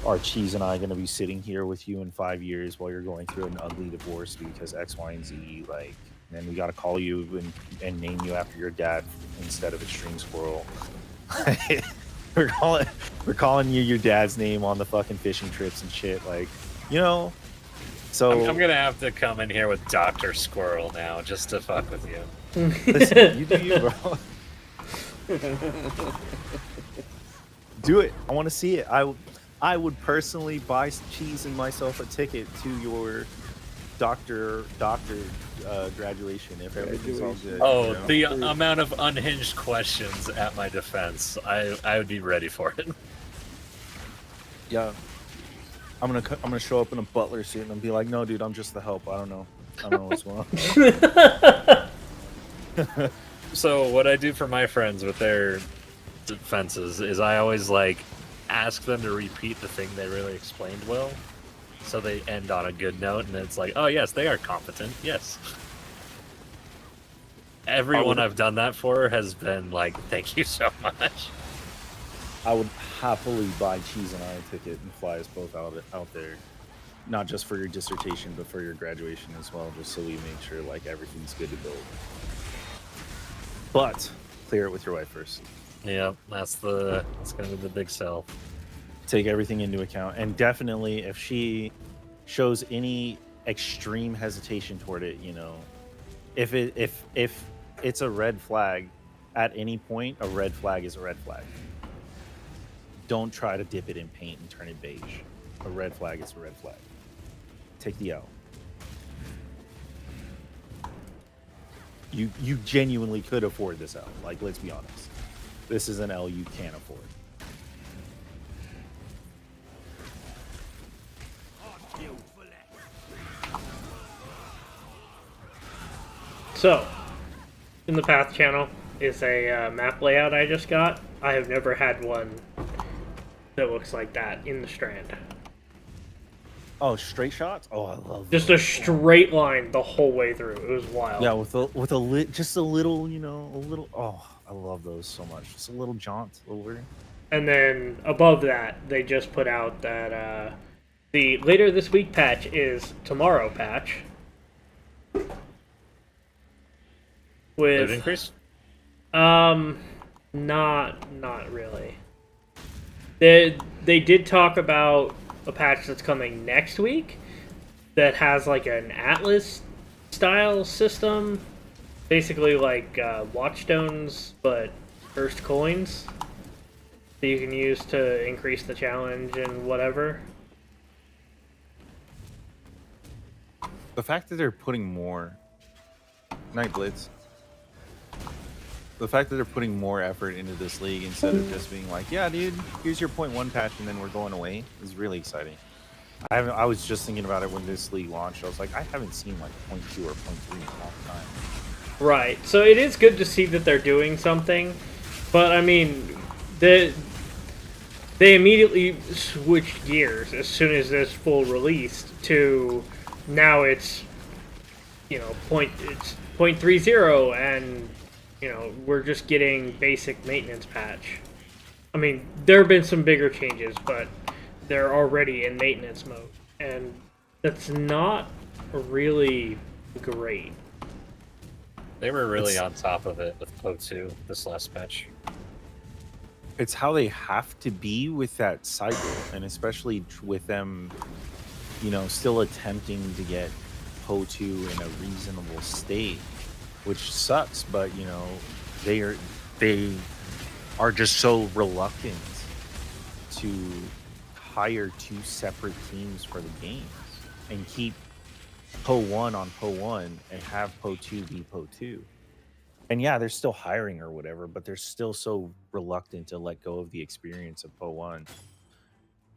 are Cheese and I going to be sitting here with you in 5 years while you're going through an ugly divorce because X, Y, and Z, like, and then we got to call you and name you after your dad instead of Extreme Squirrel. we're calling you your dad's name on the fucking fishing trips and shit, like, you know. So I'm gonna have to come in here with Dr. Squirrel now just to fuck with you. listen, you do you, bro. Do it. I want to see it. I would personally buy Cheese and myself a ticket to your doctor graduation if everything's all good. Oh, you know? the amount of unhinged questions at my defense. I would be ready for it. Yeah. I'm gonna show up in a butler suit and be like, no, dude, I'm just the help. I don't know what's going on. So what I do for my friends with their defenses is I always like ask them to repeat the thing they really explained well, so they end on a good note, and it's like, oh yes, they are competent. Yes. Everyone I've done that for has been like, thank you so much. I would happily buy Cheese and I a ticket and fly us both out there, not just for your dissertation, but for your graduation as well, just so we make sure like everything's good to go. But clear it with your wife first. Yeah, that's gonna be the big sell. Take everything into account, and definitely if she shows any extreme hesitation toward it, you know, if it's a red flag at any point, a red flag is a red flag. Don't try to dip it in paint and turn it beige. A red flag is a red flag. Take the L. You genuinely could afford this L. Like, let's be honest. This is an L you can't afford. So, in the path channel is a map layout I just got. I have never had one that looks like that in the Strand. Oh, straight shots? Oh, I love Just those. a straight line the whole way through. It was wild. Yeah, just a little, you know, a little. Oh, I love those so much. Just a little jaunt over. And then above that, they just put out that the later this week patch is tomorrow patch. Load With increase? not really. They did talk about a patch that's coming next week that has like an Atlas style system, basically like Watchstones but first coins that you can use to increase the challenge and whatever. The fact that they're putting more Night Blitz. The fact that they're putting more effort into this league instead of just being like, yeah, dude, here's your .1 patch and then we're going away is really exciting. I was just thinking about it when this league launched. I was like, I haven't seen like .2 or .3 in a long time. Right. So it is good to see that they're doing something, but I mean, they immediately switched gears as soon as this full released to now it's, you know, it's 0.30 and, you know, we're just getting basic maintenance patch. I mean, there have been some bigger changes, but they're already in maintenance mode, and that's not really great. They were really on top of it with POE2 this last patch. It's how they have to be with that cycle, and especially with them, you know, still attempting to get POE2 in a reasonable state, which sucks, but you know, they are just so reluctant to hire two separate teams for the games and keep POE1 on POE1 and have POE2 be POE2. And yeah, they're still hiring or whatever, but they're still so reluctant to let go of the experience of PO1,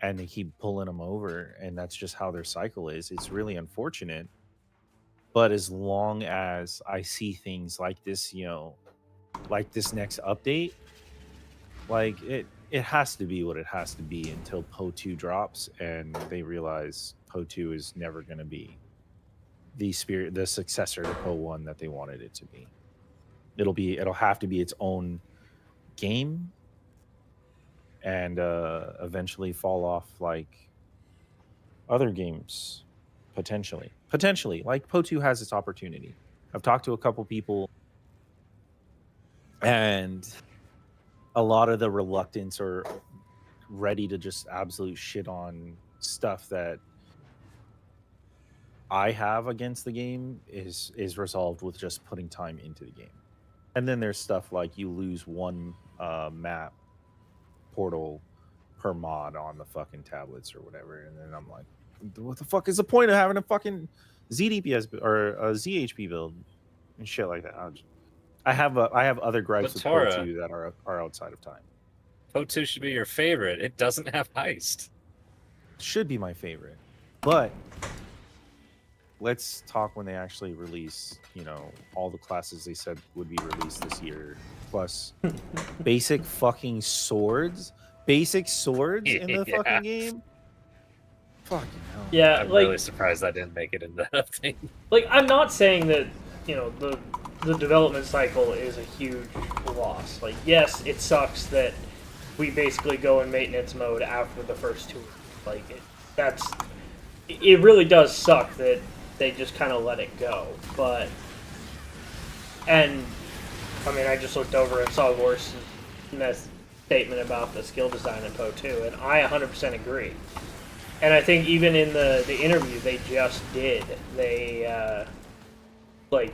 and they keep pulling them over, and that's just how their cycle is. It's really unfortunate. But as long as I see things like this, like this next update, like it has to be what it has to be until PO2 drops and they realize PO2 is never going to be the successor to PO1 that they wanted it to be. It'll have to be its own game, and eventually fall off like other games, potentially like PO2 has its opportunity. I've talked to a couple people, and a lot of the reluctance or ready to just absolute shit on stuff that I have against the game is resolved with just putting time into the game. And then there's stuff like you lose one map portal per mod on the fucking tablets or whatever, and then I'm like, what the fuck is the point of having a fucking ZDPS or a ZHP build and shit like that? I have other gripes with Tora, PO2 that are outside of time. PO2 should be your favorite. It doesn't have heist. Should be my favorite, but let's talk when they actually release, all the classes they said would be released this year, plus basic fucking swords in the Yeah. fucking game. Fucking hell. Yeah, I'm like really surprised I didn't make it into that update. like I'm not saying that the development cycle is a huge loss. Like, yes, it sucks that we basically go in maintenance mode after the first 2 weeks. Like, it really does suck that they just kind of let it go. But, and I mean, I just looked over and saw Gorse's statement about the skill design in PO2, and I 100% agree. And I think even in the interview they just did, they like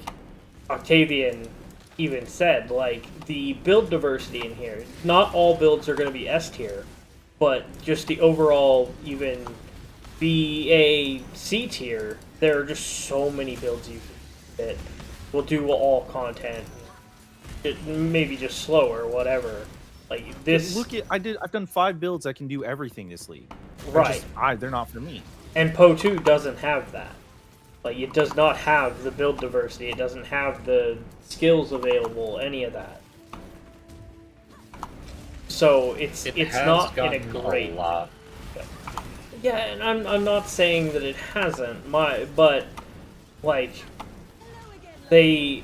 Octavian even said, like, the build diversity in here, not all builds are going to be S tier, but just the overall even BA C tier, there are just so many builds you can that will do all content. It maybe just slower, whatever. Like this. I've done 5 builds that can do everything this league. Right. They're not for me. And PO2 doesn't have that. Like, it does not have the build diversity. It doesn't have the skills available, any of that. So it's not in a great. Lot. Yeah, and I'm not saying that it hasn't. But like they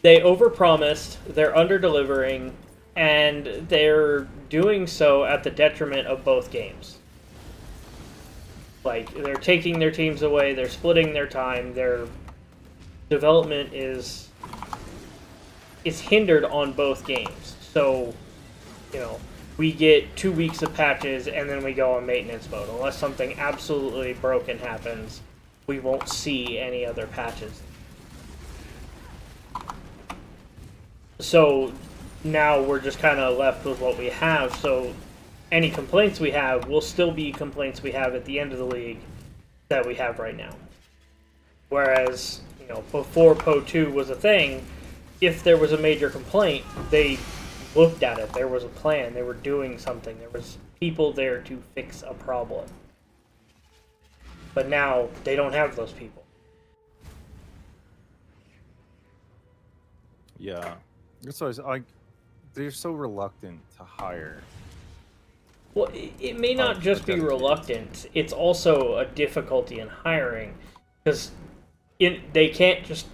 overpromised, they're underdelivering, and they're doing so at the detriment of both games. Like, they're taking their teams away, they're splitting their time, their development is hindered on both games. So, we get 2 weeks of patches and then we go on maintenance mode. Unless something absolutely broken happens, we won't see any other patches. So now we're just kind of left with what we have. So any complaints we have will still be complaints we have at the end of the league that we have right now. Whereas, before PO2 was a thing, if there was a major complaint, they looked at it. There was a plan. They were doing something. There was people there to fix a problem. But now they don't have those people. Yeah. That's what I was like. They're so reluctant to hire. Well, it may not just be reluctant. It's also a difficulty in hiring. Because they can't just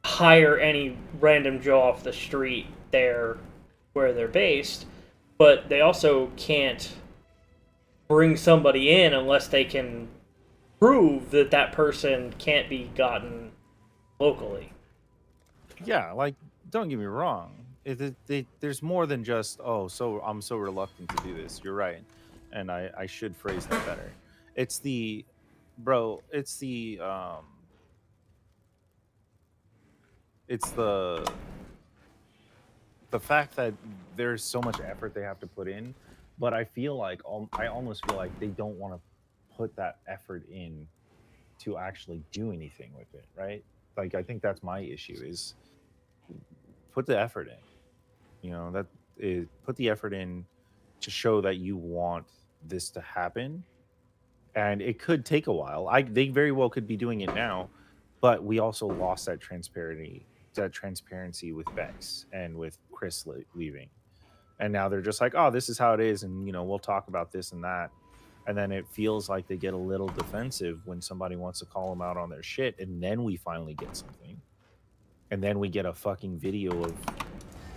hire any random Joe off the street there where they're based. But they also can't bring somebody in unless they can prove that that person can't be gotten locally. Yeah, like, don't get me wrong. There's more than just, I'm so reluctant to do this. You're right. And I should phrase that better. It's the fact that there's so much effort they have to put in, but I almost feel like they don't want to put that effort in to actually do anything with it, right? Like, I think that's my issue is put the effort in. You know, that is, put the effort in to show that you want this to happen. And it could take a while. They very well could be doing it now, but we also lost that transparency with Bex and with Chris leaving. And now they're just like, oh, this is how it is, and we'll talk about this and that. And then it feels like they get a little defensive when somebody wants to call them out on their shit, and then we finally get something. And then we get a fucking video of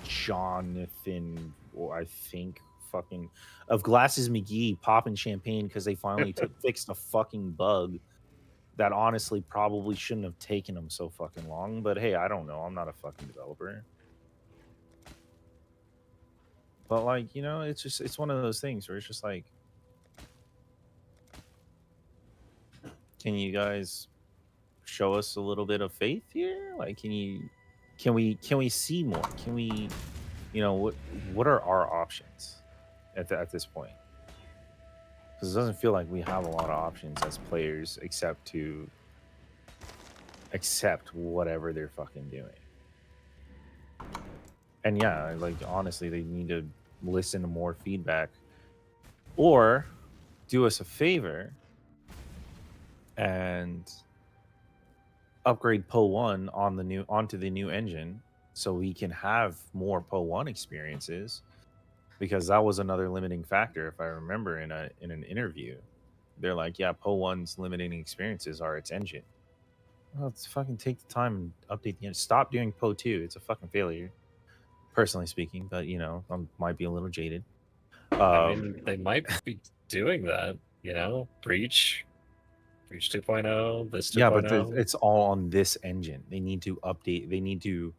Jonathan, or I think fucking of Glasses McGee popping champagne because they finally fixed a fucking bug that honestly probably shouldn't have taken them so fucking long. But hey, I don't know. I'm not a fucking developer. But like, it's one of those things where it's just like, can you guys show us a little bit of faith here? Like, can we see more? Can we, what are our options at this point? Because it doesn't feel like we have a lot of options as players except to accept whatever they're fucking doing. And yeah, like, honestly, they need to listen to more feedback or do us a favor and upgrade POE1 onto the new engine so we can have more POE1 experiences, because that was another limiting factor. If I remember in an interview, they're like, yeah, POE1's limiting experiences are its engine. Well, let's fucking take the time and update the engine. Stop doing POE2. It's a fucking failure, personally speaking, but I might be a little jaded. I mean, they might be doing that, Breach 2.0, this 2.0. Yeah, but it's all on this engine. They need to update. They need to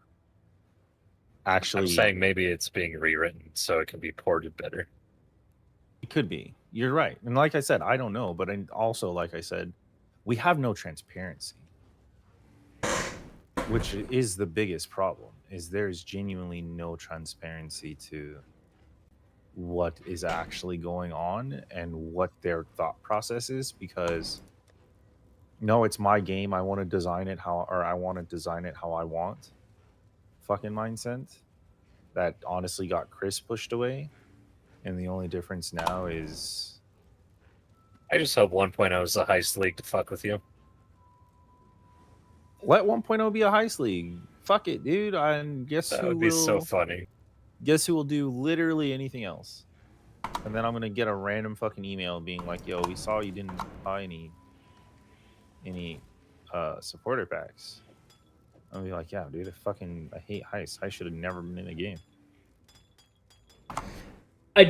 actually. I'm saying maybe it's being rewritten so it can be ported better. It could be. You're right. And like I said, I don't know. But also, like I said, we have no transparency, which is the biggest problem. Is there's genuinely no transparency to what is actually going on and what their thought process is, because no, it's my game. I want to design it how I want. Fucking mindset that honestly got Chris pushed away. And the only difference now is, I just hope 1.0 is the heist league to fuck with you. Let 1.0 be a heist league. Fuck it, dude. And guess that who would be so funny. Guess who will do literally anything else? And then I'm gonna get a random fucking email being like, "Yo, we saw you didn't buy any supporter packs." I'll be like, "Yeah, dude, I hate heist. I should have never been in the game." I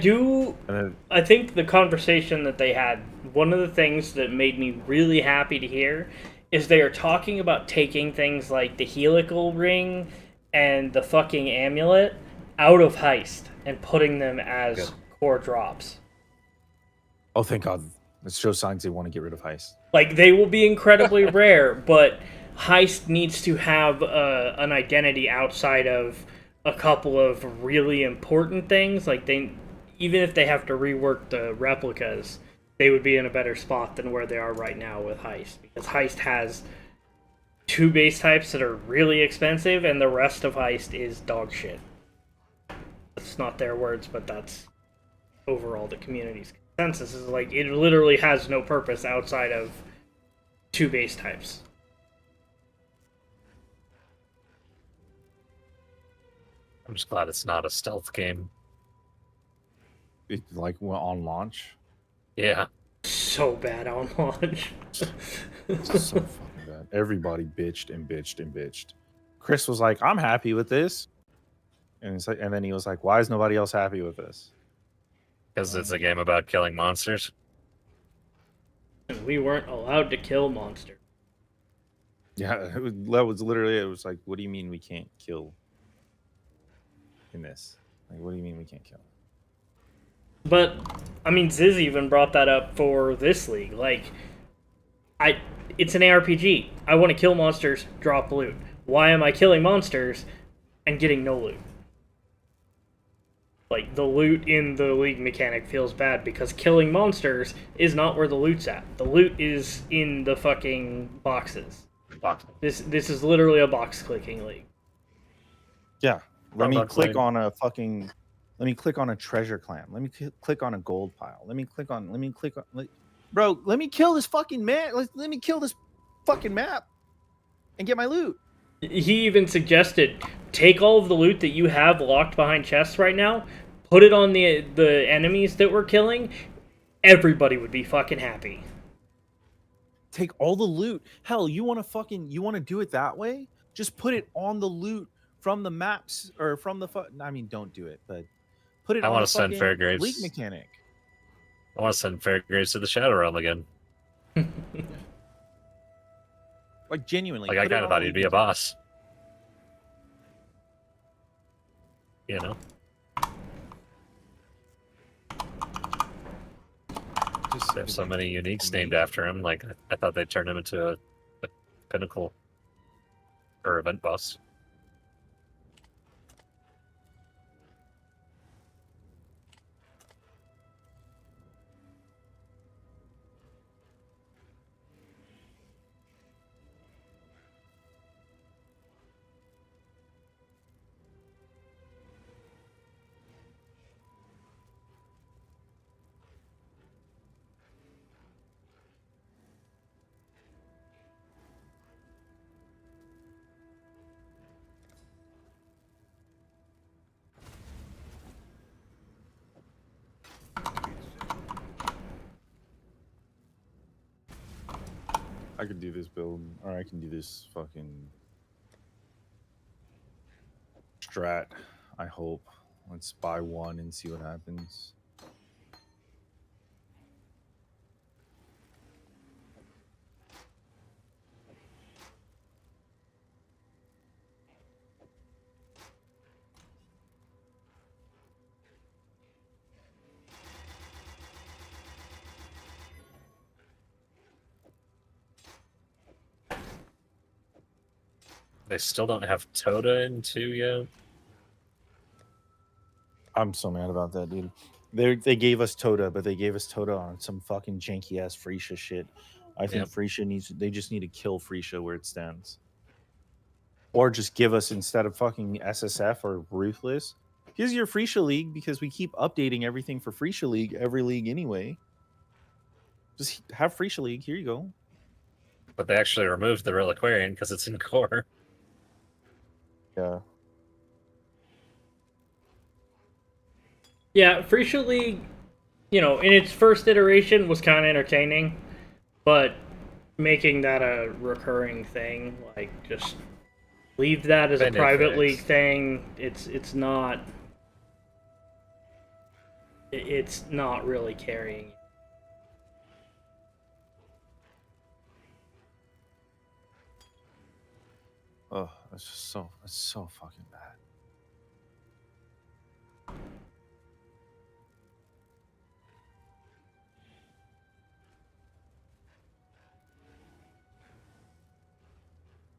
think the conversation that they had, one of the things that made me really happy to hear is they are talking about taking things like the helical ring and the fucking amulet out of heist and putting them as core drops. Oh, thank God. It shows signs they want to get rid of heist. Like, they will be incredibly rare, but heist needs to have an identity outside of a couple of really important things. Like, even if they have to rework the replicas, they would be in a better spot than where they are right now with heist, because heist has 2 base types that are really expensive, and the rest of heist is dog shit. That's not their words, but that's overall the community's consensus. Is like, it literally has no purpose outside of 2 base types. I'm just glad it's not a stealth game. Like on launch. Yeah. So bad on launch. It's so fucking bad. Everybody bitched and bitched and bitched. Chris was like, "I'm happy with this," and then he was like, "Why is nobody else happy with this?" Because it's a game about killing monsters. And we weren't allowed to kill monsters. Yeah, that was literally it. It was like, "What do you mean we can't kill in this? Like, what do you mean we can't kill?" But, I mean, Ziz even brought that up for this league. Like, it's an ARPG. I want to kill monsters, drop loot. Why am I killing monsters and getting no loot? Like, the loot in the league mechanic feels bad because killing monsters is not where the loot's at. The loot is in the fucking boxes. This is literally a box clicking league. Yeah, Let me Starbucks click lane. on a fucking. Let me click on a treasure clam. Let me click on a gold pile. Let me click on. Bro, let me kill this fucking man. Let me kill this fucking map and get my loot. He even suggested take all of the loot that you have locked behind chests right now, put it on the enemies that we're killing. Everybody would be fucking happy. Take all the loot. Hell, you want to do it that way? Just put it on the loot from the maps or from the I mean, don't do it, but put it I on want a to send fucking league Fairgraves. mechanic. I want to send Fairgraves to the Shadow Realm again. Like genuinely. Like I put it kind of on thought a he'd league be a mechanic. boss. You know. Just There's so many uniques named amazing. after him. Like I thought they'd turn him into a pinnacle or event boss. I could do this build, or I can do this fucking strat. I hope. Let's buy one and see what happens. They still don't have Toda in 2 yet. I'm so mad about that, dude. They gave us Toda, but they gave us Toda on some fucking janky ass Freesia shit. I think Yep. Freesia they just need to kill Freesia where it stands. Or just give us, instead of fucking SSF or Ruthless, here's your Freesia League, because we keep updating everything for Freesia League every league anyway. Just have Freesia League. Here you go. But they actually removed the Reliquarian because it's in core. Yeah. Yeah, Freesia League, you know, in its first iteration was kind of entertaining, but making that a recurring thing, like just leave that as a Band-Aid private fix. league thing. It's not really carrying. Oh, it's so fucking bad.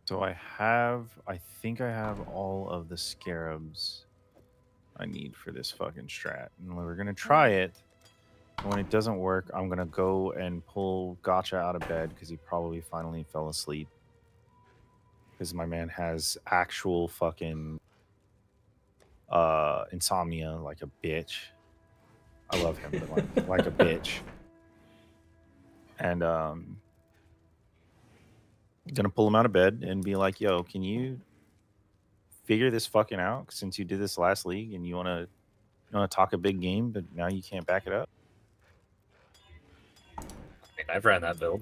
So I think I have all of the scarabs I need for this fucking strat. And we're gonna try it. And when it doesn't work, I'm gonna go and pull Gotcha out of bed because he probably finally fell asleep. Because my man has actual fucking insomnia like a bitch. I love him, but like a bitch. And gonna pull him out of bed and be like, yo, can you figure this fucking out since you did this last league and you wanna talk a big game, but now you can't back it up? I mean, I've ran that build.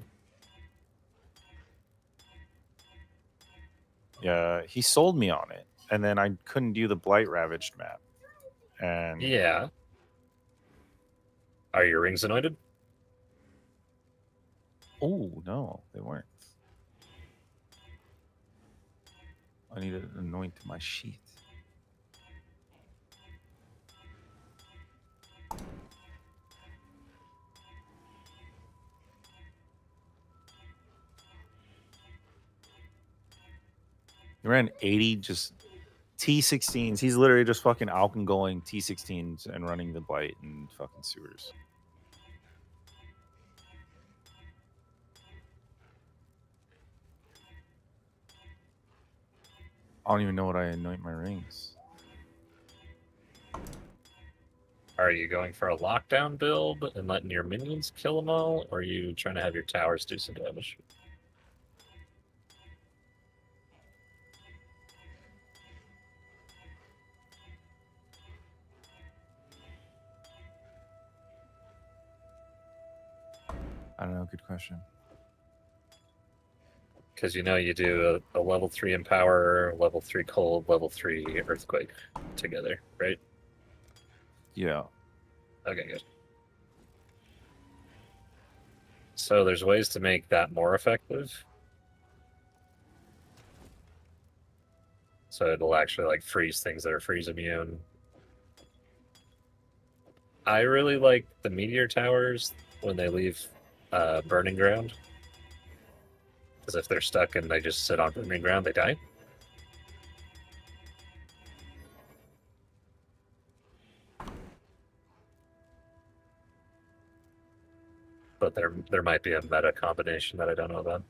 Yeah, he sold me on it, and then I couldn't do the Blight Ravaged map. And Yeah. Are your rings anointed? oh no, they weren't. I need to anoint my sheath. He ran 80 just T16s. He's literally just fucking Alcon going T16s and running the Blight and fucking sewers. I don't even know what I anoint my rings. Are you going for a lockdown build and letting your minions kill them all, or are you trying to have your towers do some damage? I don't know. Good question. Because you know you do a level 3 Empower, level 3 Cold, level 3 Earthquake together, right? Yeah. Okay, good. So there's ways to make that more effective. So it'll actually like freeze things that are freeze immune. I really like the meteor towers when they leave burning ground. Because if they're stuck and they just sit on burning ground, they die. But there might be a meta combination that I don't know about.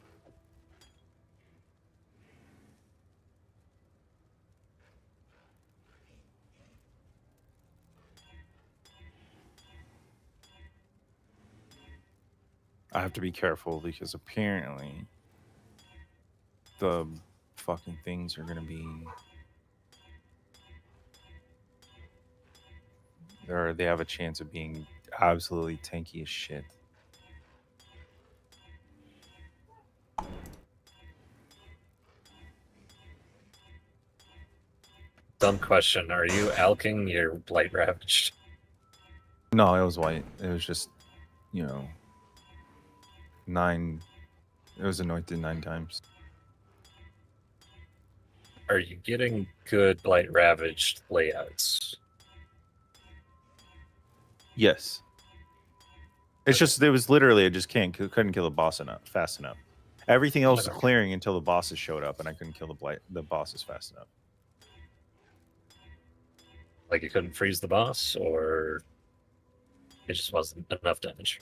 I have to be careful because apparently the fucking things are gonna be. They have a chance of being absolutely tanky as shit. Dumb question. Are you alking your Blight Ravaged? No, it was white. It was just, you know, 9. It was anointed 9 times. Are you getting good Blight Ravaged layouts? Yes. It's just it was literally I just couldn't kill the boss fast enough. Everything else was clearing until the bosses showed up, and I couldn't kill the bosses fast enough. Like you couldn't freeze the boss, or it just wasn't enough damage?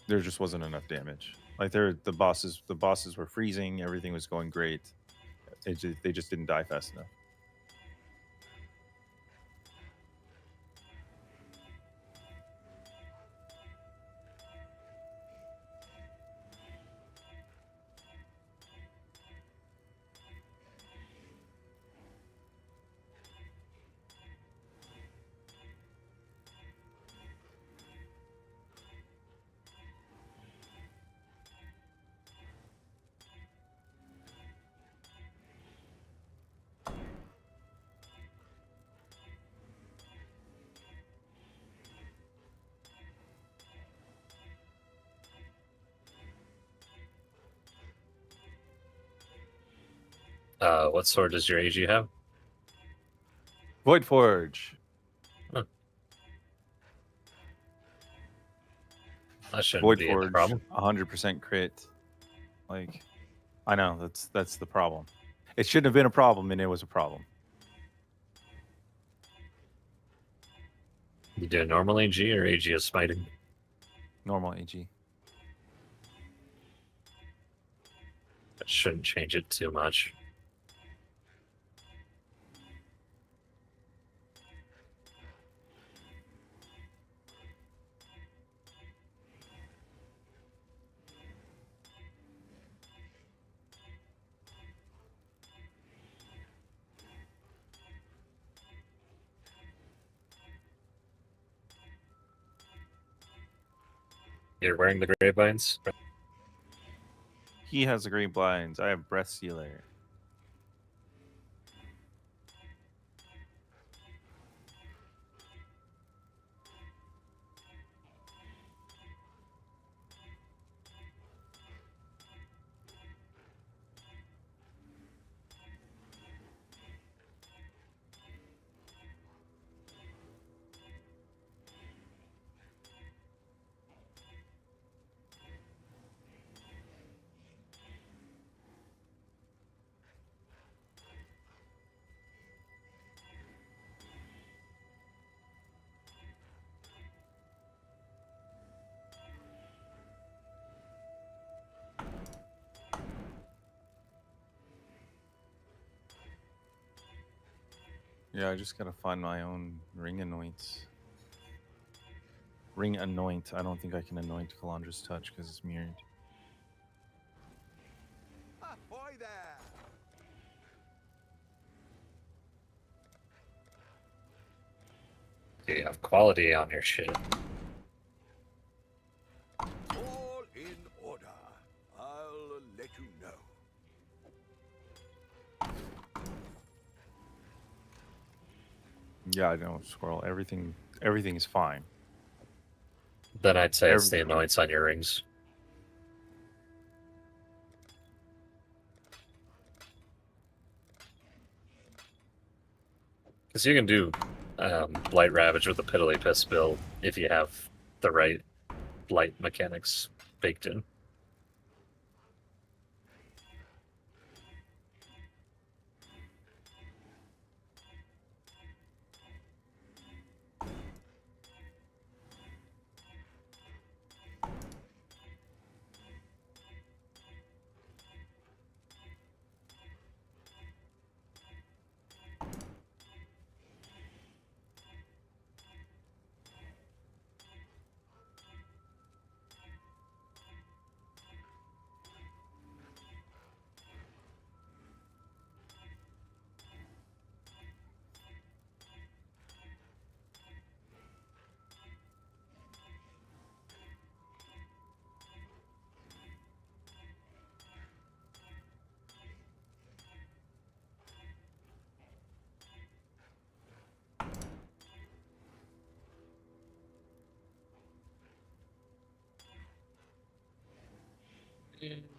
There just wasn't enough damage. Like the bosses were freezing. Everything was going great. They just didn't die fast enough. What sword does your AG have? Void Forge. Huh. That shouldn't Void be Forge. a problem. 100% crit. Like, I know that's the problem. It shouldn't have been a problem, and it was a problem. You do a normal AG or AG is smiting? Normal AG. That shouldn't change it too much. You're wearing the Gravevines? He has the great blinds. I have Breath Sealer. Yeah, I just gotta find my own ring anoints. Ring anoint. I don't think I can anoint Kalandra's touch because it's mirrored. Ahoy there! You have quality on your shit. All in order. I'll let you know. Yeah, I know, Squirrel. Everything is fine. Then I'd say it's the anoints on your rings. Because you can do Blight Ravage with a Piddly Piss build if you have the right Blight mechanics baked in.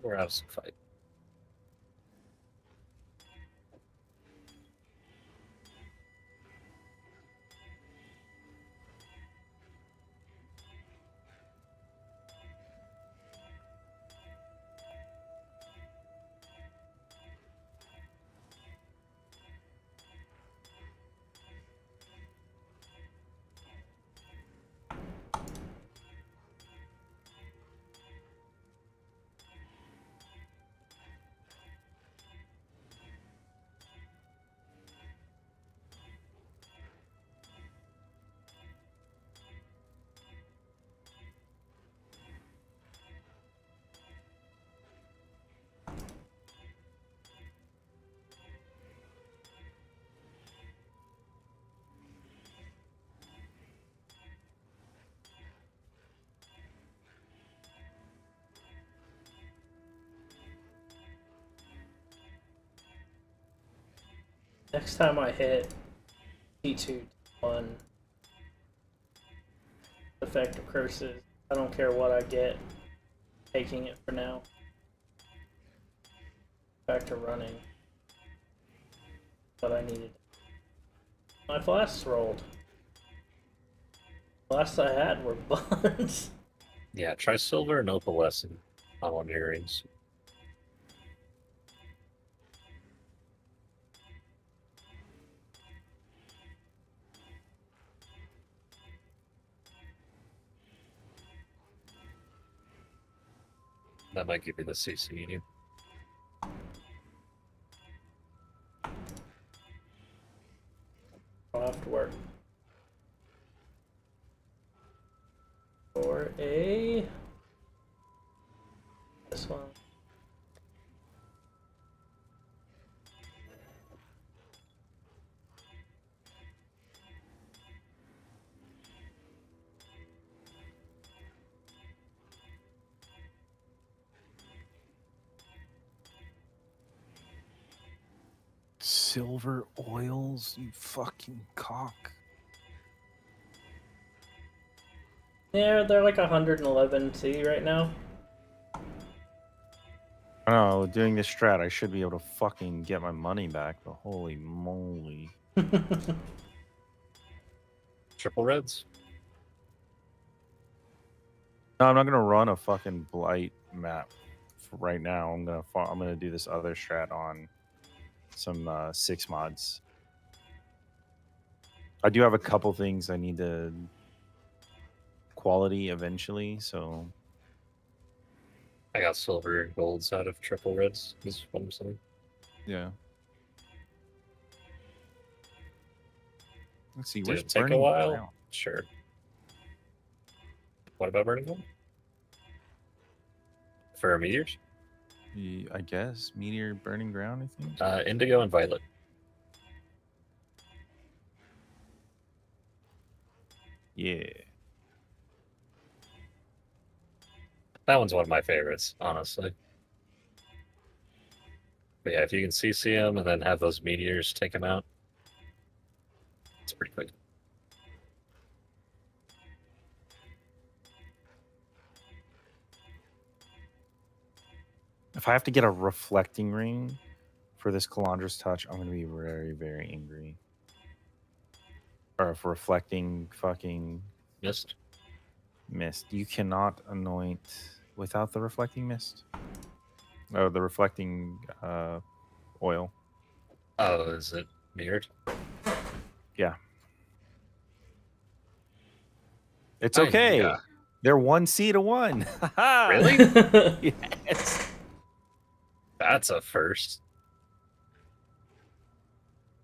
We're out of some fight. Next time I hit T2 1 effective curses, I don't care what I get. Taking it for now. Back to running. What I needed. My flasks rolled. The last I had were buns. Yeah, try silver and opalescent on one of your rings. That might give you the CC you need. I'll have to work. For a... This one. Silver oils, you fucking cock. Yeah, they're like 111 C right now. I don't know, doing this strat, I should be able to fucking get my money back, but holy moly. Triple reds? No, I'm not gonna run a fucking blight map for right now. I'm gonna do this other strat on some 6 mods. I do have a couple things I need to quality eventually, so I got silver and golds out of triple reds, is what I'm saying. yeah. Let's see. Did Where's it take a Burning while? Ground? Sure. What about burning one? For meteors? I guess meteor, burning ground. I think. Indigo and violet. Yeah. That one's one of my favorites, honestly. But yeah, if you can CC them and then have those meteors take them out, it's pretty quick. If I have to get a reflecting ring for this Calandra's touch, I'm gonna be very, very angry. Or if reflecting fucking Mist? mist, you cannot anoint without the reflecting mist. Oh, the reflecting oil. Oh, is it mirrored? Yeah. It's okay. Yeah. They're 1C to 1. Really? Yes. That's a first.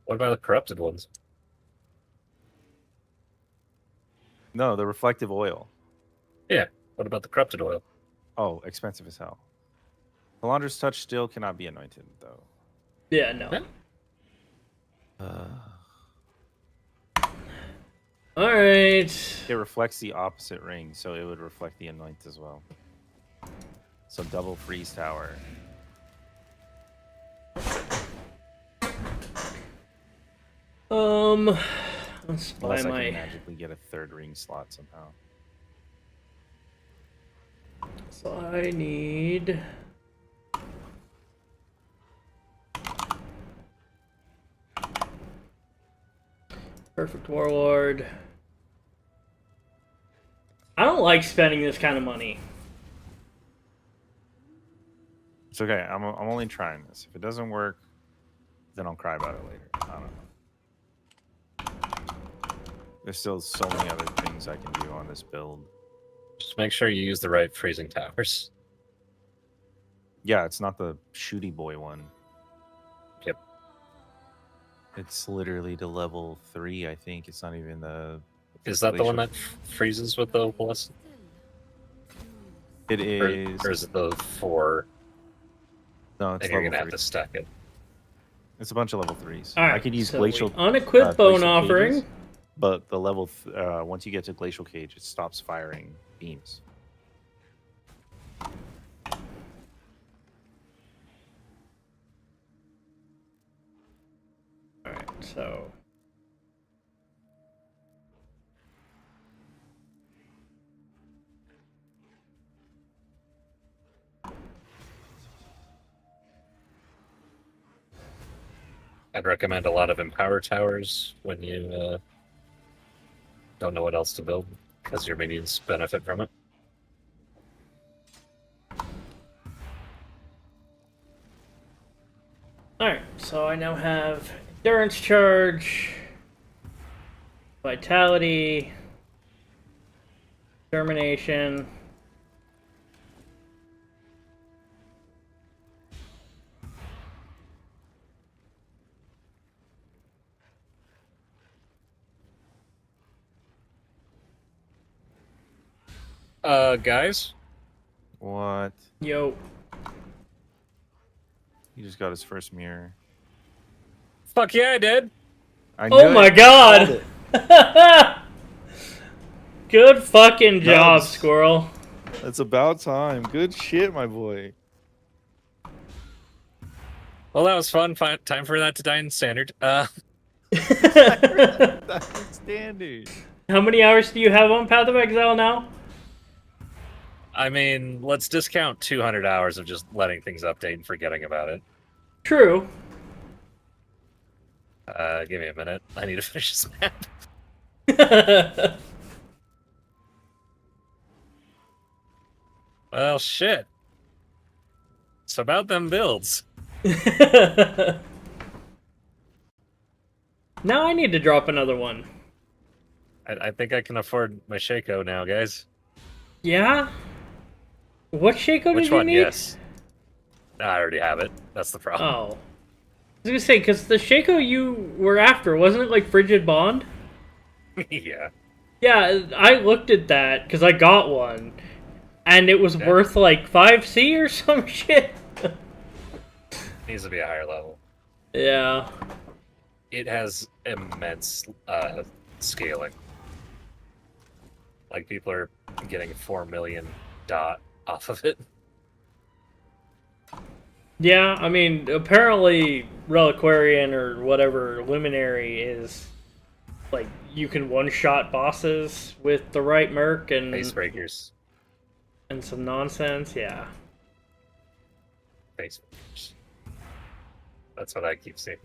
What about the corrupted ones? No, the reflective oil. Yeah. What about the corrupted oil? Oh, expensive as hell. Calandra's touch still cannot be anointed, though. Yeah, no. All right. It reflects the opposite ring, so it would reflect the anoint as well. So double freeze tower. Let's buy Unless I my. can magically get a third ring slot somehow. So I need. Perfect Warlord. I don't like spending this kind of money. It's okay. I'm only trying this. If it doesn't work, then I'll cry about it later. I don't know. There's still so many other things I can do on this build. Just make sure you use the right freezing towers. Yeah, it's not the shooty boy one. Yep. It's literally to level 3, I think. It's not even the... Is that the one that freezes with the plus? It is... Or is it the 4? No, it's And you're level gonna 3. have to stack it. It's a bunch of level 3s. All right, I could use so glacial... unequipped bone glacial offering. cages, but the level... once you get to glacial cage, it stops firing beams. All right, so. I'd recommend a lot of Empower Towers when you don't know what else to build, because your minions benefit from it. Alright, so I now have Endurance Charge, Vitality, Determination. Guys? What? Yo. He just got his first mirror. Fuck yeah, I did! I Oh knew my it. god! Called Good fucking job, Nice. Squirrel. it. It's about time. Good shit, my boy. Well, that was fun. Time for that to die in standard. That's standard. How many hours do you have on Path of Exile now? I mean, let's discount 200 hours of just letting things update and forgetting about it. True. Give me a minute. I need to finish this map. Well, shit. It's about them builds. Now I need to drop another one. I think I can afford my Shaco now, guys. Yeah? What Shaco Which did you one? need? Yes. I already have it. That's the problem. Oh. I was gonna say, because the Shaco you were after, wasn't it like Frigid Bond? Yeah. Yeah, I looked at that because I got one, and it was Yeah. worth like 5C or some shit. Needs to be a higher level. Yeah. It has immense scaling. Like people are getting 4 million dot off of it. Yeah, I mean, apparently Reliquarian or whatever Luminary is like you can one-shot bosses with the right merc Face breakers. and some nonsense. Yeah. Face breakers. That's what I keep seeing.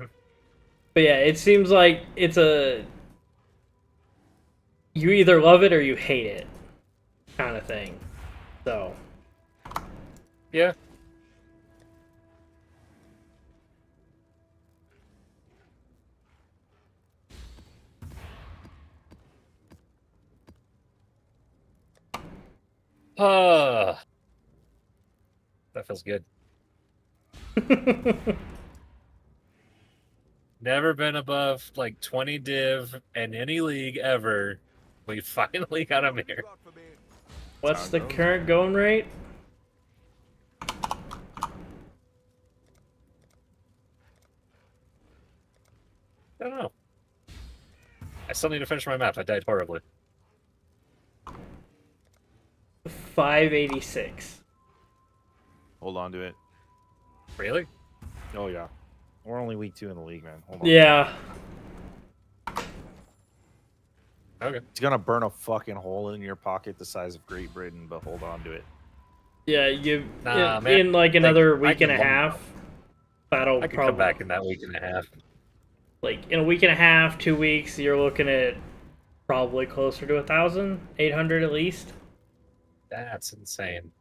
But yeah, it seems like it's a you either love it or you hate it kind of thing. So, Yeah. Ah, that feels good. Never been above like 20 div in any league ever. We finally got a mirror. what's how it the goes. current going rate? I don't know. I still need to finish my map. I died horribly. 586. Hold on to it. Really? Oh yeah, we're only week 2 in the league, man. Hold on. Yeah. Okay. It's gonna burn a fucking hole in your pocket the size of Great Britain, but hold on to it. Yeah, you Nah, in, man. in like another I week and can a half. That'll I can probably come back in that week and a half. like in a week and a half, 2 weeks. You're looking at probably closer to 1,800 at least. That's insane.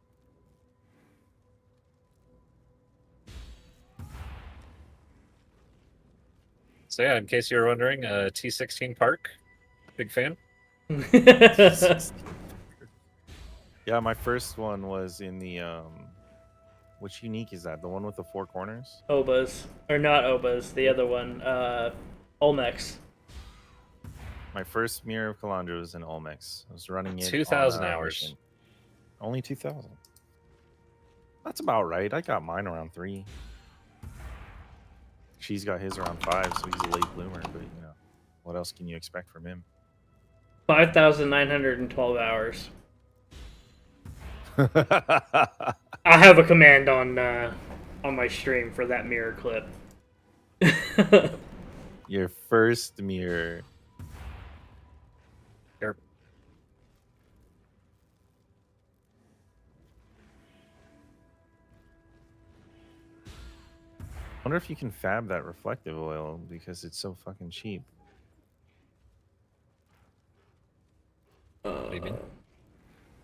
So yeah, in case you were wondering, T16 Park, big fan. Yeah, my first one was in the which unique is that? The one with the 4 corners? Obas. Or not Obas, the other one. Olmecs. My first mirror of Kalandra was in Olmex. I was running it 2,000 on, hours. mission. Only 2,000. That's about right. I got mine around 3. She's got his around 5, so he's a late bloomer. But you know, what else can you expect from him? 5,912 hours. I have a command on my stream for that mirror clip. Your first mirror. Sure. Wonder if you can fab that reflective oil because it's so fucking cheap. What do you mean?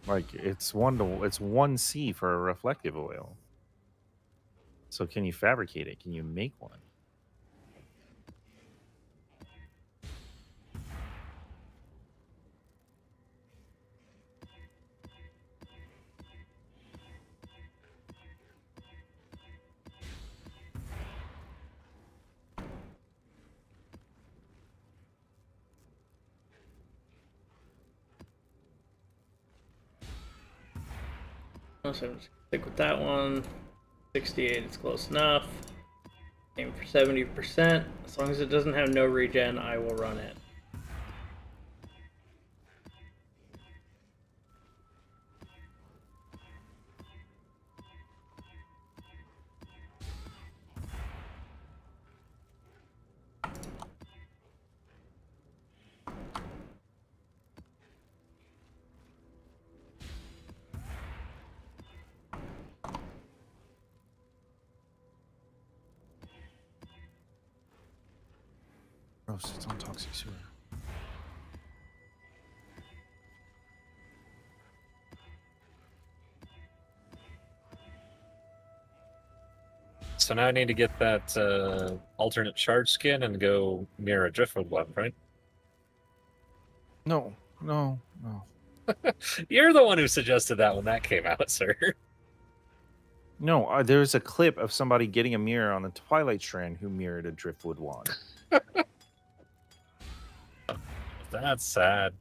Like it's 1C for a reflective oil. So can you fabricate it? Can you make one? So I'm just gonna stick with that one. 68 is close enough. Aim for 70%. As long as it doesn't have no regen, I will run it. Gross, it's on toxic sewer. So now I need to get that alternate charge skin and go mirror a driftwood one, right? No. You're the one who suggested that when that came out, sir. No, there's a clip of somebody getting a mirror on the Twilight Strand who mirrored a driftwood wand. That's sad.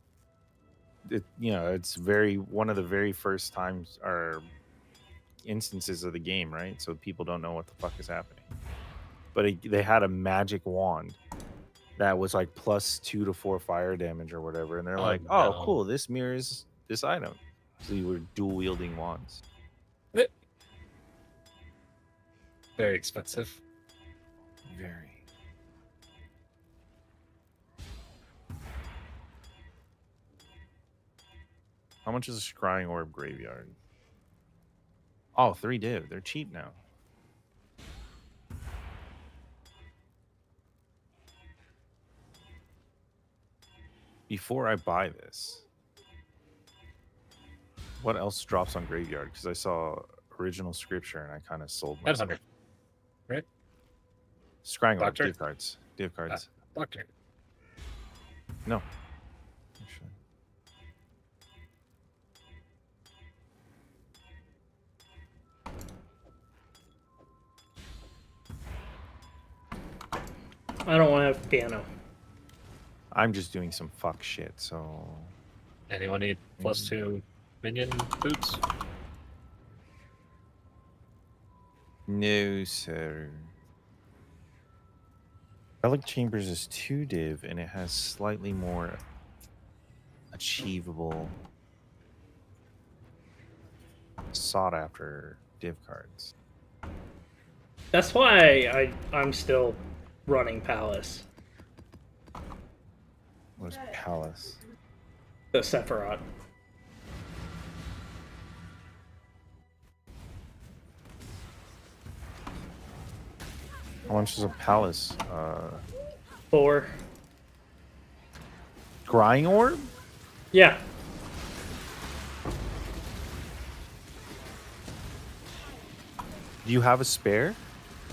it's very one of the very first times or instances of the game, right? So people don't know what the fuck is happening. But they had a magic wand that was like plus 2 to 4 fire damage or whatever, and they're Oh, like, "Oh, no. cool! This mirrors this item." So you were dual wielding wands. Very expensive. Very. How much is a scrying orb graveyard? Oh, 3 div. They're cheap now. Before I buy this, what else drops on graveyard? Because I saw original scripture and I kind of sold myself. Headhunter. Right? Scrying orb, Doctor? div cards. Div cards. Doctor. No. Actually. I don't want to have piano. I'm just doing some fuck shit, so Anyone need +2 minion boots? no, sir. Relic Chambers is 2 div and it has slightly more achievable sought after div cards. That's why I'm still running Palace, What is Palace? the Sephiroth. How much is a Palace? 4. Scrying orb? Yeah. Do you have a spare?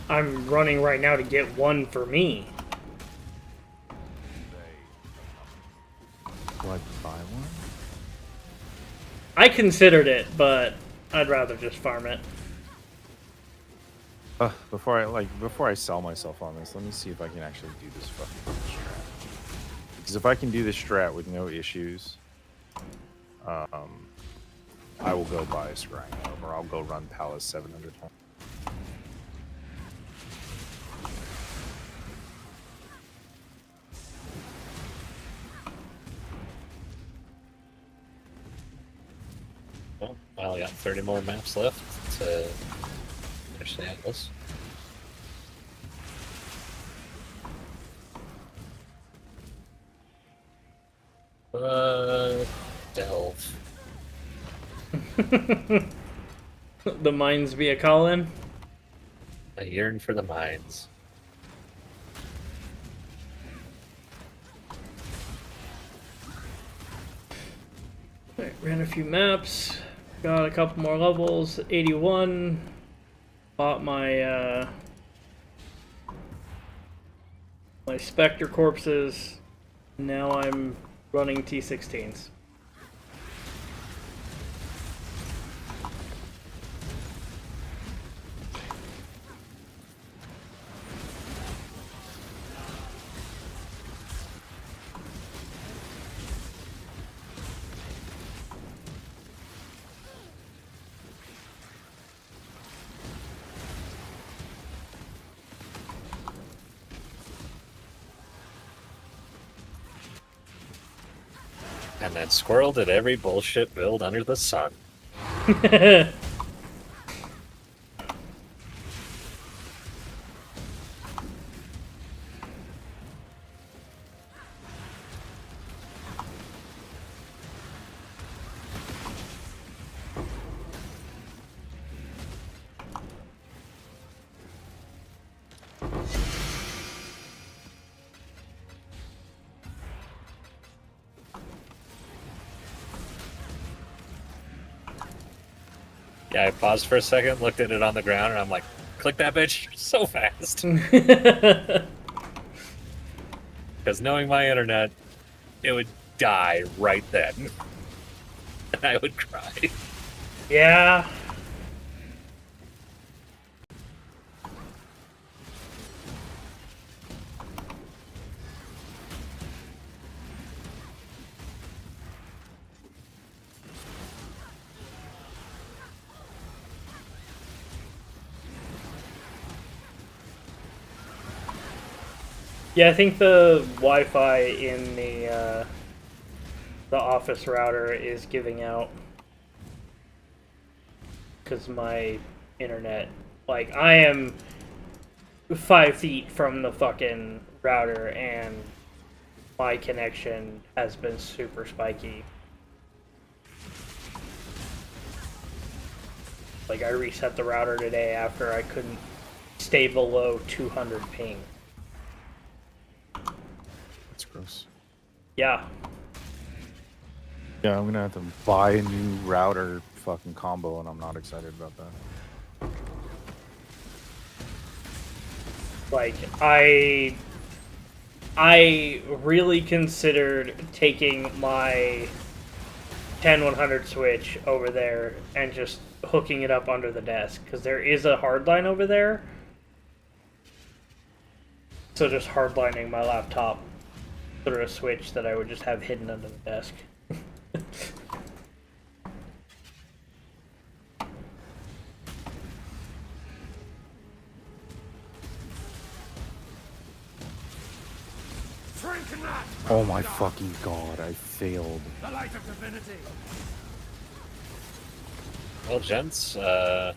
I'm running right now to get one for me. Do I buy one? I considered it, but I'd rather just farm it. Before I sell myself on this, let me see if I can actually do this fucking strat. Because if I can do this strat with no issues, I will go buy a scrying orb, or I'll go run Palace 700 times. Well, I only got 30 more maps left to finish the Atlas. Delve. The mines be a call-in. I yearn for the mines. Alright, ran a few maps. Got a couple more levels. 81. Bought my my Spectre corpses. Now I'm running T16s. And then Squirrel did every bullshit build under the sun. Yeah, I paused for a second, looked at it on the ground, and I'm like, click that bitch so fast. Because knowing my internet, it would die right then. And I would cry. Yeah. Yeah, I think the Wi-Fi in the office router is giving out because my internet, like, I am 5 feet from the fucking router and my connection has been super spiky. Like, I reset the router today after I couldn't stay below 200 ping. That's gross. Yeah. Yeah, I'm gonna have to buy a new router fucking combo, and I'm not excited about that. Like, I really considered taking my 10100 switch over there and just hooking it up under the desk, because there is a hardline over there. So just hardlining my laptop through a switch that I would just have hidden under the desk. Oh my fucking god, I failed. The light of divinity. Well, gents, I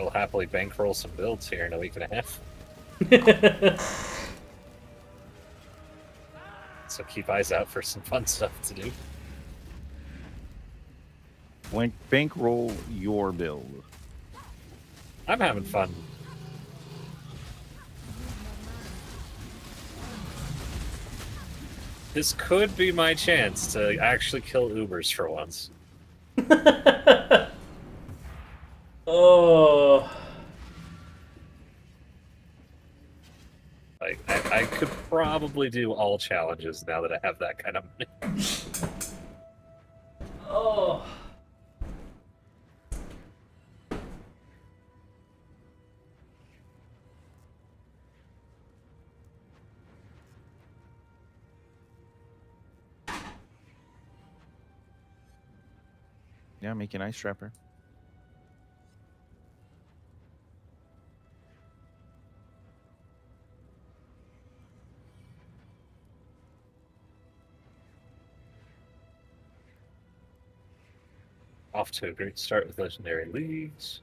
will happily bankroll some builds here in a week and a half. So keep eyes out for some fun stuff to do. Bankroll your build. I'm having fun. This could be my chance to actually kill Ubers for once. Oh. Like, I could probably do all challenges now that I have that kind of money. Oh. Yeah, make an ice trapper. Off to a great start with Legendary Leagues.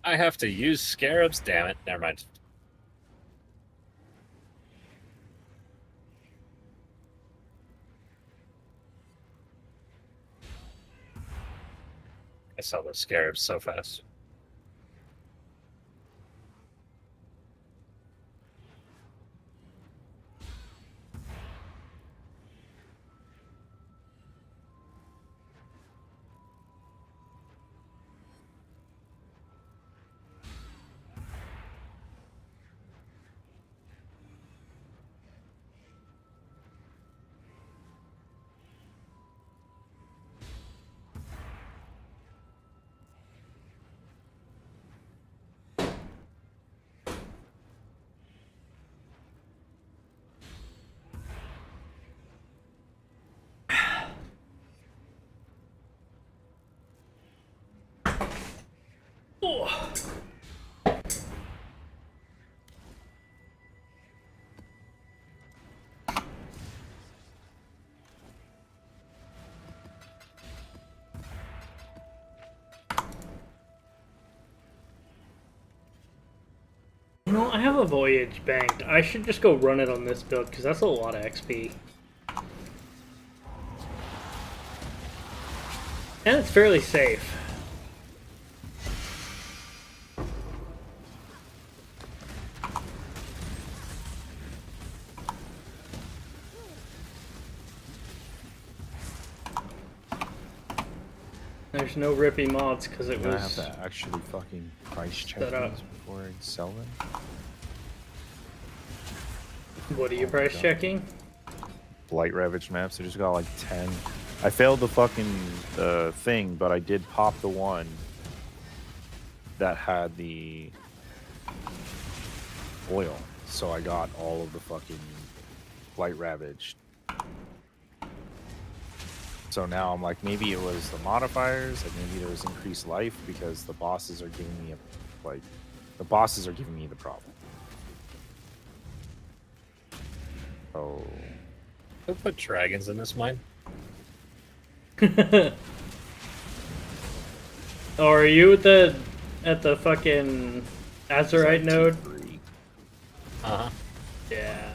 I have to use scarabs, damn it. Never mind. I saw those scarabs so fast. Oh. You know, I have a Voyage banked. I should just go run it on this build, because that's a lot of XP. And it's fairly safe. There's no rippy mods because it I have was. to actually fucking price check set up. these before I sell them. What are you Oh my price God. checking? Blight Ravaged maps. I just got like 10. I failed the fucking thing, but I did pop the one that had the oil. So I got all of the fucking Blight Ravaged. So now I'm like, maybe it was the modifiers, like maybe there was increased life because the bosses are giving me the bosses are giving me the problem. Oh, Who put dragons in this mine? Oh, are you at the fucking Azurite node? Uh-huh. Yeah.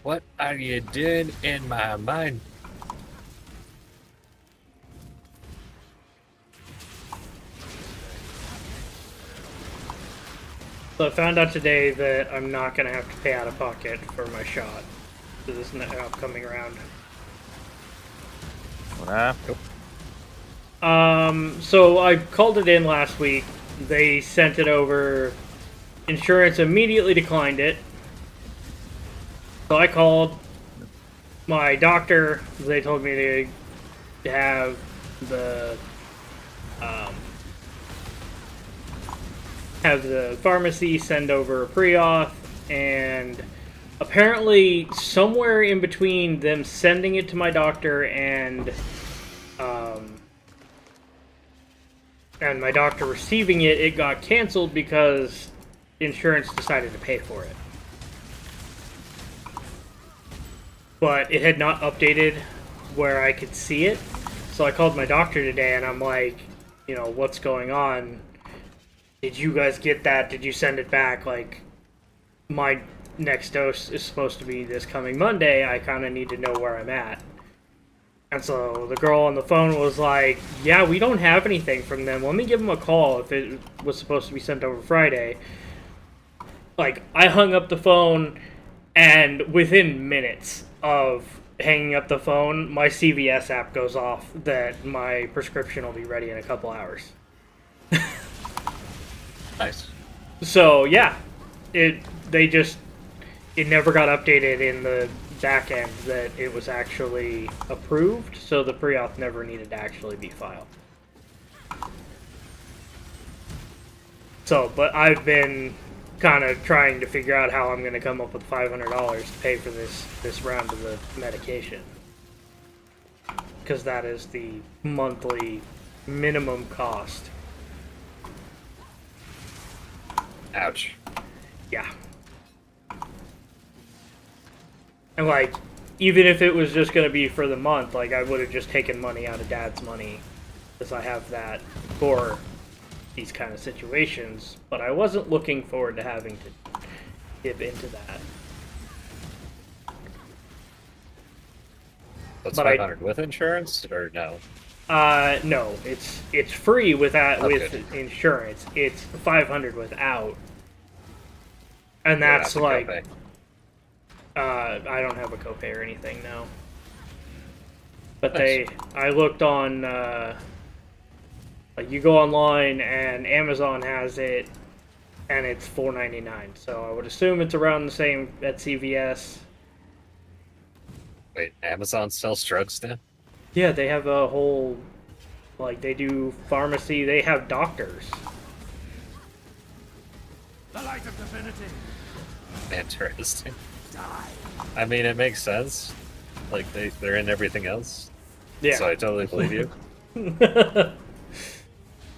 What are you doing in my mine? So I found out today that I'm not gonna have to pay out of pocket for my shot for this upcoming round. what happened? So I called it in last week. They sent it over. Insurance immediately declined it. So I called my doctor. They told me to have the pharmacy send over a pre-auth, and apparently somewhere in between them sending it to my doctor and my doctor receiving it, it got canceled because insurance decided to pay for it. But it had not updated where I could see it. So I called my doctor today and I'm like, what's going on? Did you guys get that? Did you send it back? Like, my next dose is supposed to be this coming Monday. I kind of need to know where I'm at. And so the girl on the phone was like, yeah, we don't have anything from them. Let me give them a call if it was supposed to be sent over Friday. Like, I hung up the phone, and within minutes of hanging up the phone, my CVS app goes off that my prescription will be ready in a couple hours. Nice. So, yeah, it never got updated in the back end that it was actually approved, so the pre-auth never needed to actually be filed. So, but I've been kind of trying to figure out how I'm going to come up with $500 to pay for this round of the medication. Because that is the monthly minimum cost. Ouch. Yeah. And, like, even if it was just going to be for the month, like, I would have just taken money out of Dad's money, because I have that for these kind of situations, but I wasn't looking forward to having to dip into that. That's But 500 with insurance, or no? No, it's free with Okay. insurance. It's 500 without, and Yeah, that's a like, copay. I don't have a copay or anything, no. But Nice. I looked on, like, you go online and Amazon has it, and it's $4.99. So I would assume it's around the same at CVS. Wait, Amazon sells drugs now? Yeah, they have a whole, like, they do pharmacy. They have doctors. The light of divinity. Interesting. Die. I mean, it makes sense. Like, they're in everything else. Yeah. So I totally believe you.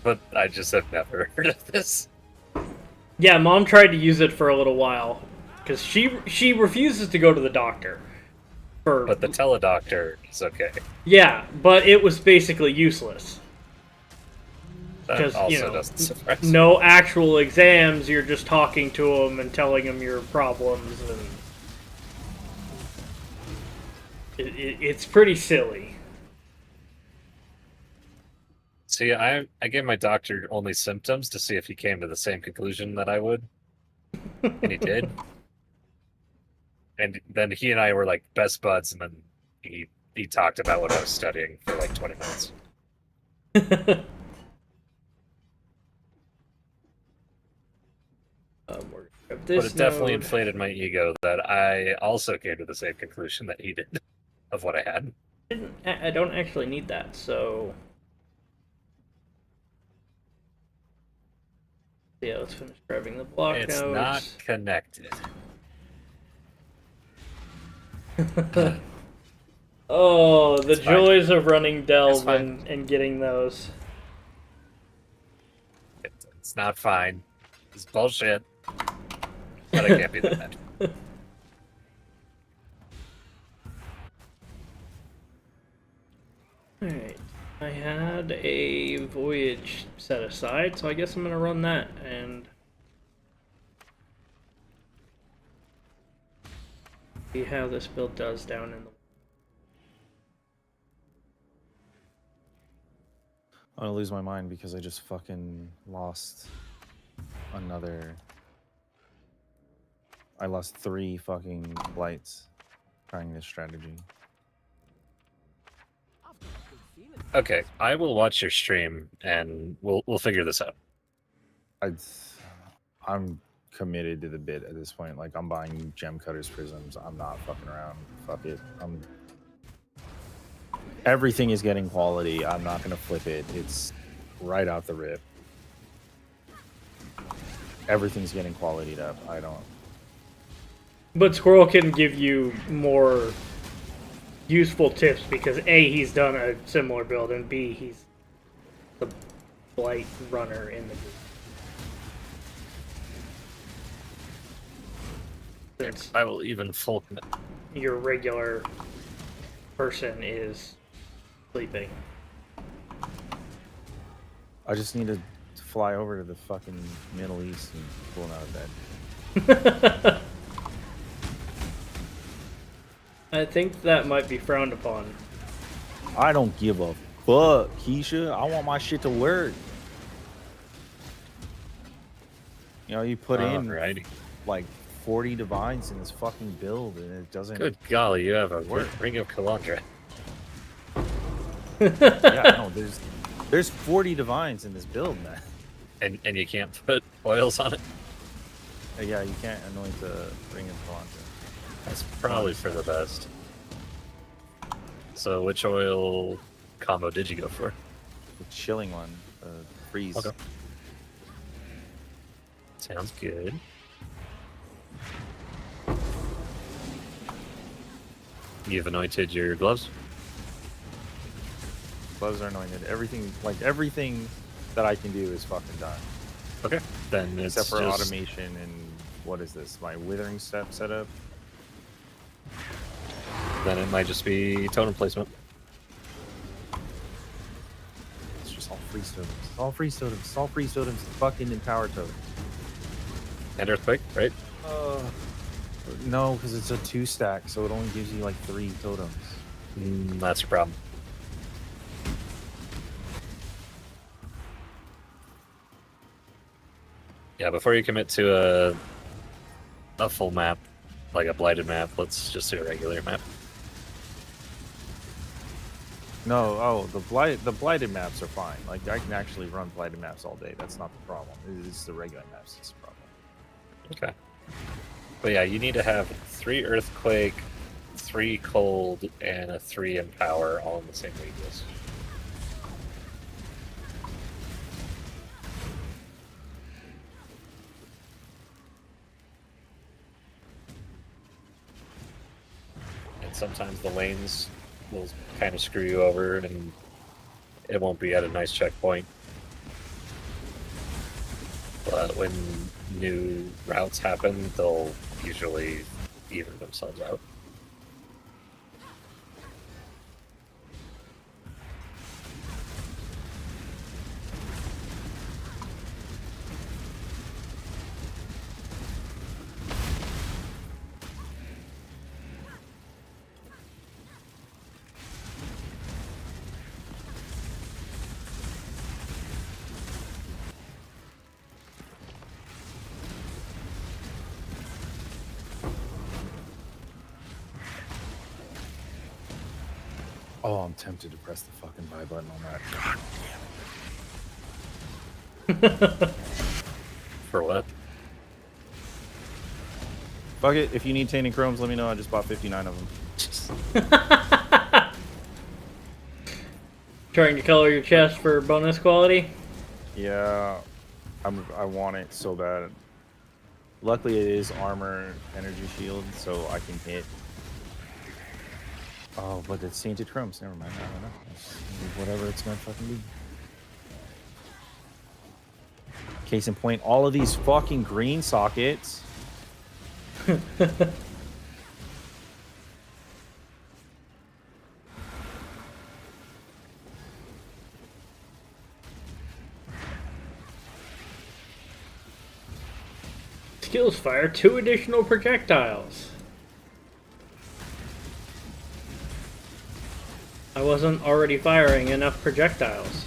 But I just have never heard of this. Yeah, Mom tried to use it for a little while because she refuses to go to the doctor. But the teledoctor is okay. Yeah, but it was basically useless. That 'Cause, also doesn't surprise me. No actual exams. You're just talking to them and telling them your problems, and it's pretty silly. See, I gave my doctor only symptoms to see if he came to the same conclusion that I would. And he did. And then he and I were like best buds, and then he talked about what I was studying for like 20 minutes. this But it definitely node- inflated my ego that I also came to the same conclusion that he did of what I had. I don't actually need that, so yeah, let's finish grabbing the block It's nodes. not connected. Oh, the It's fine. joys of running Delve fine. and getting those. It's not fine. It's bullshit. But I can't be that mad. Alright, I had a voyage set aside, so I guess I'm gonna run that and see how this build does down in the. I'm gonna lose my mind because I just fucking lost another. I lost 3 fucking blights trying this strategy. Okay, I will watch your stream and we'll figure this out. I'm committed to the bit at this point. Like, I'm buying gem cutters prisms. I'm not fucking around. Fuck it. Everything is getting quality. I'm not gonna flip it. It's right out the rip. Everything's getting qualityed up. I don't. But Squirrel can give you more useful tips because A, he's done a similar build, and B, he's the blight runner in the group. Since I will even full commit. your regular person is sleeping. I just need to fly over to the fucking Middle East and pull him out of bed. I think that might be frowned upon. I don't give a fuck, Keisha. I want my shit to work. You know, you put in Alrighty. like 40 divines in this fucking build and it doesn't. Good golly, you have a Work. Ring of Kalandra. Yeah, no, there's 40 divines in this build, man. And you can't put oils on it? Yeah, you can't anoint the Ring of Kalandra. That's probably for the best. So which oil combo did you go for? The chilling one, freeze. Okay. Sounds good. You've anointed your gloves? Gloves are anointed. Everything that I can do is fucking done. Okay. Then it's Except for just... automation and what is this? My withering step setup? Then it might just be totem placement. It's just all freeze totems. It's all freeze totems. It's all freeze totems. Fucking empower totems. And earthquake, right? No, because it's a 2-stack, so it only gives you like 3 totems. That's your problem. Yeah, before you commit to a full map, like a blighted map, let's just do a regular map. No, the blighted maps are fine. Like, I can actually run blighted maps all day. That's not the problem. It's the regular maps that's the problem. Okay. But yeah, you need to have 3 earthquake, 3 cold, and a 3 empower all in the same radius. And sometimes the lanes will kind of screw you over and it won't be at a nice checkpoint. But when new routes happen, they'll usually even themselves out. Oh, I'm tempted to press the fucking buy button on that. God damn. For what? Fuck it. If you need tainted chromes, let me know. I just bought 59 of them. Trying to color your chest for bonus quality? Yeah, I want it so bad. Luckily, it is armor energy shield, so I can hit. Oh, but it's tainted chromes. Never mind. I don't know. It's whatever it's gonna fucking be. Case in point, all of these fucking green sockets. Skills fire 2 additional projectiles. I wasn't already firing enough projectiles.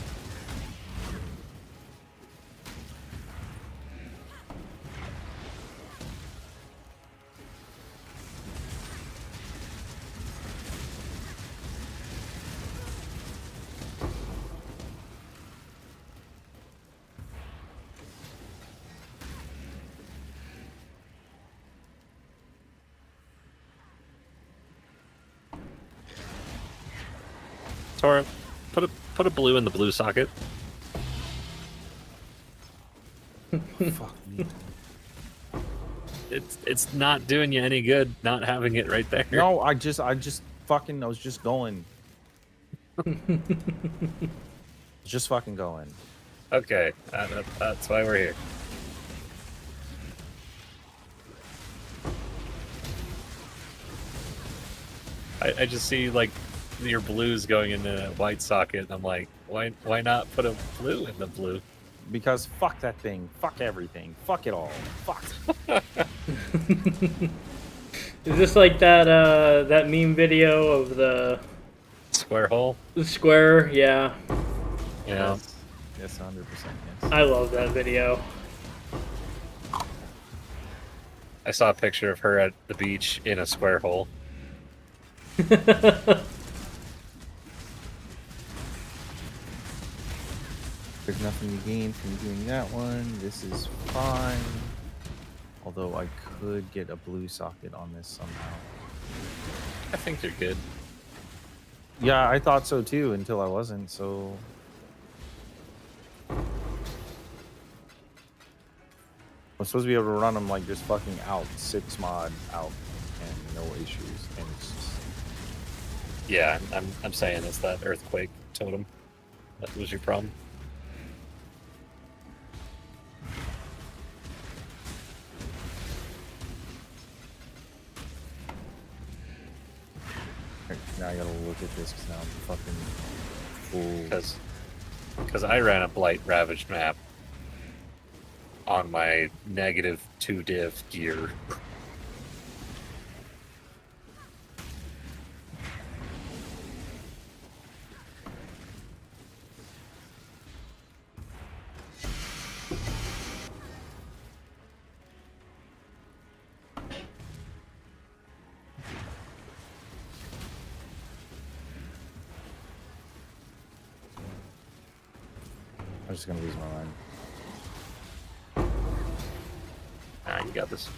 Tora, put a blue in the blue socket. Fuck me. It's not doing you any good not having it right there. No, I just fucking, I was just going. Just fucking going. Okay, that's why we're here. I just see like your blues going in a white socket, and I'm like, why not put a blue in the blue? Because fuck that thing. Fuck everything. Fuck it all. Fuck. Is this like that that meme video of the Square hole? square? Yeah. Yeah. Yes, 100%. Yes. I love that video. I saw a picture of her at the beach in a square hole. There's nothing you gain from doing that one. This is fine. Although I could get a blue socket on this somehow. I think you're good. Yeah, I thought so too until I wasn't, so... I'm supposed to be able to run them like just fucking out. 6 mod out and no issues. And it's just... Yeah, I'm saying it's that earthquake totem. That was your problem. Now I gotta look at this because now I'm fucking full. Because I ran a blight ravaged map on my -2 div gear. I'm just gonna lose my mind. Ah, you got this.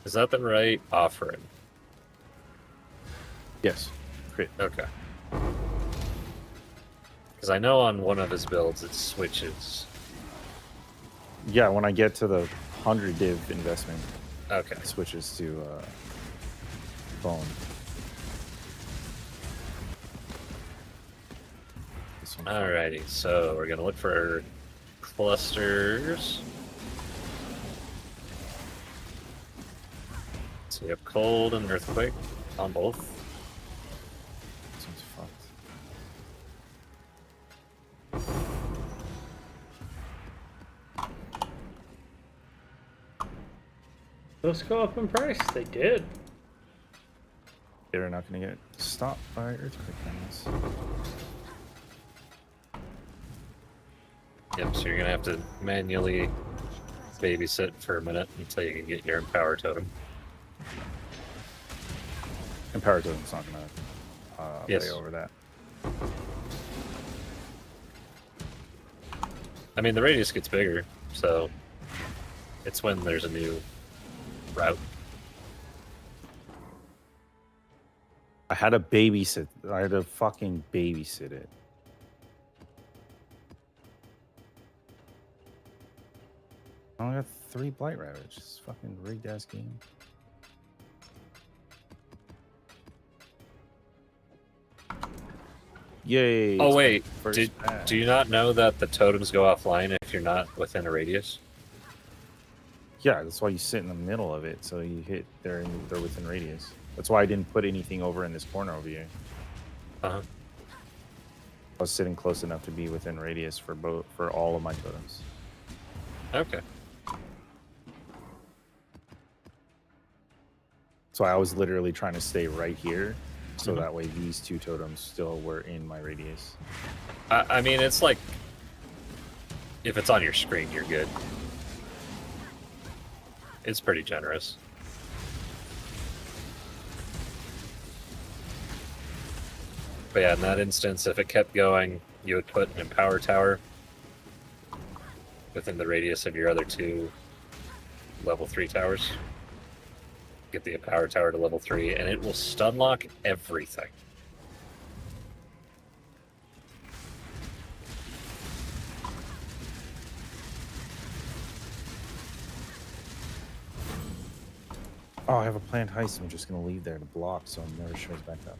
Is that the right offering? Yes. Crit. Okay. Because I know on one of his builds it switches. Yeah, when I get to the 100 div investment, Okay. it switches to bone. This one. Alrighty, so we're gonna look for clusters. So we have cold and earthquake on both. This one's fucked. Those go up in price. They did. They're not gonna get stopped by earthquake damage. Yep, so you're gonna have to manually babysit for a minute until you can get your empower totem. And power totem's not gonna Yes. lay over that. I mean, the radius gets bigger, so it's when there's a new route. I had to babysit. I had to fucking babysit it. I only got 3 Blight Ravage. It's a fucking rigged ass game. Yay. Oh it's my wait, first pass. do you not know that the totems go offline if you're not within a radius? Yeah, that's why you sit in the middle of it, so you hit there and they're within radius. That's why I didn't put anything over in this corner over here. Uh-huh. I was sitting close enough to be within radius for all of my totems. Okay. So I was literally trying to stay right here, so that way these 2 totems still were in my radius. I mean, it's like if it's on your screen, you're good. It's pretty generous. But yeah, in that instance, if it kept going, you would put an Empower Tower within the radius of your other 2 level 3 towers. Get the Empower Tower to level 3, and it will stun lock everything. Oh, I have a planned heist. I'm just gonna leave there to block, so it never shows back up.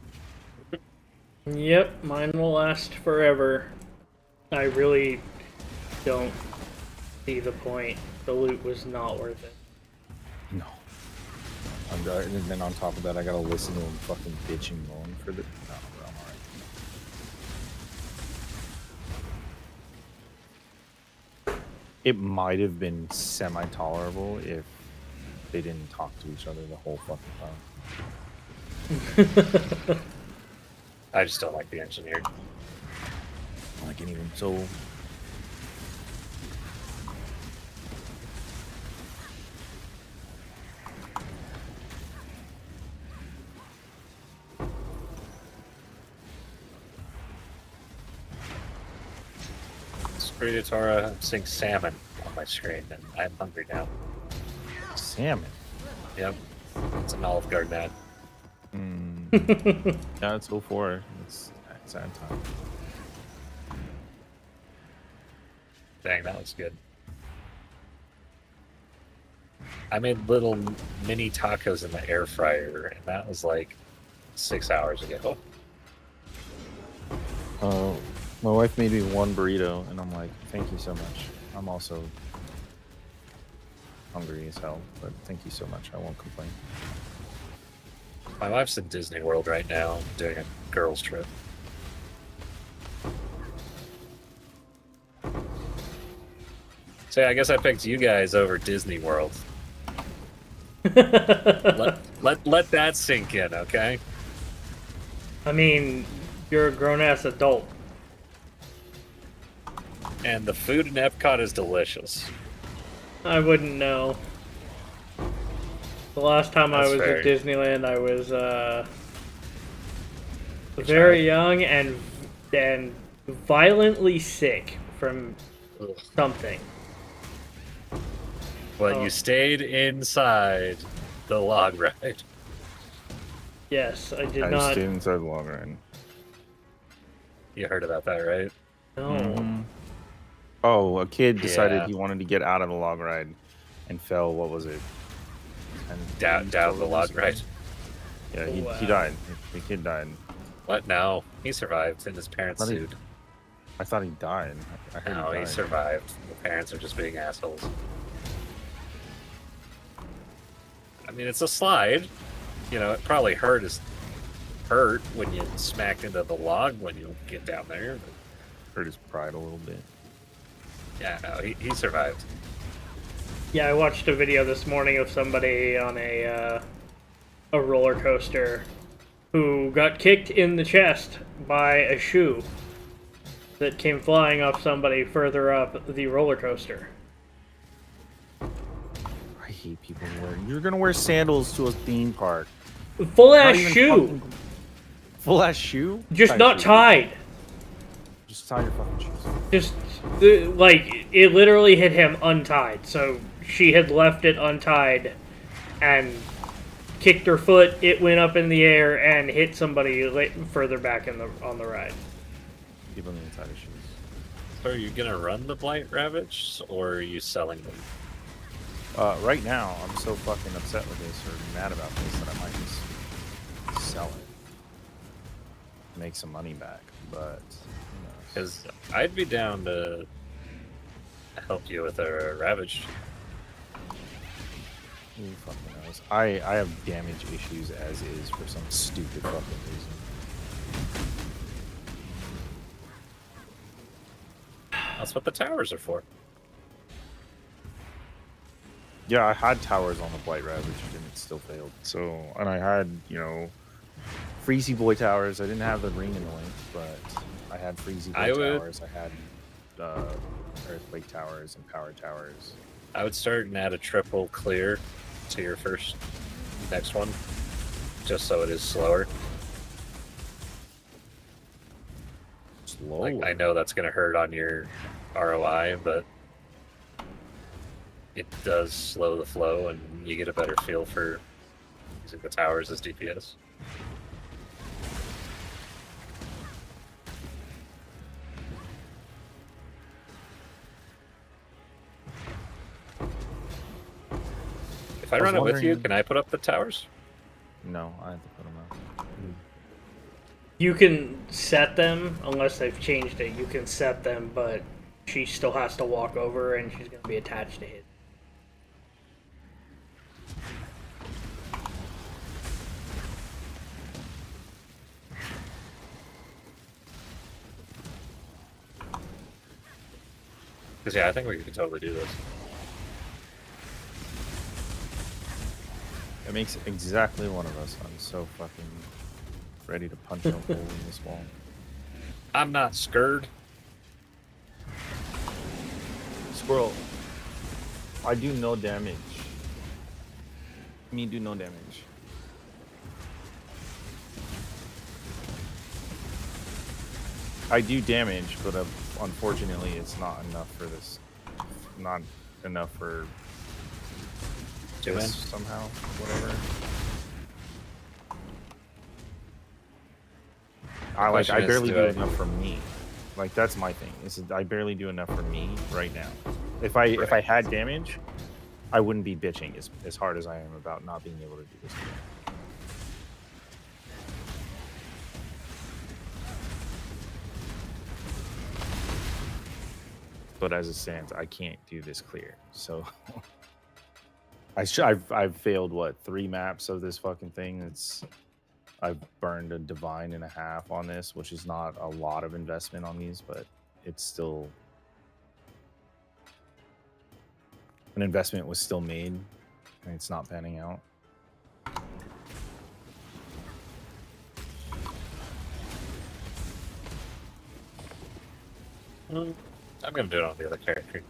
Yep, mine will last forever. I really don't see the point. The loot was not worth it. No. And then on top of that, I gotta listen to him fucking bitch and moan for the. No, bro, I'm alright. It might have been semi-tolerable if they didn't talk to each other the whole fucking time. I just don't like the engineer. I like anyone so. Tora, I'm seeing salmon on my screen, and I'm hungry now. Salmon? Yep. It's an Olive Garden ad. Yeah, it's 04. It's sad time. Dang, that looks good. I made little mini tacos in the air fryer, and that was like 6 hours ago. My wife made me 1 burrito, and I'm like, thank you so much. I'm also hungry as hell, but thank you so much. I won't complain. My wife's in Disney World right now doing a girls' trip. So yeah, I guess I picked you guys over Disney World. let that sink in, okay? I mean, you're a grown-ass adult. And the food in Epcot is delicious. I wouldn't know. The last time I That's was fair. at Disneyland, I was very young and violently sick from Ugh. something. But Oh. you stayed inside the log ride. Yes, I did I not. stayed inside the long run. You heard about that, right? No. Oh, a kid decided Yeah. he wanted to get out of the log ride and fell. What was it? 10 Down the log ride. Yeah, he Wow. died. The kid died. What? No, he survived, and his parents What? sued. I thought he died. I heard No, he he died. survived. The parents are just being assholes. I mean, it's a slide. You know, it probably hurt when you smacked into the log when you get down there. But Hurt his pride a little bit. yeah, no, he survived. Yeah, I watched a video this morning of somebody on a roller coaster who got kicked in the chest by a shoe that came flying off somebody further up the roller coaster. I hate people wearing. You're gonna wear sandals to a theme park. Full Not ass even shoe, fucking- Full ass shoe? just Tie not shoe. tied. Just tie your fucking shoes. Just like it literally hit him untied. So she had left it untied, and kicked her foot. It went up in the air and hit somebody further back on the ride. People need to tie their shoes. So are you gonna run the Blight Ravage, or are you selling them? Right now, I'm so fucking upset with this or mad about this that I might just sell it, make some money back. But who knows? Because I'd be down to help you with a Ravage. Who fucking knows? I have damage issues as is for some stupid fucking reason. That's what the towers are for. Yeah, I had towers on the Blight Ravage and it still failed. So, and I had, Freezy Boy towers. I didn't have the ring in the link, but I had Freezy Boy towers. I had Earthquake towers and Power towers. I would start and add a triple clear to your next one, just so it is slower. Slow. Like, I know that's going to hurt on your ROI, but it does slow the flow, and you get a better feel for using the towers as DPS. If I run it with you, wondering- can I put up the towers? No, I have to put them up. You can set them unless they've changed it. You can set them, but she still has to walk over, and she's going to be attached to it. Because yeah, I think we could totally do this. It makes exactly one of us. I'm so fucking ready to punch a hole in this wall. I'm not scared. Squirrel, I do no damage. Me do no damage. I do damage, but unfortunately, it's not enough for this. Not enough for Two this in. somehow. Whatever. I question is, barely do do I- enough for me. Like that's my thing. I barely do enough for me right now. If I had damage, I wouldn't be bitching as hard as I am about not being able to do this. But as it stands, I can't do this clear. So I've failed what 3 maps of this fucking thing. I've burned a divine and a half on this, which is not a lot of investment on these, but it's still an investment was still made, and it's not panning out. I'm gonna do it on the other character.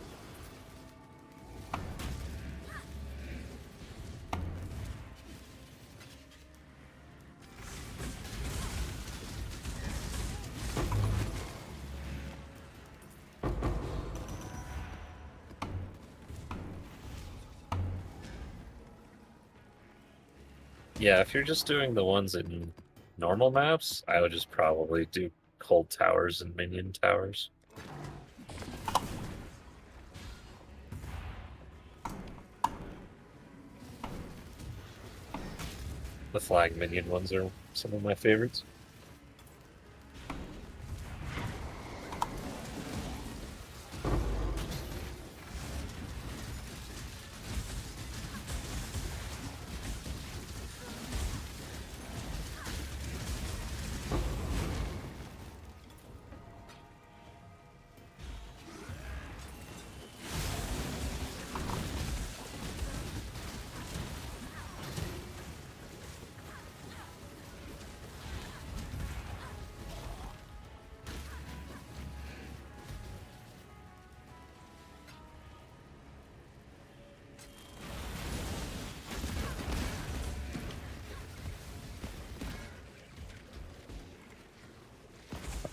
Yeah, if you're just doing the ones in normal maps, I would just probably do cold towers and minion towers. The flying minion ones are some of my favorites.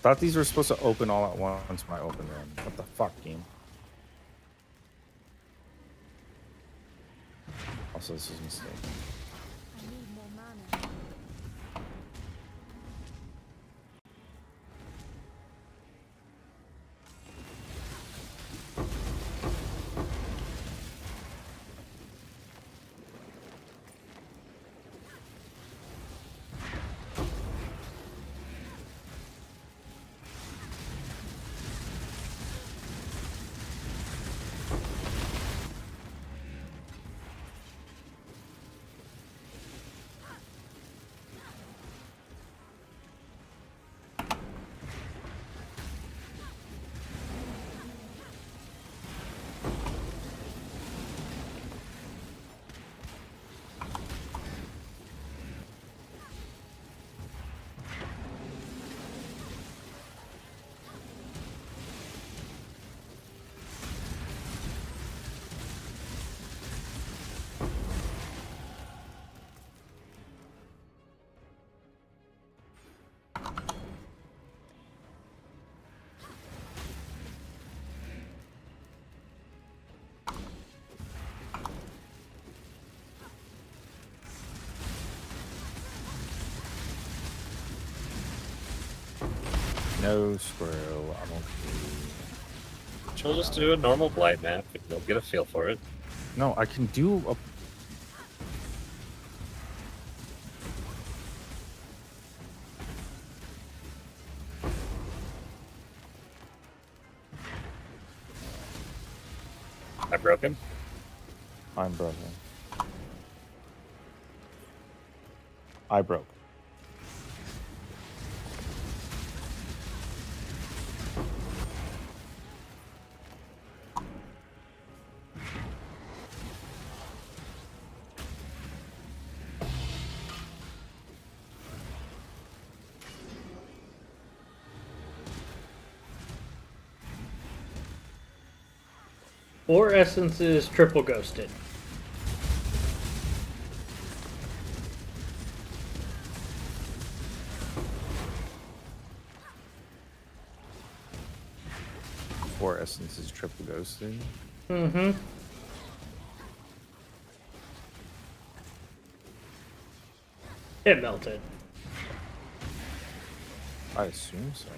Thought these were supposed to open all at once when I opened them. What the fuck, game? Also, this is a mistake. I need more mana. No squirrel. I'm okay. She'll just do a normal blight map. You'll get a feel for it. No, I can do a. I broke him. I'm broken. I broke. Four essences triple ghosted. Four essences triple ghosted. Mm-hmm. It melted. I assume so.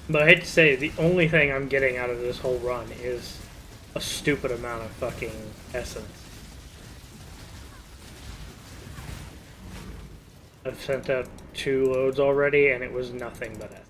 But I hate to say, the only thing I'm getting out of this whole run is a stupid amount of fucking essence. I've sent out 2 loads already, and it was nothing but essence.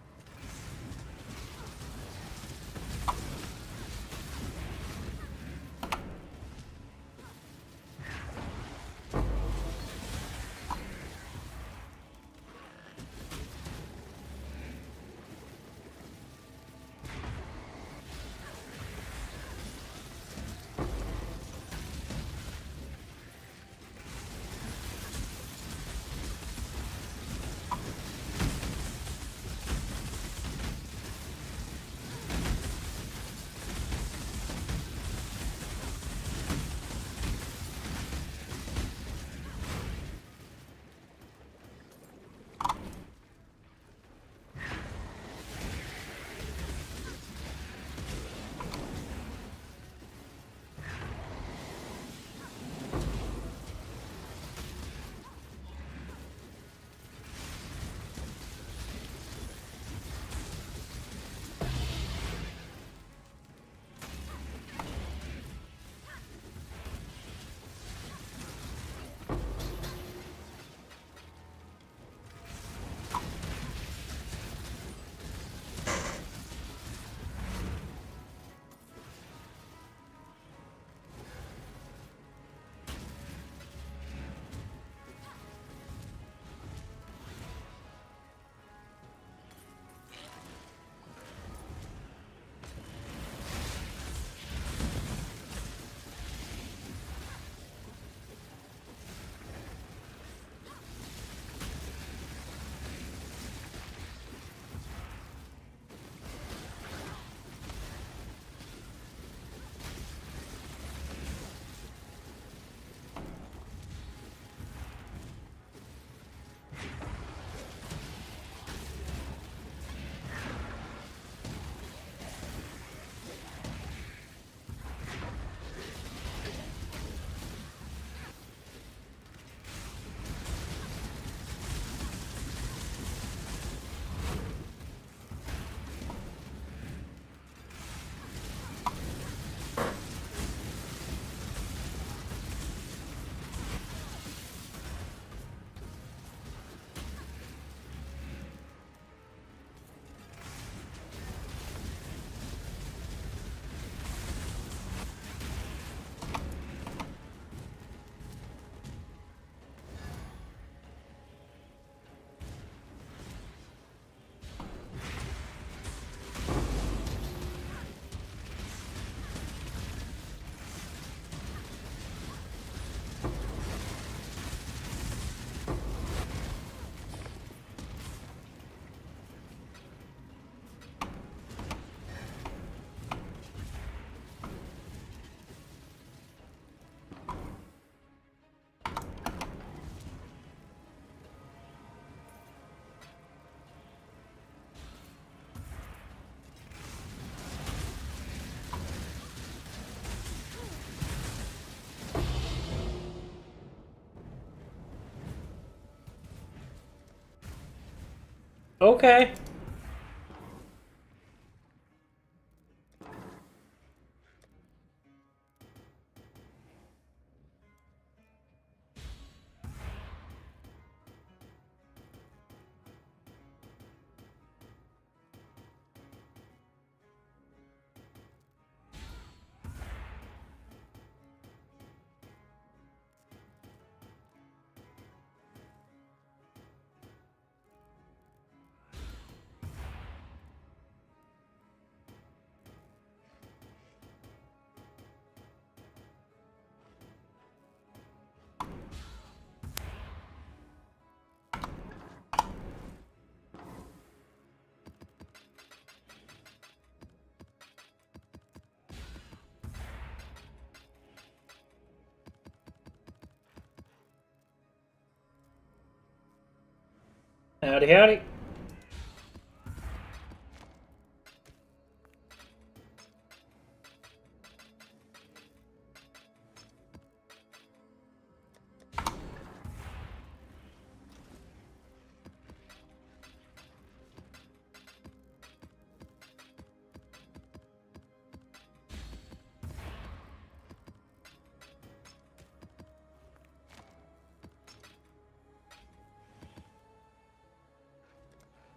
Okay. Howdy, howdy.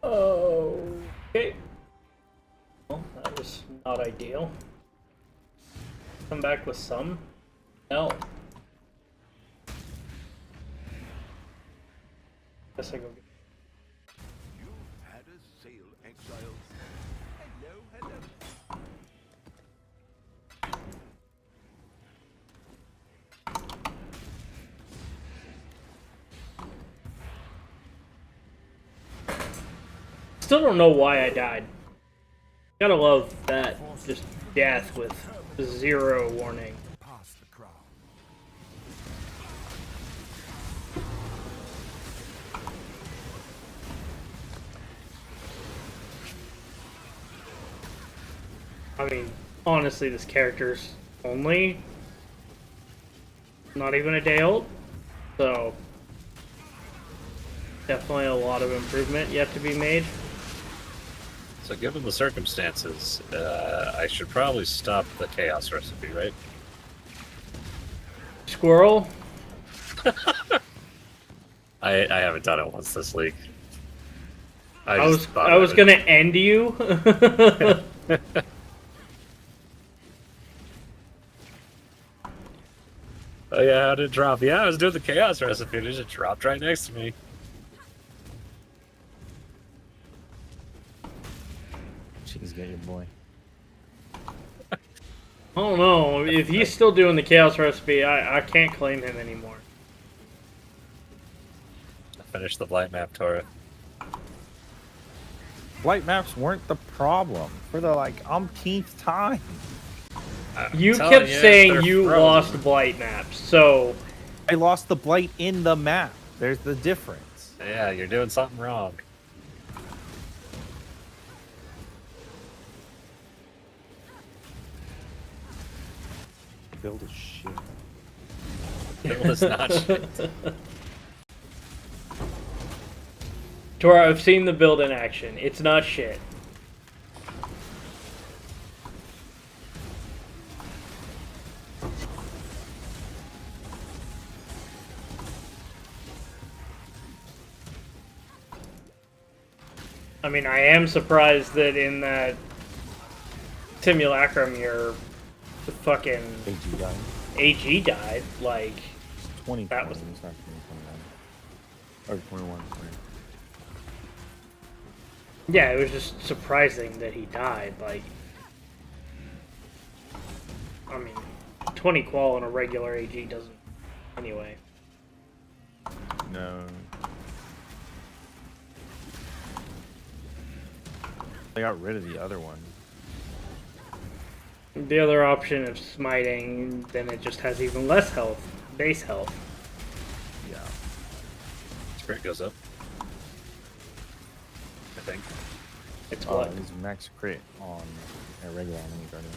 Okay. Well, that was not ideal. Come back with some? No. Guess I go get... You had a sail, exiles. Hello, hello. Still don't know why I died. Gotta love that. Just death with zero warning. Past the crowd. I mean, honestly, this character's only not even a day old, so definitely a lot of improvement yet to be made. So given the circumstances, I should probably stop the chaos recipe, right? Squirrel? I haven't done it once this league. I was gonna end you. Oh yeah, how did it drop? Yeah, I was doing the chaos recipe and it just dropped right next to me. Jeez, get your boy. I don't know. If he's still doing the chaos recipe, I can't claim him anymore. I finished the blight map, Tora. Blight maps weren't the problem for the like umpteenth time. You Telling kept you, saying they're you frozen. lost blight maps, so I lost the blight in the map. There's the difference. Yeah, you're doing something wrong. Build a shit. It was not shit. Tora, I've seen the build in action. It's not shit. I mean, I am surprised that in that simulacrum your fucking AG died. AG died. Like, 20. That was- It's not 20, 29. Or 21. 20. yeah, it was just surprising that he died. Like, I mean, 20 qual on a regular AG doesn't. Anyway. No. They got rid of the other one. The other option of smiting, then it just has even less health, base health. Yeah. Spirit goes up. I think. It's what? It's max crit on a regular enemy guardian.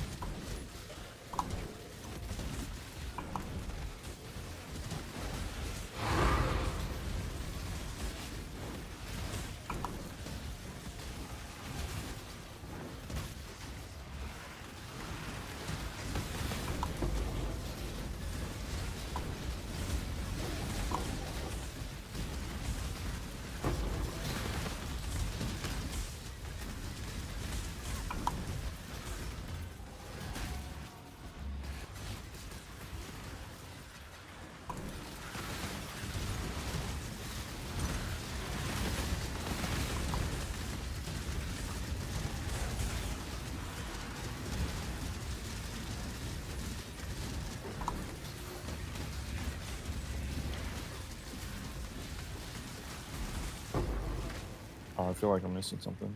feel like I'm missing something.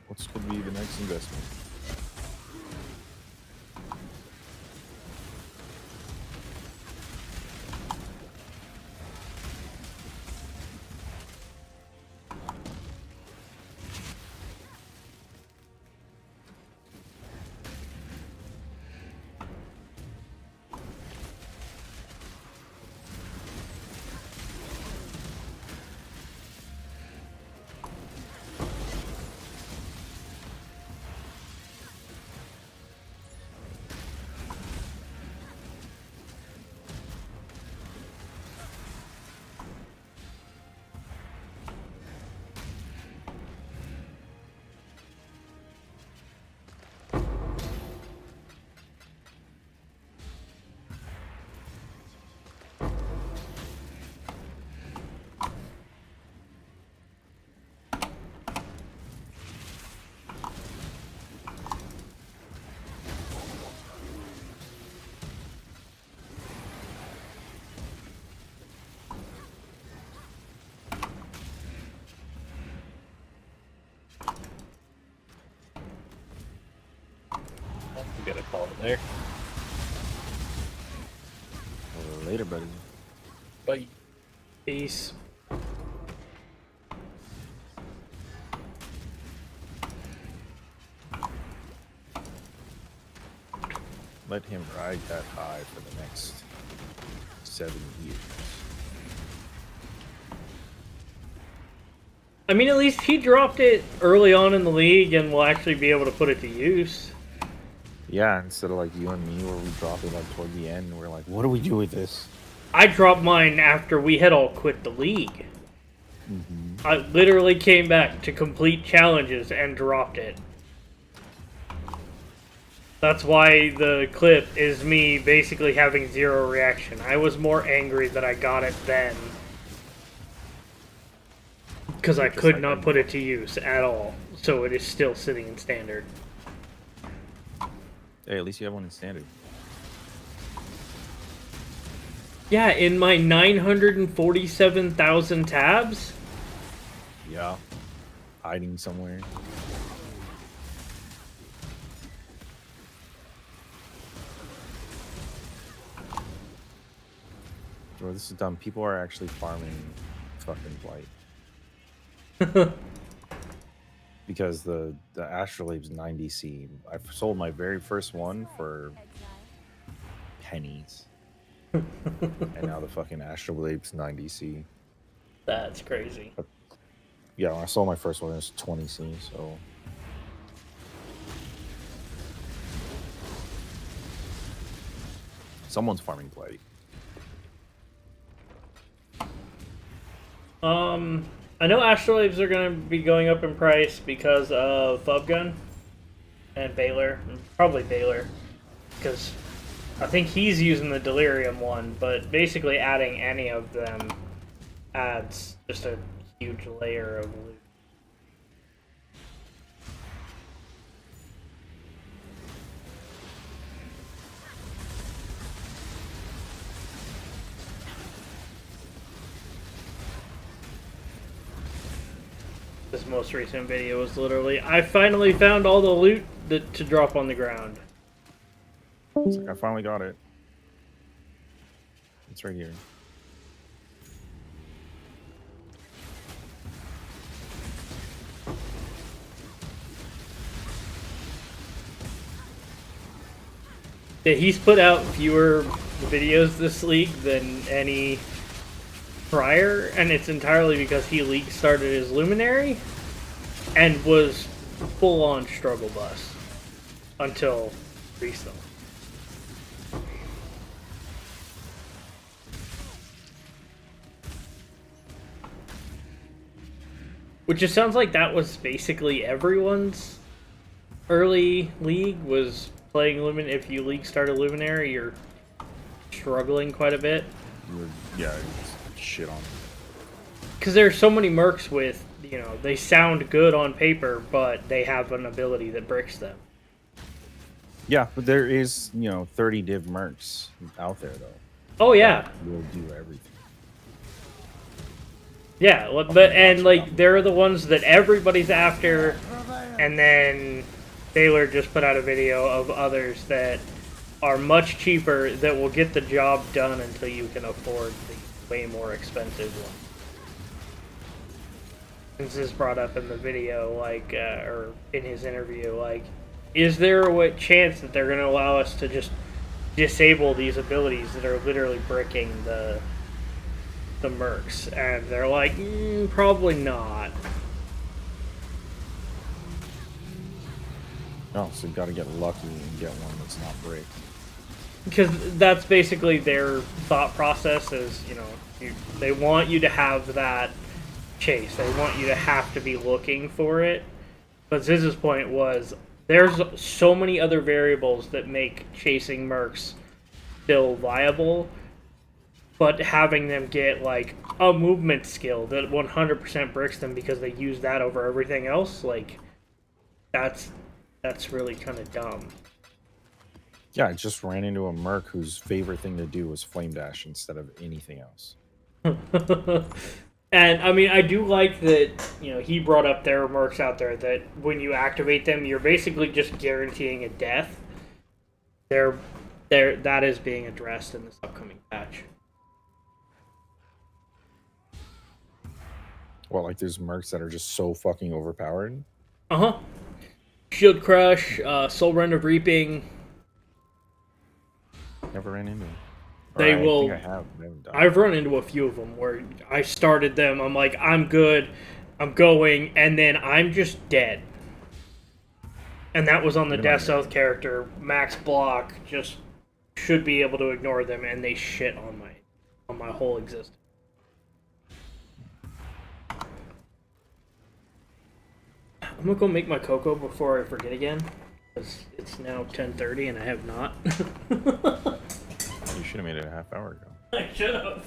What's going to be the next investment? You gotta call it there. Later, buddy. Bye. Peace. Let him ride that high for the next 7 years. I mean, at least he dropped it early on in the league and will actually be able to put it to use. Yeah, instead of like you and me where we drop it like toward the end and we're like, what do we do with this? I dropped mine after we had all quit the league. Mm-hmm. I literally came back to complete challenges and dropped it. That's why the clip is me basically having zero reaction. I was more angry that I got it then. Because I could not put it to use at all. So it is still sitting in standard. Hey, at least you have one in standard. Yeah, in my 947,000 tabs? Yeah. Hiding somewhere. Bro, this is dumb. People are actually farming fucking blight. Because the Astrolabe's 90C. I sold my very first one for pennies. And now the fucking Astrolabe's 90C. That's crazy. Yeah, when I sold my first one, it was 20C, so. Someone's farming blight. I know Astrolabes are going to be going up in price because of Fubgun and Baylor. Probably Baylor. Because I think he's using the Delirium one, but basically adding any of them adds just a huge layer of loot. This most recent video was literally, I finally found all the loot to drop on the ground. It's like, I finally got it. It's right here. Yeah, he's put out fewer videos this league than any prior, and it's entirely because he league started his Luminary and was full-on struggle bus until recently. Which just sounds like that was basically everyone's early league, was playing Luminary. If you league started Luminary, you're struggling quite a bit. Yeah, shit on. Because there's so many mercs with, you know, they sound good on paper, but they have an ability that bricks them. Yeah, but there is, 30 div mercs out there, though. Oh, yeah. Will do everything. Yeah, but and like they're the ones that everybody's after, and then Baylor just put out a video of others that are much cheaper that will get the job done until you can afford the way more expensive one. This is brought up in the video, like, or in his interview, like, is there a chance that they're going to allow us to just disable these abilities that are literally bricking the mercs? And they're like, probably not. Oh, so you got to get lucky and get one that's not brick. Because that's basically their thought process is, you know, they want you to have that chase. They want you to have to be looking for it. But Ziz's point was, there's so many other variables that make chasing mercs still viable, but having them get, like, a movement skill that 100% bricks them because they use that over everything else, like, that's really kind of dumb. Yeah, I just ran into a merc whose favorite thing to do was flame dash instead of anything else. And, I mean, I do like that, you know, he brought up there are mercs out there that when you activate them, you're basically just guaranteeing a death. That is being addressed in this upcoming patch. Well, like there's mercs that are just so fucking overpowered. Uh-huh. Shield Crush, Soul Rend of Reaping. Never ran into them. They I will. think I have. I haven't done I've run into a few of them where I started them. I'm like, I'm good. I'm going. And then I'm just dead. And that was on the Death South character. Max block just should be able to ignore them. And they shit on my whole existence. I'm going to go make my cocoa before I forget again. Because it's now 10:30 and I have not. You should have made it a half hour ago. I should have.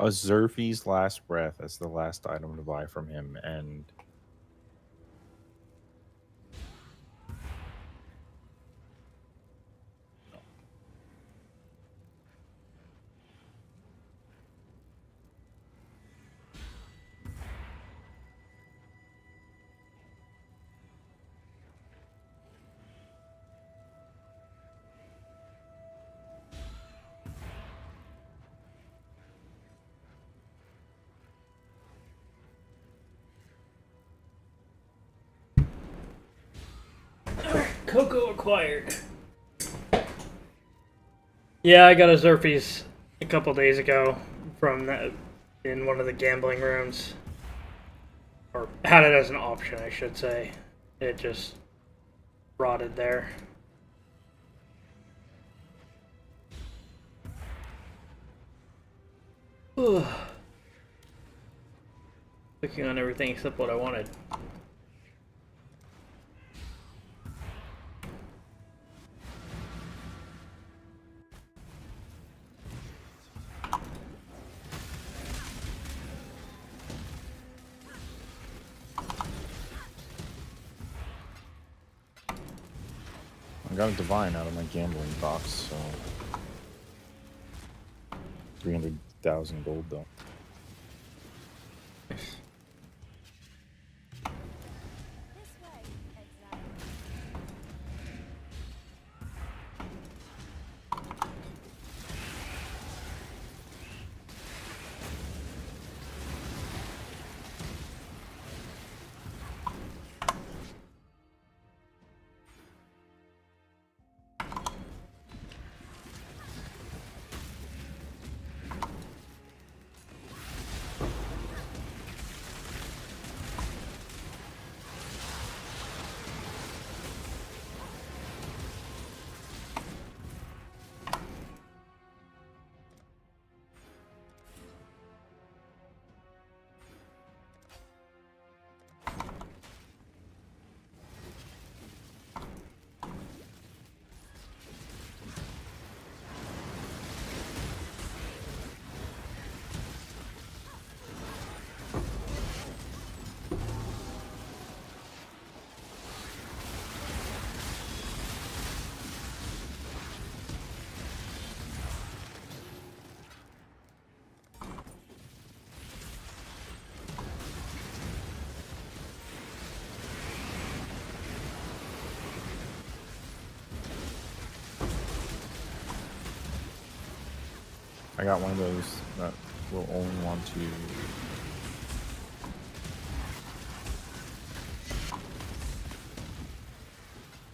A Zerfie's Last Breath as the last item to buy from him, and Cocoa acquired. Yeah, I got a Zerfies a couple days ago from that in one of the gambling rooms. Or had it as an option, I should say. It just rotted there. Clicking on everything except what I wanted. I got a divine out of my gambling box, so 300,000 gold though. This way, exile. I got one of those that will only want to.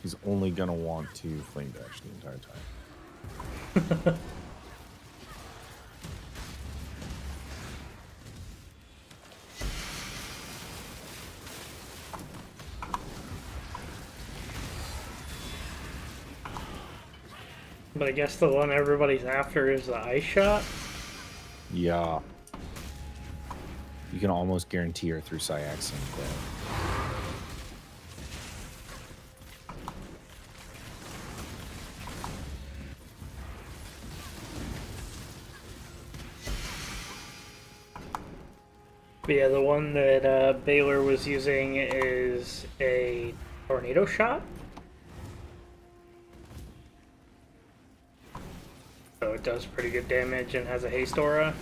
He's only gonna want to flame dash the entire time. But I guess the one everybody's after is the ice shot. Yeah. You can almost guarantee her through Syaxin death. But yeah, the one that Baylor was using is a tornado shot. So it does pretty good damage and has a haste aura.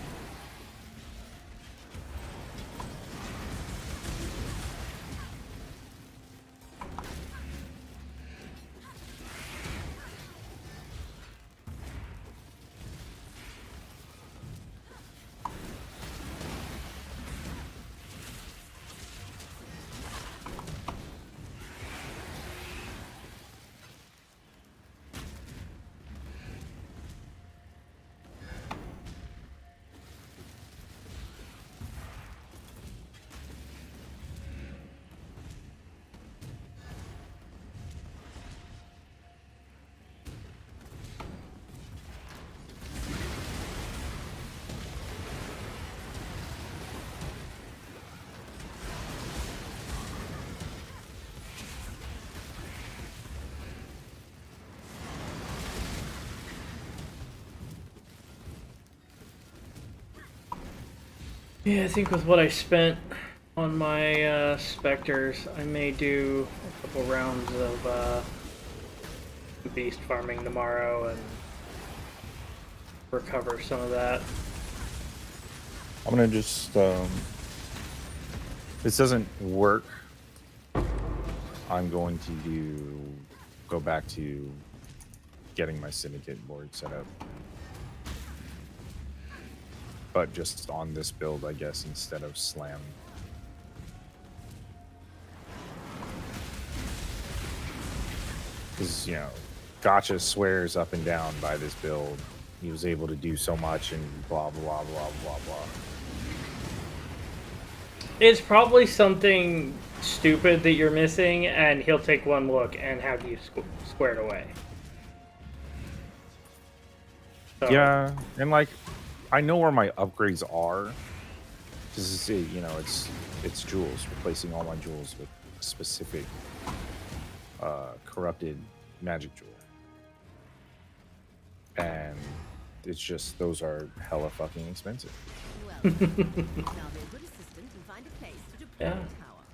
Yeah, I think with what I spent on my specters, I may do a couple rounds of beast farming tomorrow and recover some of that. I'm gonna just this doesn't work. I'm going to go back to getting my syndicate board set up. But just on this build, I guess, instead of slam. Because, you know, Gotcha swears up and down by this build. He was able to do so much and blah, blah, blah, blah, blah. It's probably something stupid that you're missing, and he'll take one look and have you squared away. So. Yeah, and like, I know where my upgrades are. This is it's jewels, replacing all my jewels with a specific corrupted magic jewel. And it's just those are hella fucking expensive. Well, now be a good assistant and find a place to deploy Yeah. the tower.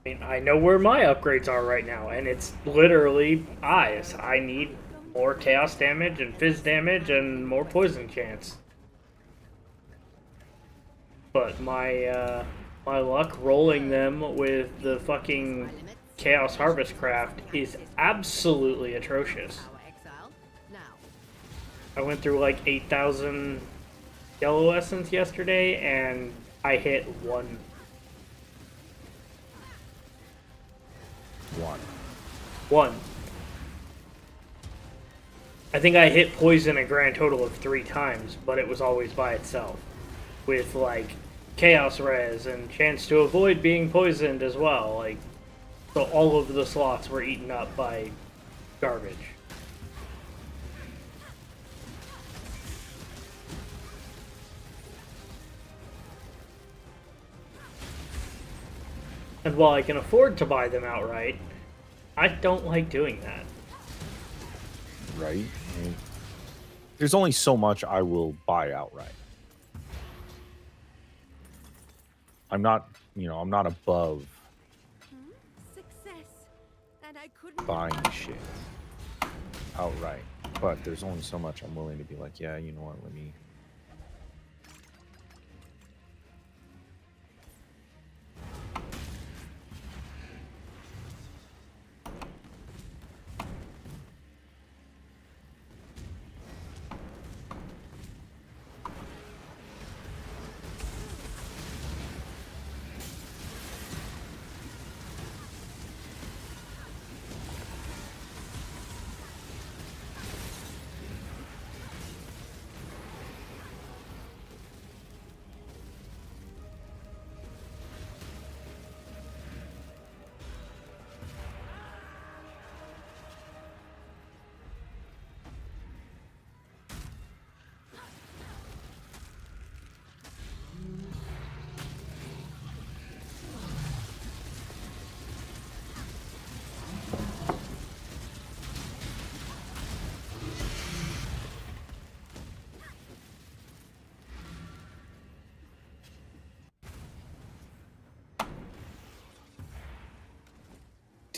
I mean, I know where my upgrades are right now, and it's literally eyes. I need more chaos damage and fizz damage and more poison chance. But my my luck rolling them with the fucking Chaos Harvest Craft is absolutely atrocious. Tower exile. Now, I went through like 8,000 yellow essence yesterday, and I hit one. One. I think I hit poison a grand total of 3 times, but it was always by itself. With like chaos res and chance to avoid being poisoned as well. Like, so all of the slots were eaten up by garbage. And while I can afford to buy them outright, I don't like doing that. Right? I mean, there's only so much I will buy outright. I'm not above Success. And I couldn't buying shit outright. But there's only so much I'm willing to be like, yeah, you know what, let me.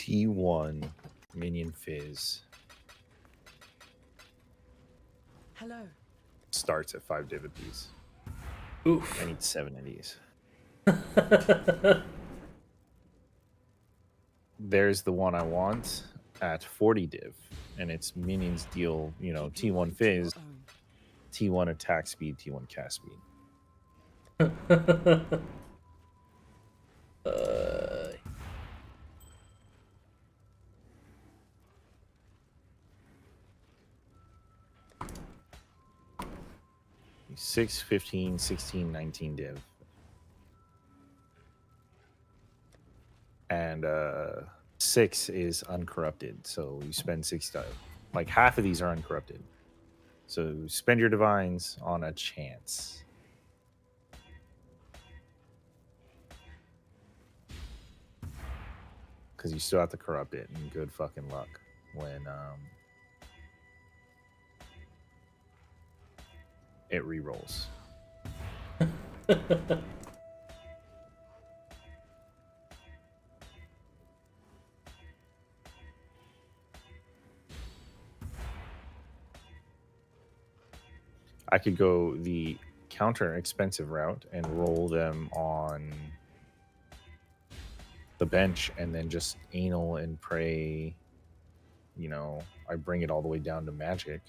T1 minion fizz hello. starts at 5 div apiece. Oof. I need 7 of these. There's the one I want at 40 div, and its minions deal, T1 fizz, T1 attack speed, T1 cast speed. uh, 6, 15, 16, 19 div. And 6 is uncorrupted, so you spend 6 dive. Like half of these are uncorrupted. So spend your divines on a chance. Because you still have to corrupt it, and good fucking luck when it re-rolls. I could go the counter expensive route and roll them on the bench and then just anal and pray, I bring it all the way down to magic.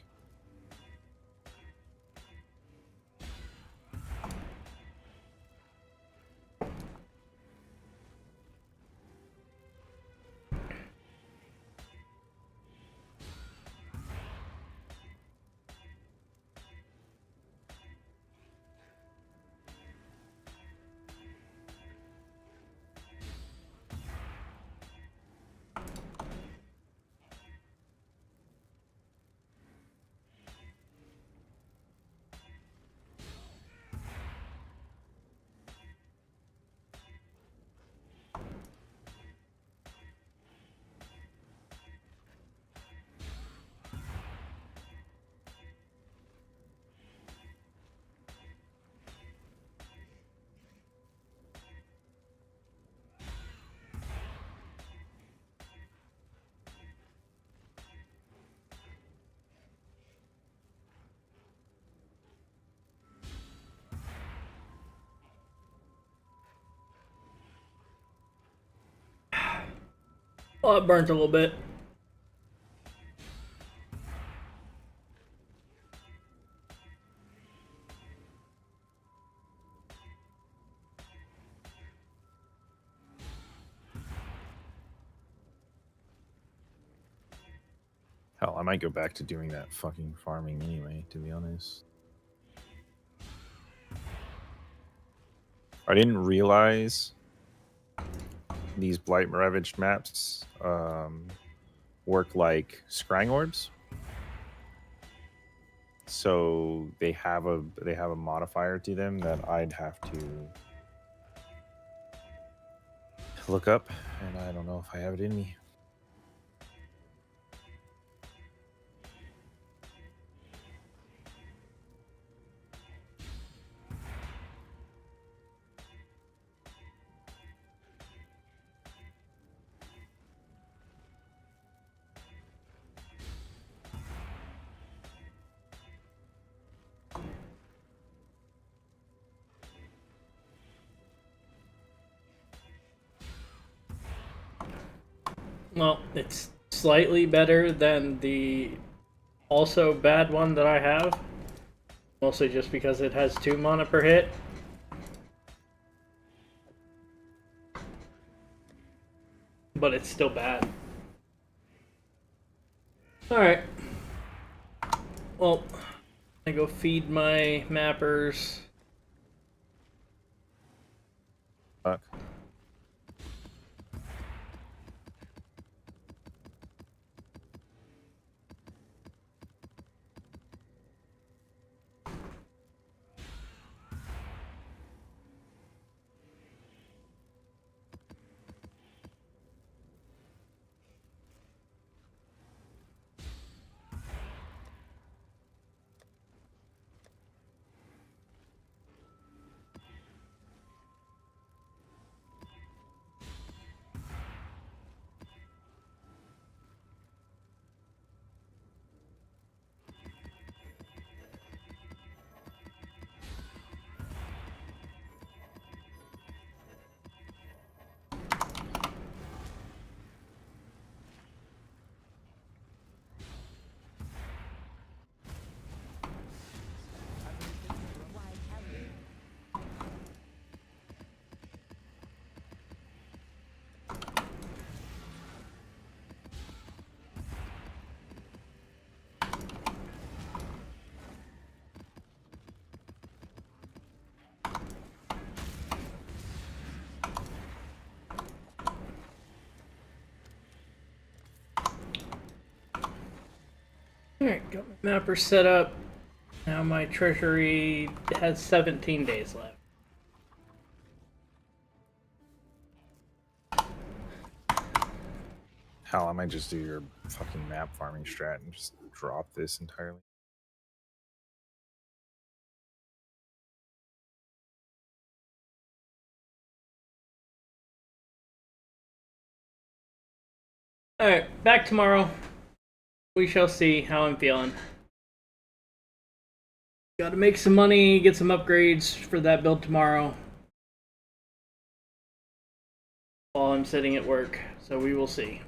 Oh, it burnt a little bit. Hell, I might go back to doing that fucking farming anyway, to be honest. I didn't realize these Blight Ravaged maps work like Scrying Orbs. So they have a modifier to them that I'd have to look up, and I don't know if I have it in me. Well, it's slightly better than the also bad one that I have. Mostly just because it has 2 mana per hit. But it's still bad. Alright. Well, I go feed my mappers. Fuck. Alright, got my mapper set up. Now my treasury has 17 days left. Hell, I might just do your fucking map farming strat and just drop this entirely. Alright, back tomorrow. We shall see how I'm feeling. Gotta make some money, get some upgrades for that build tomorrow. While I'm sitting at work, so we will see.